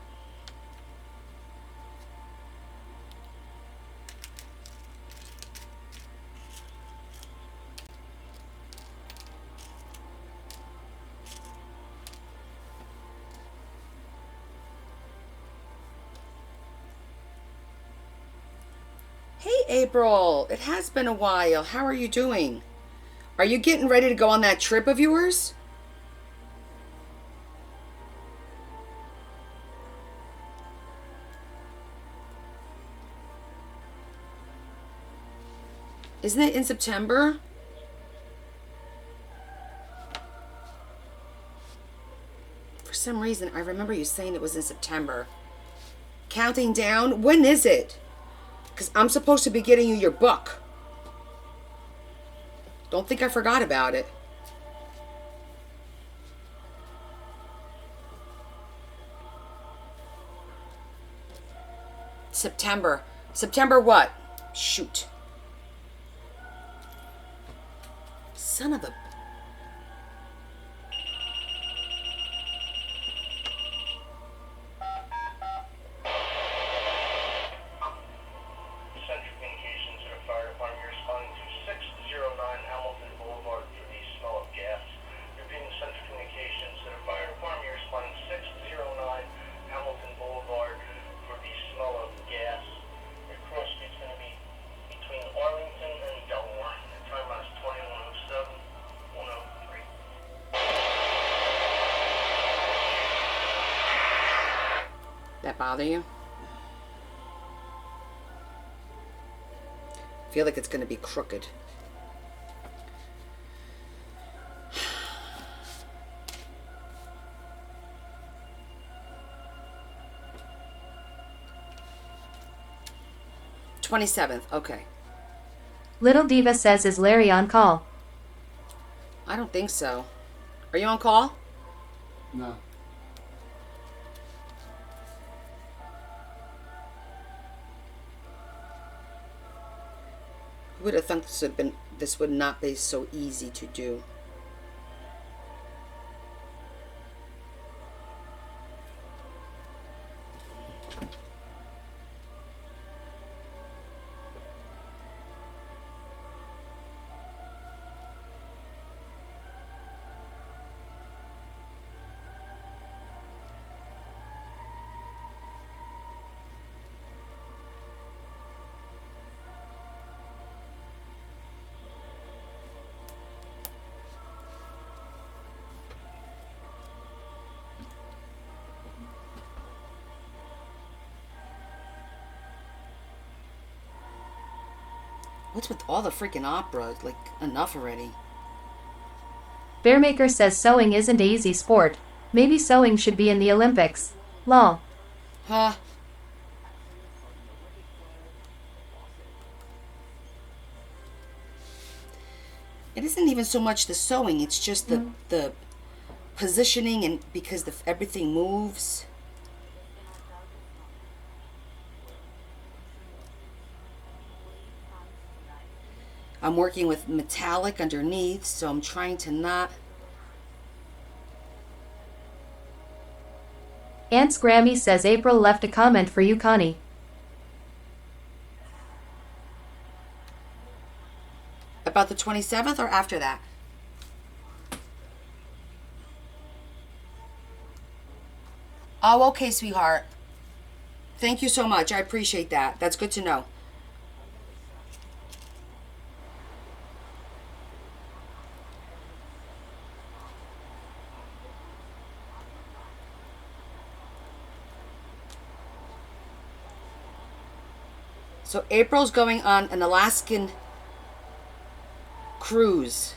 Hey April, it has been a while. How are you doing? Are you getting ready to go on that trip of yours? Isn't it in September? For some reason, I remember you saying it was in September. Counting down? When is it? Because I'm supposed to be getting you your book. Don't think I forgot about it. September. September what? Shoot. Son of a... That bother you? I feel like it's going to be crooked. $27th, okay. Little Diva says, is Larry on call? I don't think so. Are you on call? No. Who would have thought this would not be so easy to do? What's with all the freaking opera? Like, enough already. Bearmaker says sewing isn't a easy sport. Maybe sewing should be in the Olympics. Lol. Huh? It isn't even so much the sewing, it's just the positioning, and because everything moves. I'm working with metallic underneath, so I'm trying to not... Aunt's Grammy says April left a comment for you, Connie. About the 27th or after that? Oh, okay, sweetheart. Thank you so much. I appreciate that. That's good to know. So April's going on an Alaskan cruise.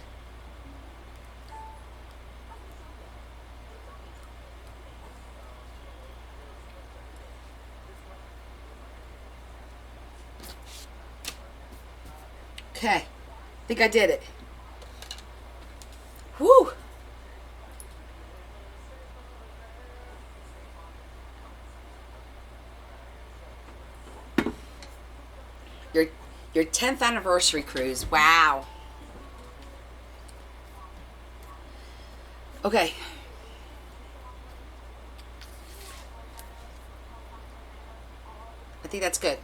Okay, I think I did it. Woo! Your 10th anniversary cruise. Wow. Okay. I think that's good.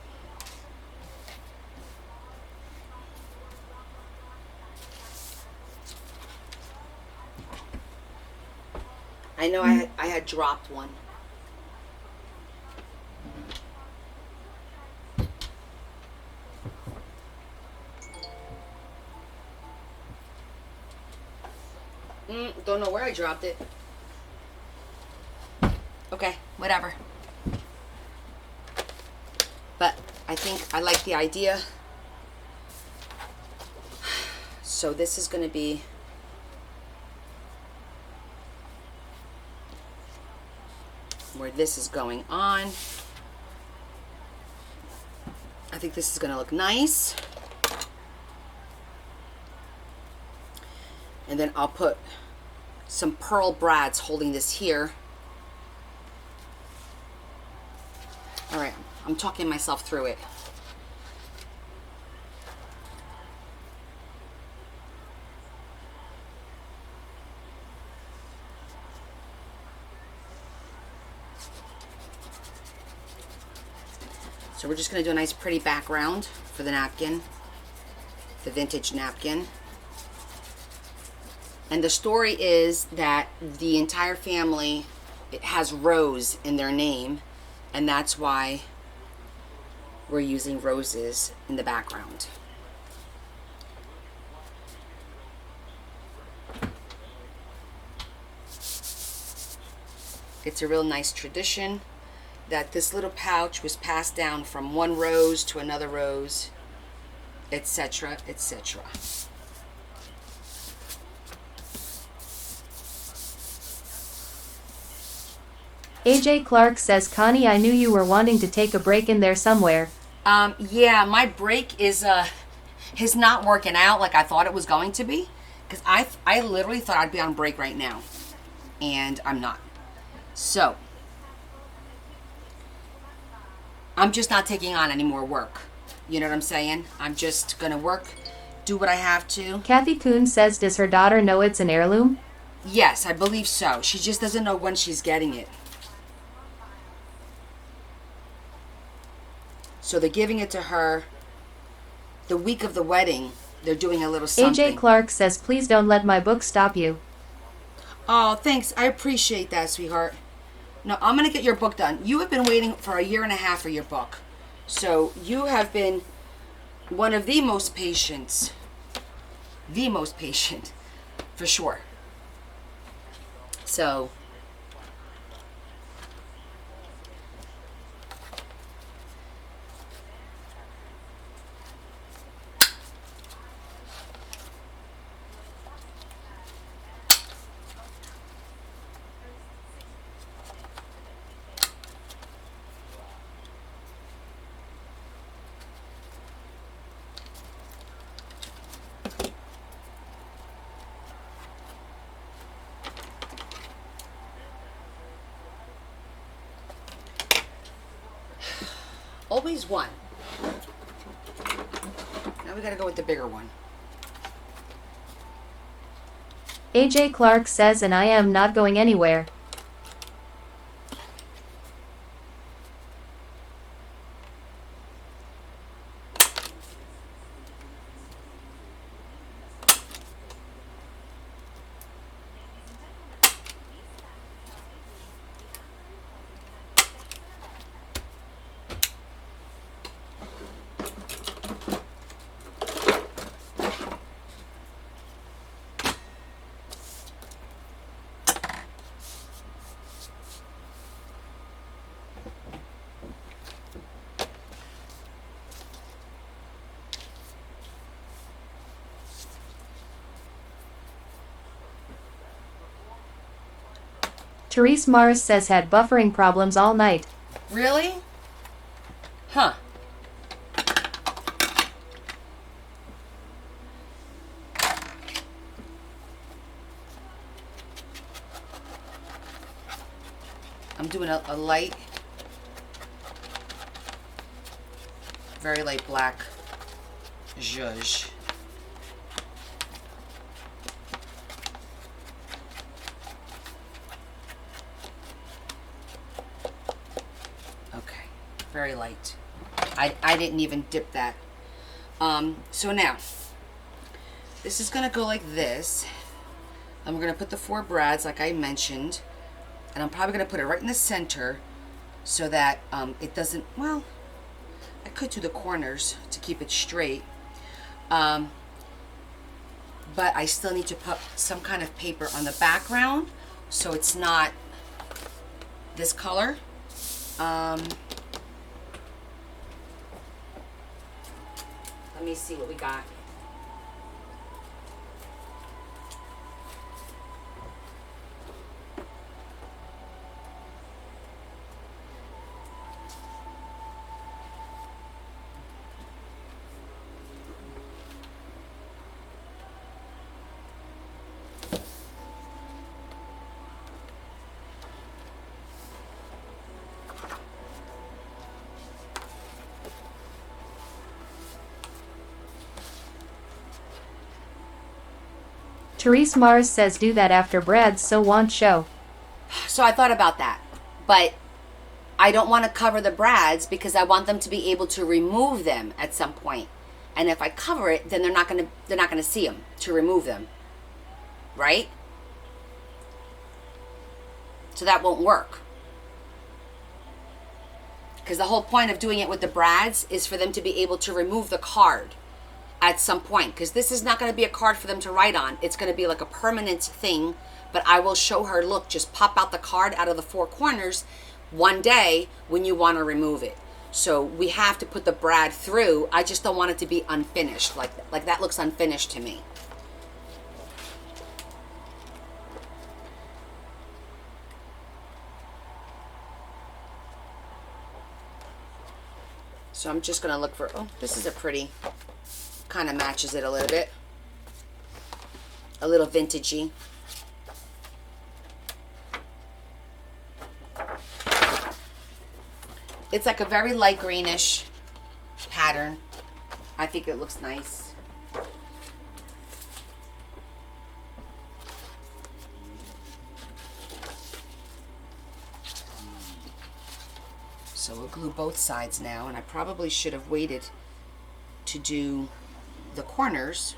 I know I had dropped one. Don't know where I dropped it. Okay, whatever. But I think I like the idea. So this is going to be where this is going on. I think this is going to look nice. And then I'll put some pearl brads holding this here. All right, I'm talking myself through it. So we're just going to do a nice pretty background for the napkin, the vintage napkin. And the story is that the entire family, it has Rose in their name, and that's why we're using roses in the background. It's a real nice tradition that this little pouch was passed down from one rose to another rose, etc., etc. AJ Clark says, Connie, I knew you were wanting to take a break in there somewhere. Yeah, my break is not working out like I thought it was going to be, because I literally thought I'd be on break right now, and I'm not. So I'm just not taking on any more work. You know what I'm saying? I'm just gonna work, do what I have to. Kathy Kuhn says, does her daughter know it's an heirloom? Yes, I believe so. She just doesn't know when she's getting it. So they're giving it to her the week of the wedding. They're doing a little something. AJ Clark says, please don't let my book stop you. Oh, thanks. I appreciate that, sweetheart. No, I'm going to get your book done. You have been waiting for 1.5 years for your book. So you have been one of the most patient. The most patient, for sure. So always one. Now we got to go with the bigger one. AJ Clark says, and I am not going anywhere. Therese Mars says had buffering problems all night. Really? Huh. I'm doing a light, very light black zhuzh. Okay, very light. I didn't even dip that. So now, this is gonna go like this. And we're gonna put the 4 brads like I mentioned. And I'm probably gonna put it right in the center so that it doesn't, well, I could do the corners to keep it straight. But I still need to put some kind of paper on the background so it's not this color. Let me see what we got. Therese Mars says do that after Brad's so want show. So I thought about that, but I don't want to cover the brads because I want them to be able to remove them at some point. And if I cover it, then they're not gonna see them to remove them, right? So that won't work. Because the whole point of doing it with the brads is for them to be able to remove the card at some point. Because this is not going to be a card for them to write on. It's going to be like a permanent thing. But I will show her, look, just pop out the card out of the 4 corners one day when you want to remove it. So we have to put the brad through. I just don't want it to be unfinished. Like that looks unfinished to me. So I'm just going to look for, oh, this is a pretty, kind of matches it a little bit. A little vintagey. It's like a very light greenish pattern. I think it looks nice. So we'll glue both sides now, and I probably should have waited to do the corners.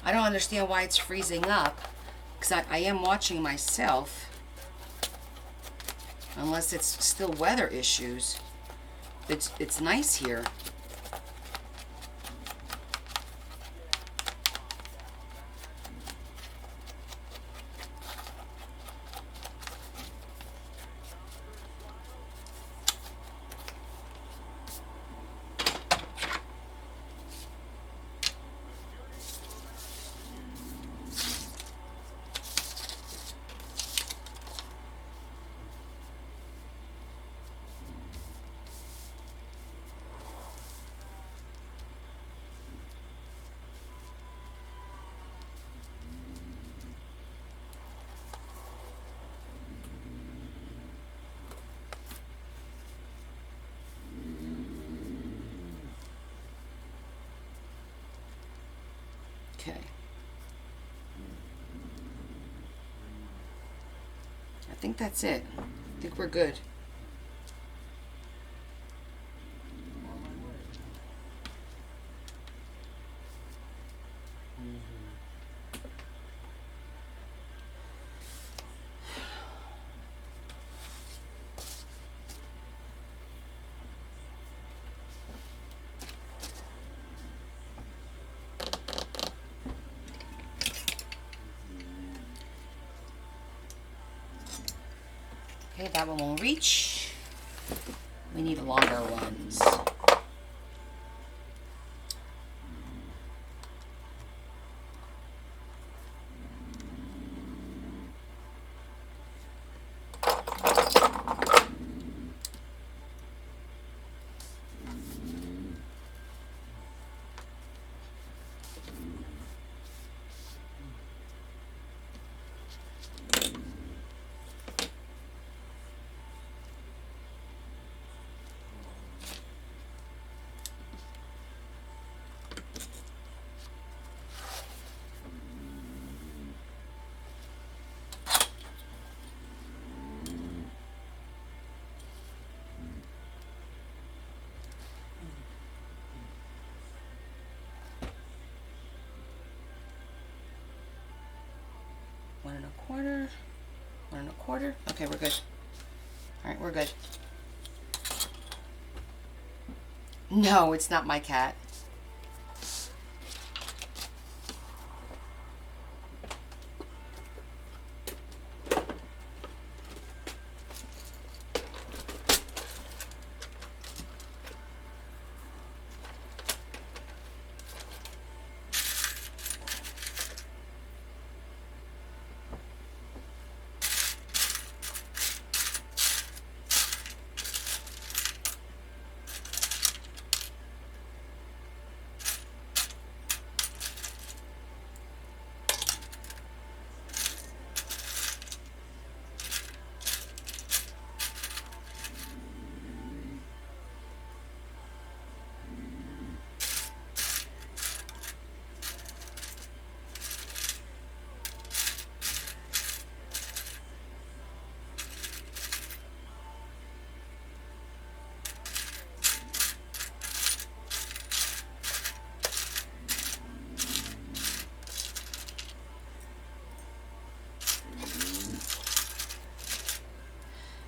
I don't understand why it's freezing up, because I am watching myself. Unless it's still weather issues. It's nice here. Okay. I think that's it. I think we're good. Okay, that one won't reach. We need longer ones. One and a quarter. One and a quarter. Okay, we're good. All right, we're good. No, it's not my cat.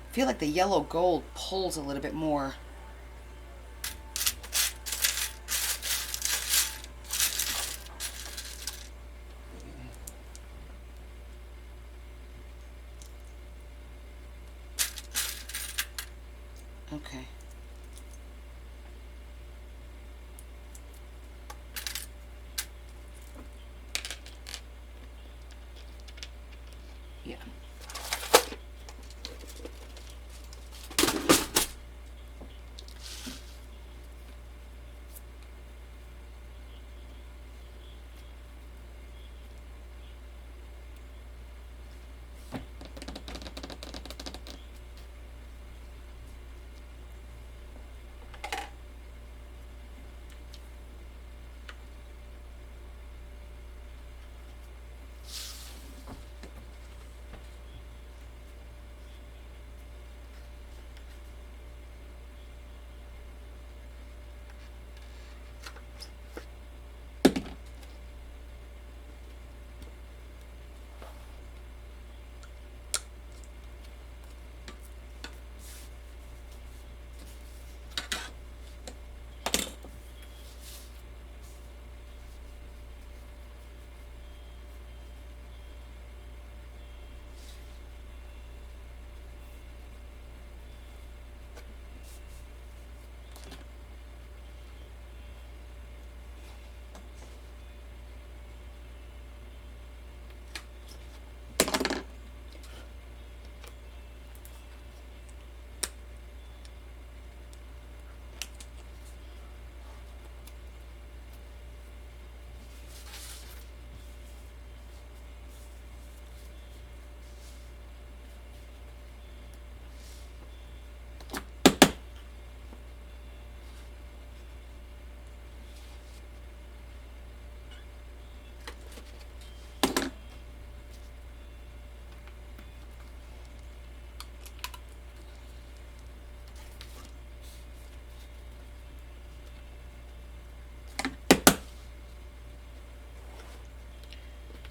I feel like the yellow gold pulls a little bit more. Okay. Yeah.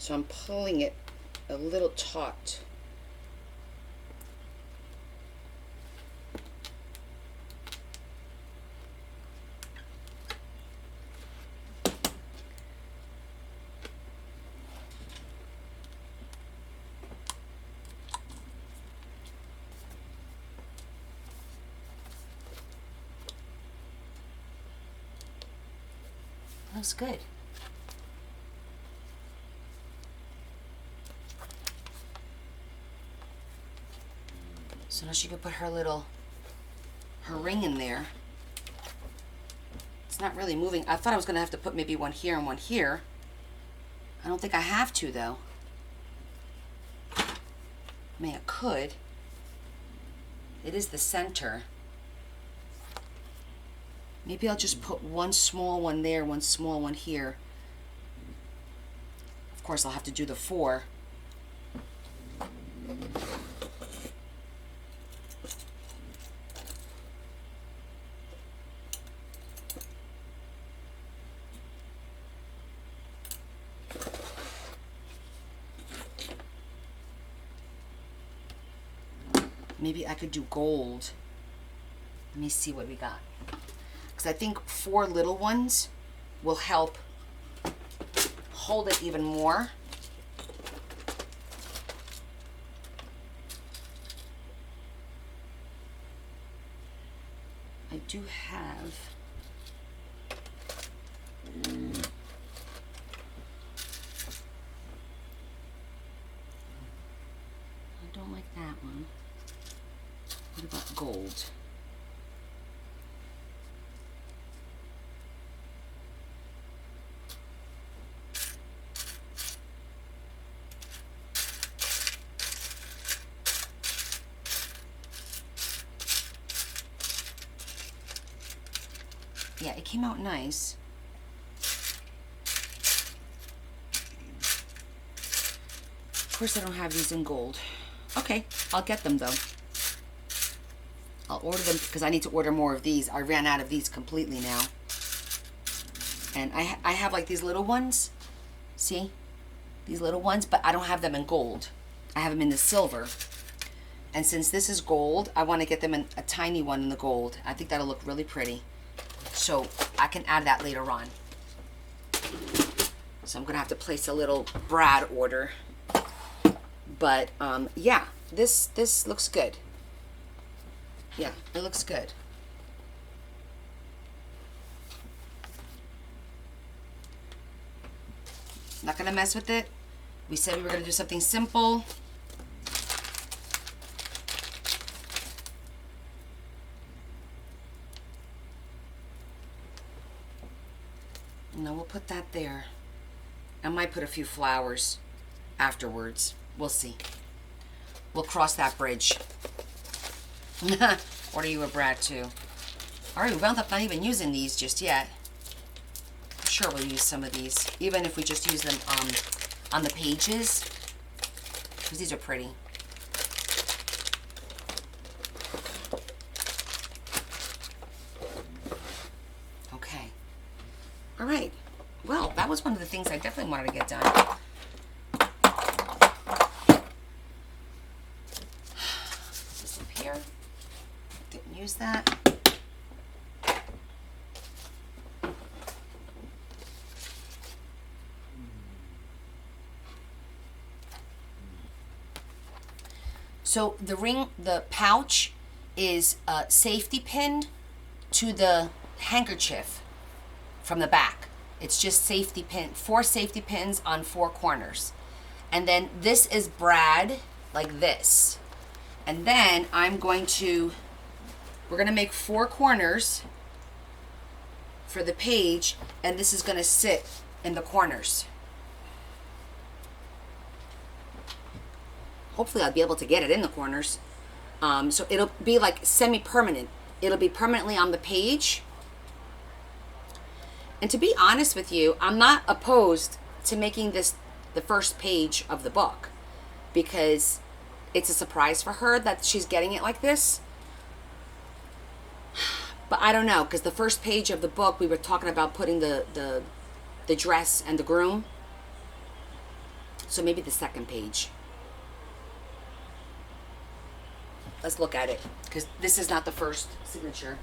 So I'm pulling it a little taut. Looks good. So now she could put her ring in there. It's not really moving. I thought I was gonna have to put maybe one here and one here. I don't think I have to though. I mean, I could. It is the center. Maybe I'll just put one small one there, one small one here. Of course, I'll have to do the 4. Maybe I could do gold. Let me see what we got. Because I think 4 little ones will help hold it even more. I do have... I don't like that one. What about gold? Yeah, it came out nice. Of course I don't have these in gold. Okay, I'll get them though. I'll order them because I need to order more of these. I ran out of these completely now. And I have like these little ones. See? These little ones, but I don't have them in gold. I have them in the silver. And since this is gold, I want to get them in a tiny one in the gold. I think that'll look really pretty. So I can add that later on. So I'm going to have to place a little Brad order. But yeah, this looks good. Yeah, it looks good. Not gonna mess with it. We said we were gonna do something simple. No, we'll put that there. I might put a few flowers afterwards. We'll see. We'll cross that bridge. Order you a Brad too. Alright, we wound up not even using these just yet. I'm sure we'll use some of these, even if we just use them on the pages, because these are pretty. Okay. Alright. Well, that was one of the things I definitely wanted to get done. This up here. Didn't use that. So the pouch is safety pinned to the handkerchief from the back. It's just safety pin, 4 safety pins on 4 corners. And then this is brad like this. And then we're gonna make 4 corners for the page, and this is gonna sit in the corners. Hopefully I'll be able to get it in the corners. So it'll be like semi-permanent. It'll be permanently on the page. And to be honest with you, I'm not opposed to making this the first page of the book, because it's a surprise for her that she's getting it like this. But I don't know, because the first page of the book, we were talking about putting the dress and the groom. So maybe the second page. Let's look at it, because this is not the first signature.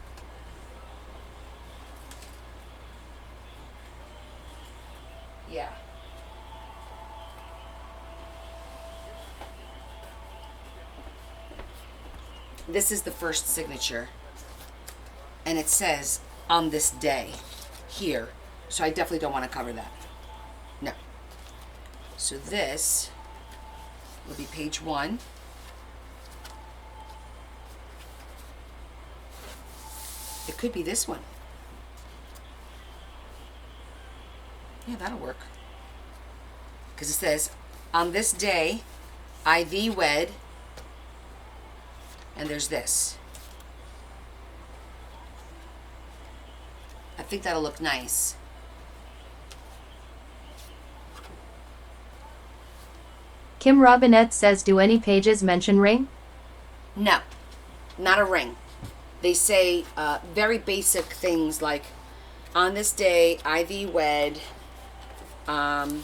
Yeah. This is the first signature. And it says, on this day, here. So I definitely don't want to cover that. No. So this will be page 1. It could be this one. Yeah, that'll work. Because it says, on this day, I thee wed, and there's this. I think that'll look nice. Kim Robinette says, do any pages mention ring? No, not a ring. They say very basic things like, on this day, I thee wed. Then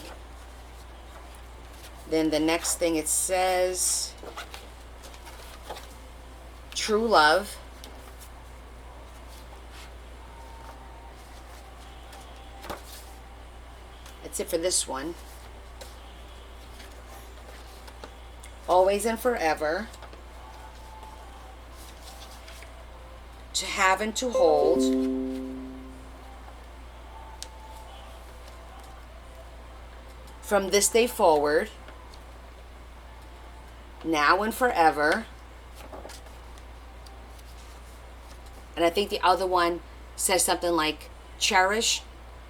the next thing it says, true love. That's it for this one. Always and forever. To have and to hold. From this day forward. Now and forever. And I think the other one says something like cherish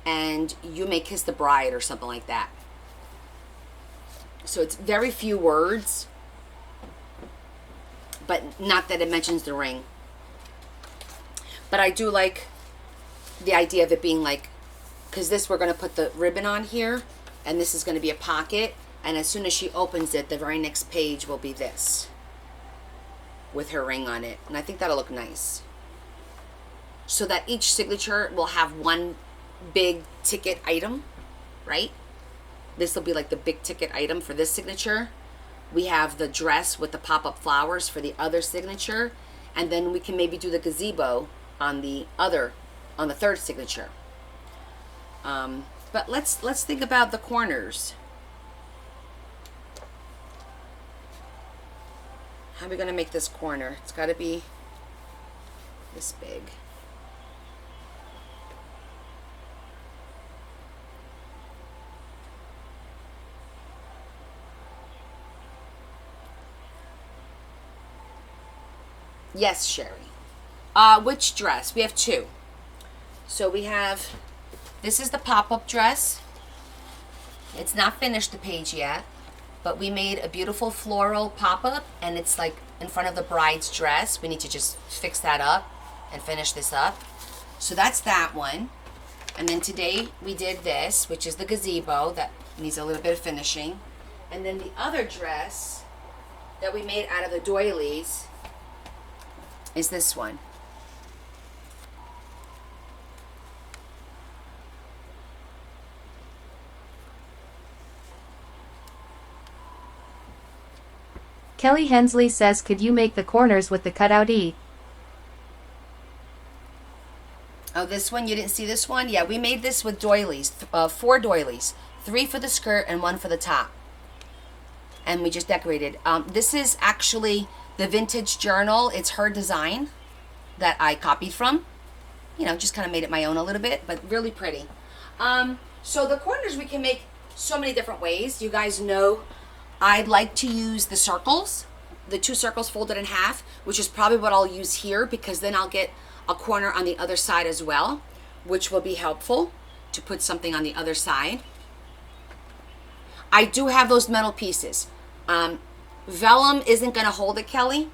and you may kiss the bride or something like that. So it's very few words, but not that it mentions the ring. But I do like the idea of it being like, because this we're going to put the ribbon on here, and this is going to be a pocket, and as soon as she opens it, the very next page will be this with her ring on it, and I think that'll look nice. So that each signature will have one big ticket item, right? This will be like the big ticket item for this signature. We have the dress with the pop-up flowers for the other signature, and then we can maybe do the gazebo on the third signature. But let's think about the corners. How are we gonna make this corner? It's gotta be this big. Yes, Sherry. Which dress? We have 2. So we have, this is the pop-up dress. It's not finished the page yet, but we made a beautiful floral pop-up, and it's like in front of the bride's dress. We need to just fix that up and finish this up. So that's that one. And then today we did this, which is the gazebo that needs a little bit of finishing. And then the other dress that we made out of the doilies is this one. Kelly Hensley says, could you make the corners with the cutout E? Oh, this one? You didn't see this one? Yeah, we made this with doilies. 4 doilies. 3 for the skirt and 1 for the top. And we just decorated. This is actually the vintage journal. It's her design that I copied from. You know, just kind of made it my own a little bit, but really pretty. So the corners we can make so many different ways. You guys know I'd like to use the circles, the 2 circles folded in half, which is probably what I'll use here, because then I'll get a corner on the other side as well, which will be helpful to put something on the other side. I do have those metal pieces. Velum isn't going to hold it, Kelly.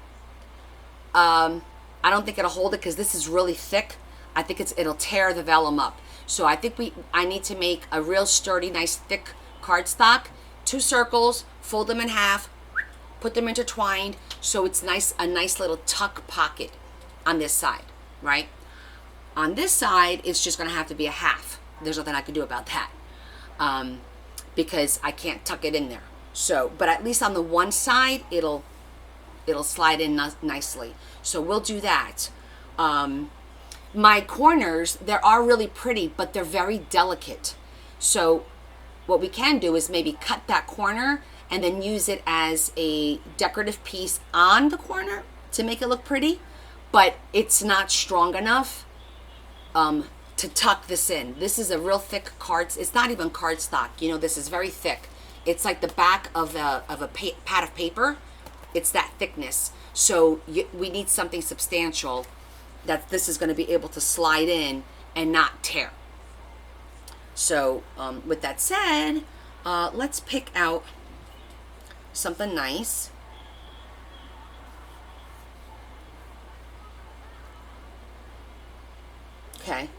I don't think it'll hold it because this is really thick. I think it'll tear the vellum up. So I think I need to make a real sturdy, nice, thick cardstock. 2 circles, fold them in half, put them intertwined, so it's nice, a nice little tuck pocket on this side, right? On this side, it's just going to have to be a half. There's nothing I can do about that. because I can't tuck it in there. So, but at least on the one side, it'll slide in nicely. So we'll do that. My corners, they are really pretty, but they're very delicate. So what we can do is maybe cut that corner and then use it as a decorative piece on the corner to make it look pretty, but it's not strong enough to tuck this in. This is a real thick it's not even cardstock, you know, this is very thick. It's like the back of a pad of paper. It's that thickness. So we need something substantial that this is going to be able to slide in and not tear. So with that said, let's pick out something nice. Okay.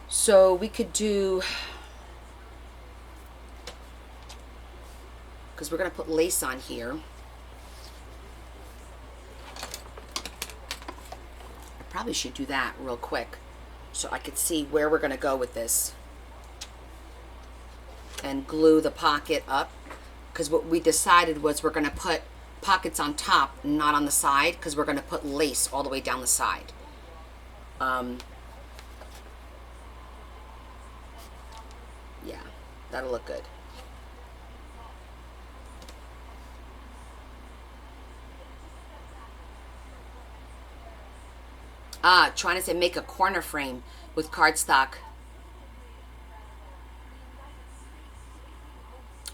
So we could do, because we're going to put lace on here. I probably should do that real quick so I could see where we're going to go with this. And glue the pocket up, because what we decided was we're going to put pockets on top, not on the side, because we're going to put lace all the way down the side. Yeah, that'll look good. Trying to say make a corner frame with cardstock.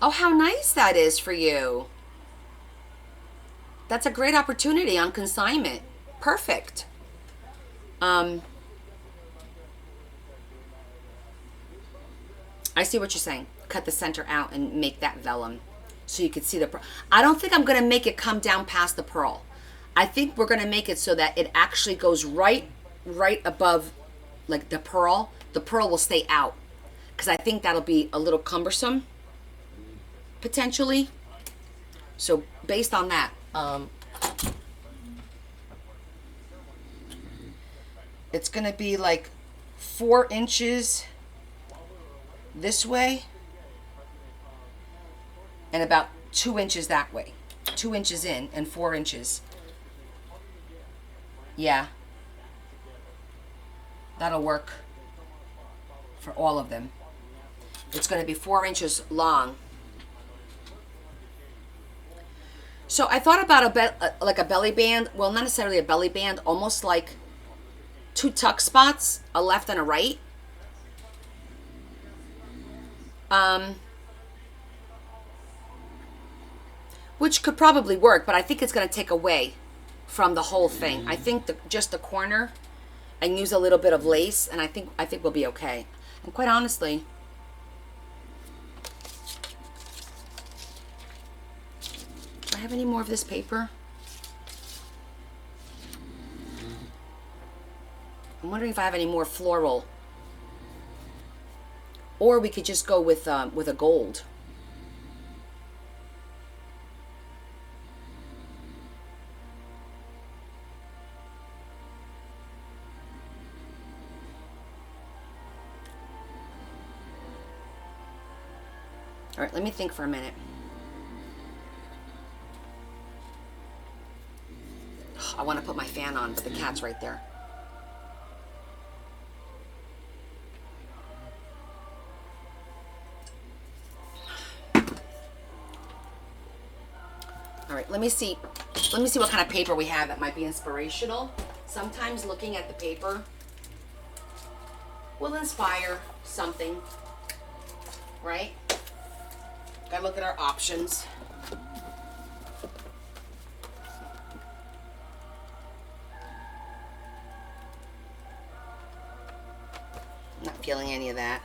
Oh, how nice that is for you. That's a great opportunity on consignment. Perfect. I see what you're saying. Cut the center out and make that vellum so you can see the pearl. I don't think I'm going to make it come down past the pearl. I think we're going to make it so that it actually goes right above like the pearl. The pearl will stay out because I think that'll be a little cumbersome potentially. So based on that, it's going to be like 4 inches this way and about 2 inches that way. 2 inches in and 4 inches. Yeah. That'll work for all of them. It's going to be 4 inches long. So I thought about like a belly band. Well, not necessarily a belly band, almost like 2 tuck spots, a left and a right. Which could probably work, but I think it's going to take away from the whole thing. I think just the corner, and use a little bit of lace, and I think we'll be okay. And quite honestly, do I have any more of this paper? I'm wondering if I have any more floral. Or we could just go with a gold. All right, let me think for a minute. I want to put my fan on, but the cat's right there. All right, let me see what kind of paper we have that might be inspirational. Sometimes looking at the paper will inspire something, right? Gotta look at our options. Not feeling any of that.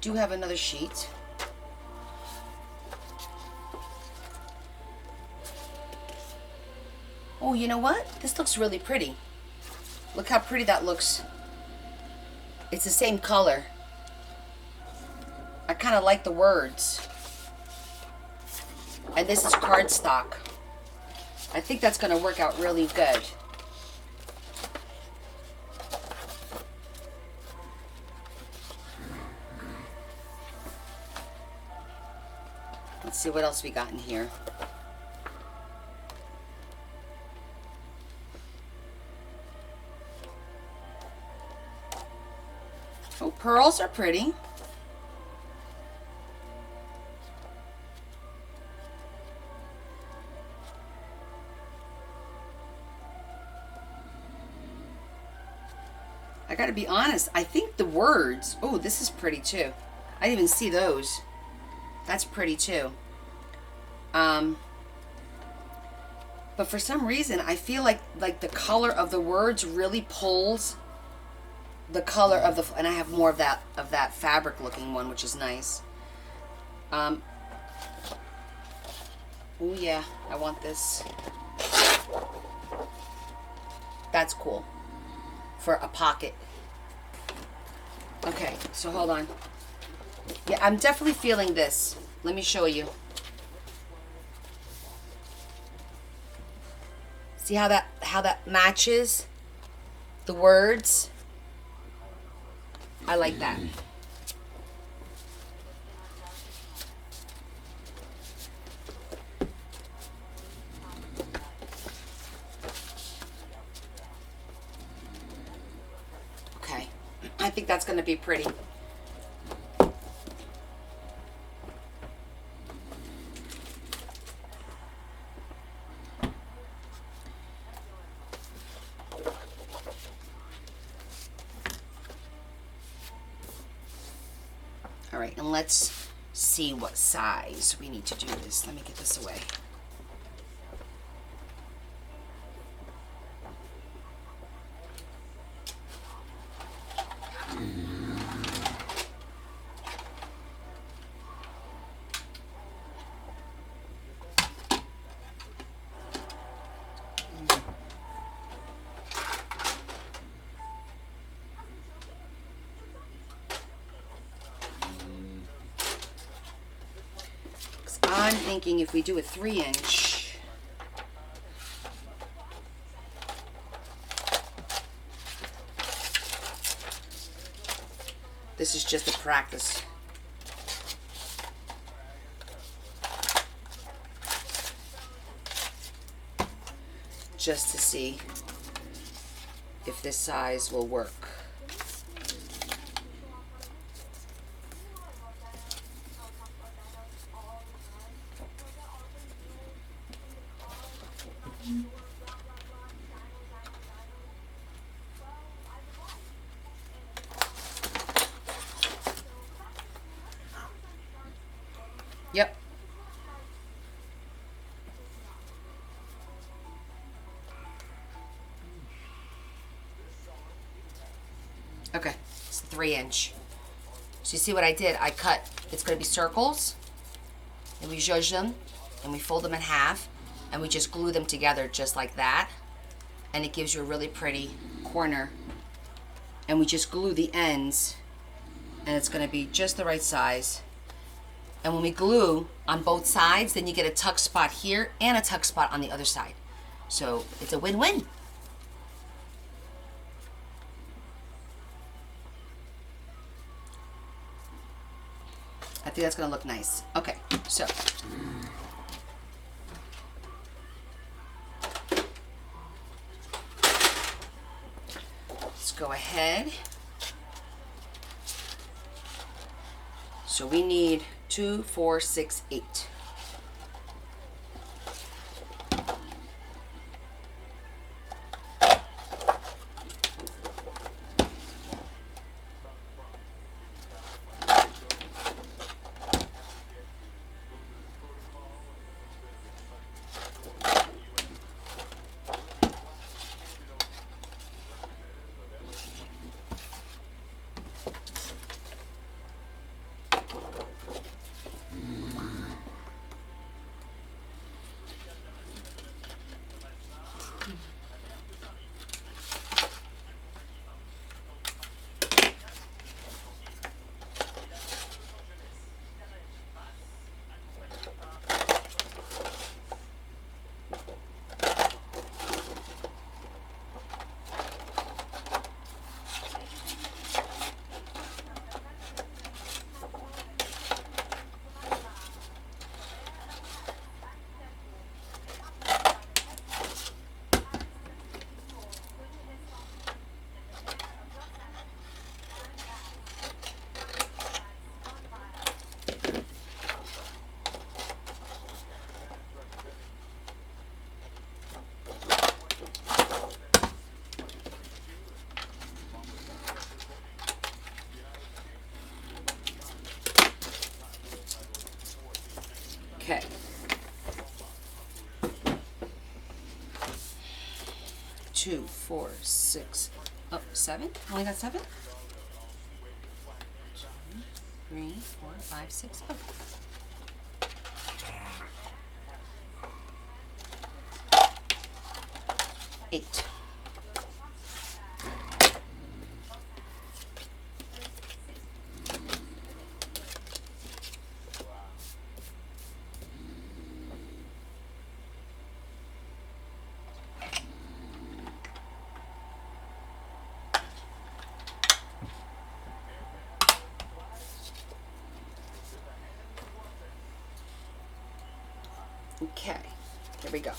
do have another sheet. Oh, you know what? This looks really pretty. Look how pretty that looks. It's the same color. I kind of like the words. And this is cardstock. I think that's going to work out really good. Let's see what else we got in here. Oh, pearls are pretty. I gotta be honest, I think the words, oh, this is pretty too. I didn't even see those. That's pretty too. But for some reason, I feel like the color of the words really pulls the color of the, and I have more of that fabric looking one, which is nice. Oh yeah, I want this. That's cool for a pocket. Okay, so hold on. Yeah, I'm definitely feeling this. Let me show you. See how that matches the words? I like that. Okay. I think that's going to be pretty. All right, and let's see what size we need to do this. Let me get this away. I'm thinking if we do a 3-inch, this is just a practice. Just to see if this size will work. Yep. Okay, it's 3-inch. So you see what I did? I cut, it's going to be circles, and we zhuzh them, and we fold them in half, and we just glue them together just like that, and it gives you a really pretty corner. And we just glue the ends, and it's going to be just the right size. And when we glue on both sides, then you get a tuck spot here and a tuck spot on the other side. So it's a win-win. I think that's gonna look nice. Okay, so. Let's go ahead. So we need 2, 4, 6, 8. 2, 4, 6. Oh, 7? Only got 7? 3, 4, 5, 6. Oh. 8. Okay, here we go.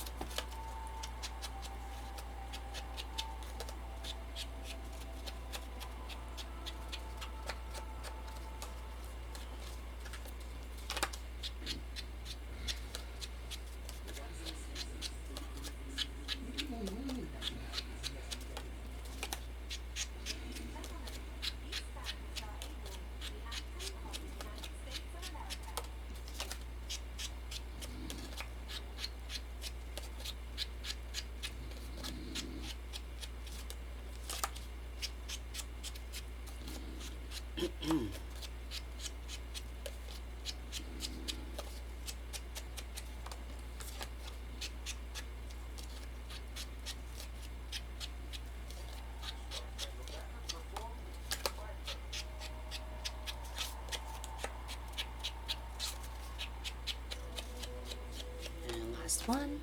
And last one.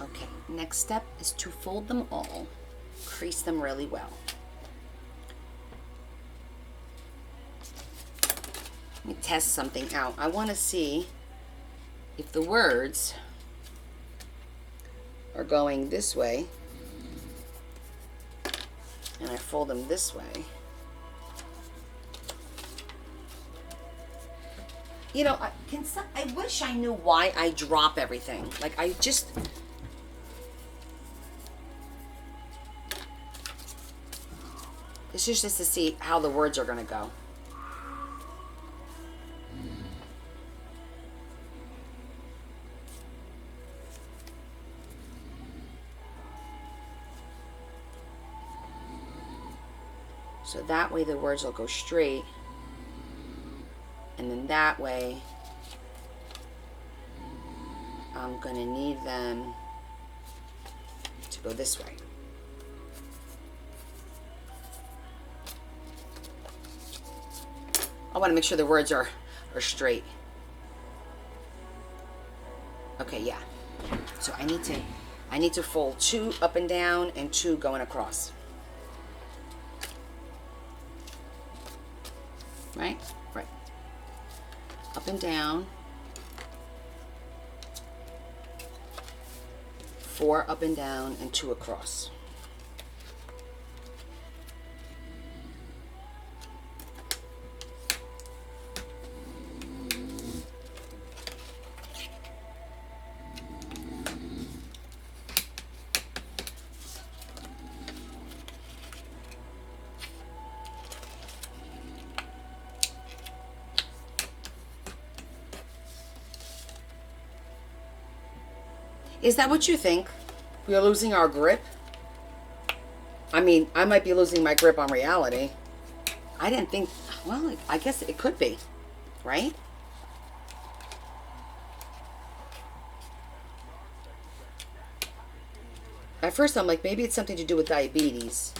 Okay, next step is to fold them all, crease them really well. Let me test something out. I want to see if the words are going this way and I fold them this way. You know, I wish I knew why I drop everything. Like, I just... This is just to see how the words are going to go. So that way the words will go straight. And then that way, I'm going to need them to go this way. I want to make sure the words are straight. Okay, yeah. So I need to fold 2 up and down and 2 going across. Right? Right. Up and down. 4 up and down and 2 across. Is that what you think? We are losing our grip? I mean, I might be losing my grip on reality. I didn't think, well, I guess it could be, right? At first I'm like, maybe it's something to do with diabetes.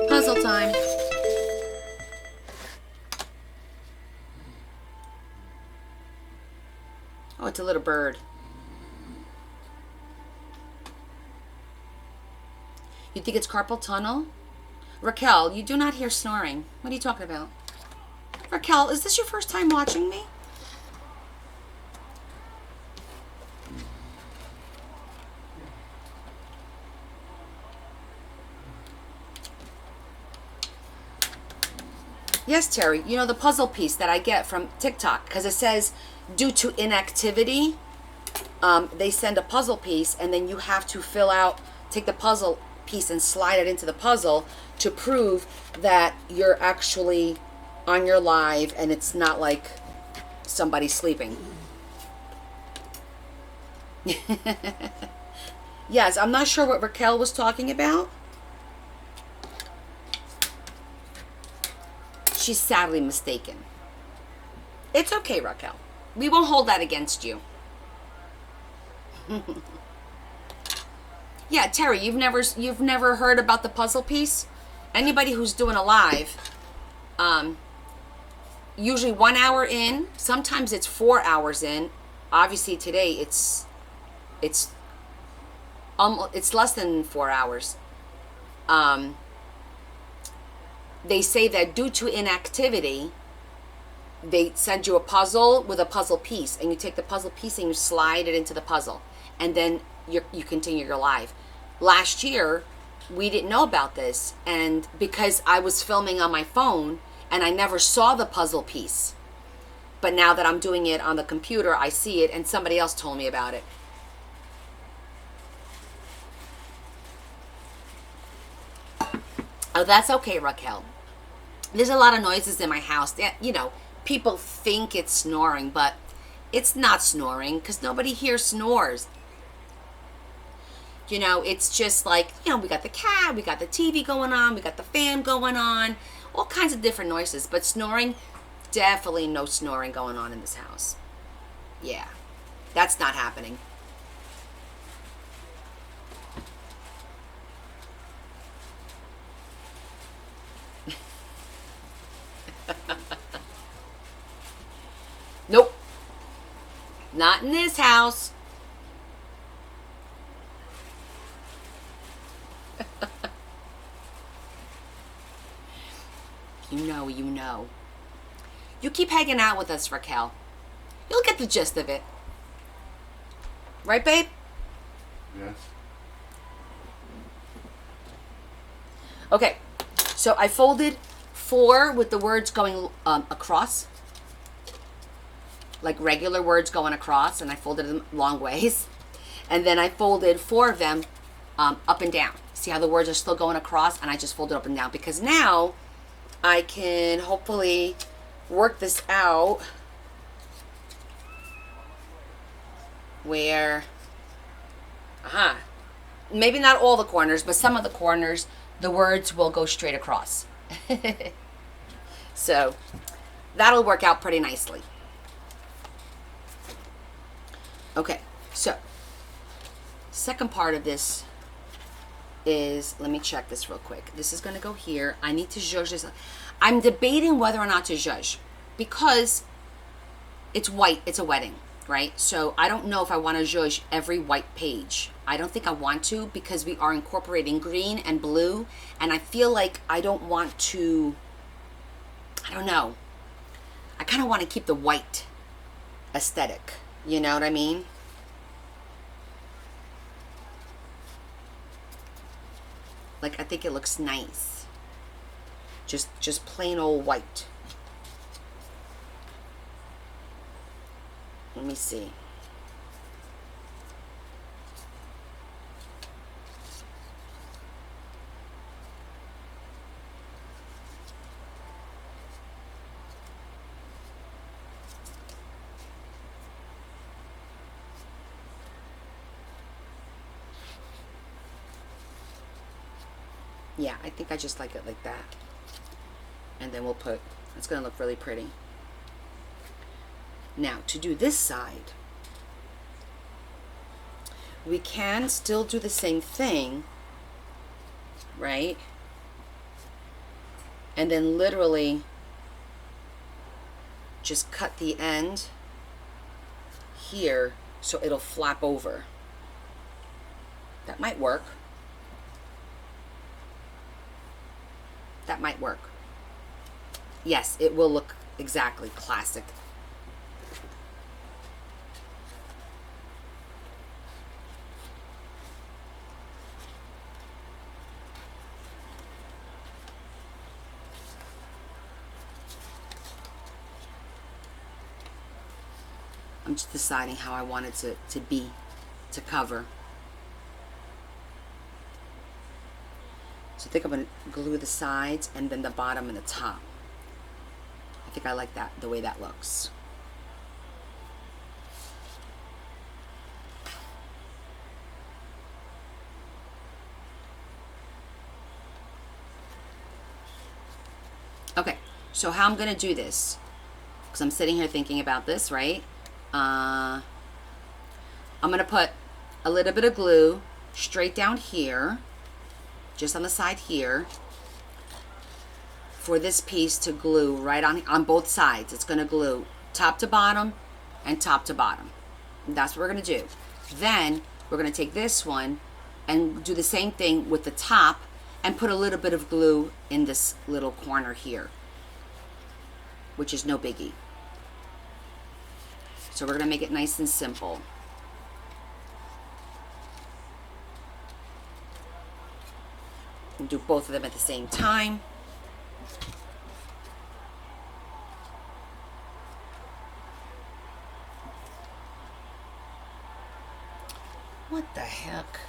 Puzzle time. Oh, it's a little bird. You think it's carpal tunnel? Raquel, you do not hear snoring. What are you talking about? Raquel, is this your first time watching me? Yes, Terry. You know the puzzle piece that I get from TikTok, because it says, due to inactivity, they send a puzzle piece, and then you have to fill out take the puzzle piece and slide it into the puzzle to prove that you're actually on your live and it's not like somebody sleeping. Yes, I'm not sure what Raquel was talking about. She's sadly mistaken. It's okay, Raquel. We won't hold that against you. Yeah, Terry, you've never heard about the puzzle piece? Anybody who's doing a live, usually 1 hour in, sometimes it's 4 hours in. Obviously today it's less than 4 hours. They say that due to inactivity, they send you a puzzle with a puzzle piece, and you take the puzzle piece and you slide it into the puzzle, and then you continue your live. Last year, we didn't know about this, and because I was filming on my phone, and I never saw the puzzle piece. But now that I'm doing it on the computer, I see it, and somebody else told me about it. Oh, that's okay, Raquel. There's a lot of noises in my house. You know, people think it's snoring, but it's not snoring because nobody here snores. You know, it's just like, you know, we got the cat, we got the TV going on, we got the fan going on, all kinds of different noises. But snoring, definitely no snoring going on in this house. Yeah, that's not happening. Nope. Not in this house. You know. You keep hanging out with us, Raquel. You'll get the gist of it. Right, babe? Yes. Okay. So I folded 4 with the words going across. Like regular words going across, and I folded them long ways. And then I folded 4 of them up and down. See how the words are still going across, and I just folded up and down because now I can hopefully work this out where, maybe not all the corners, but some of the corners, the words will go straight across. So that'll work out pretty nicely. Okay, so second part of this is, let me check this real quick. This is going to go here. I need to zhuzh this. I'm debating whether or not to zhuzh because it's white. It's a wedding, right? So I don't know if I want to zhuzh every white page. I don't think I want to because we are incorporating green and blue, and I feel like I don't want to, I don't know. I kind of want to keep the white aesthetic. You know what I mean? Like, I think it looks nice. Just plain old white. Let me see. Yeah, I think I just like it like that. And then we'll put, it's going to look really pretty. Now, to do this side, we can still do the same thing, right? And then literally just cut the end here so it'll flap over. That might work. That might work. Yes, it will look exactly classic. I'm just deciding how I want it to be, to cover. So I think I'm going to glue the sides and then the bottom and the top. I think I like that, the way that looks. Okay, so how I'm going to do this, because I'm sitting here thinking about this, right? I'm going to put a little bit of glue straight down here, just on the side here, for this piece to glue right on both sides. It's going to glue top to bottom and top to bottom. And that's what we're going to do. Then we're going to take this one and do the same thing with the top and put a little bit of glue in this little corner here, which is no biggie. So we're going to make it nice and simple. And do both of them at the same time. What the heck?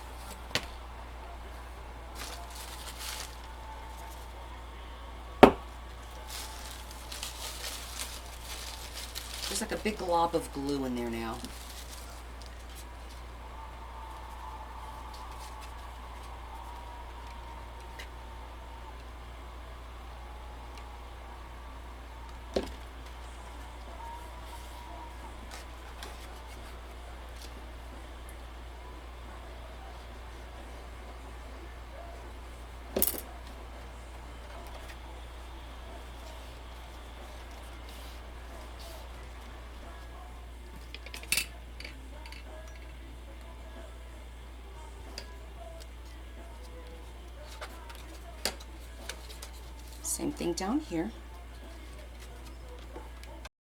There's like a big glob of glue in there now. Same thing down here.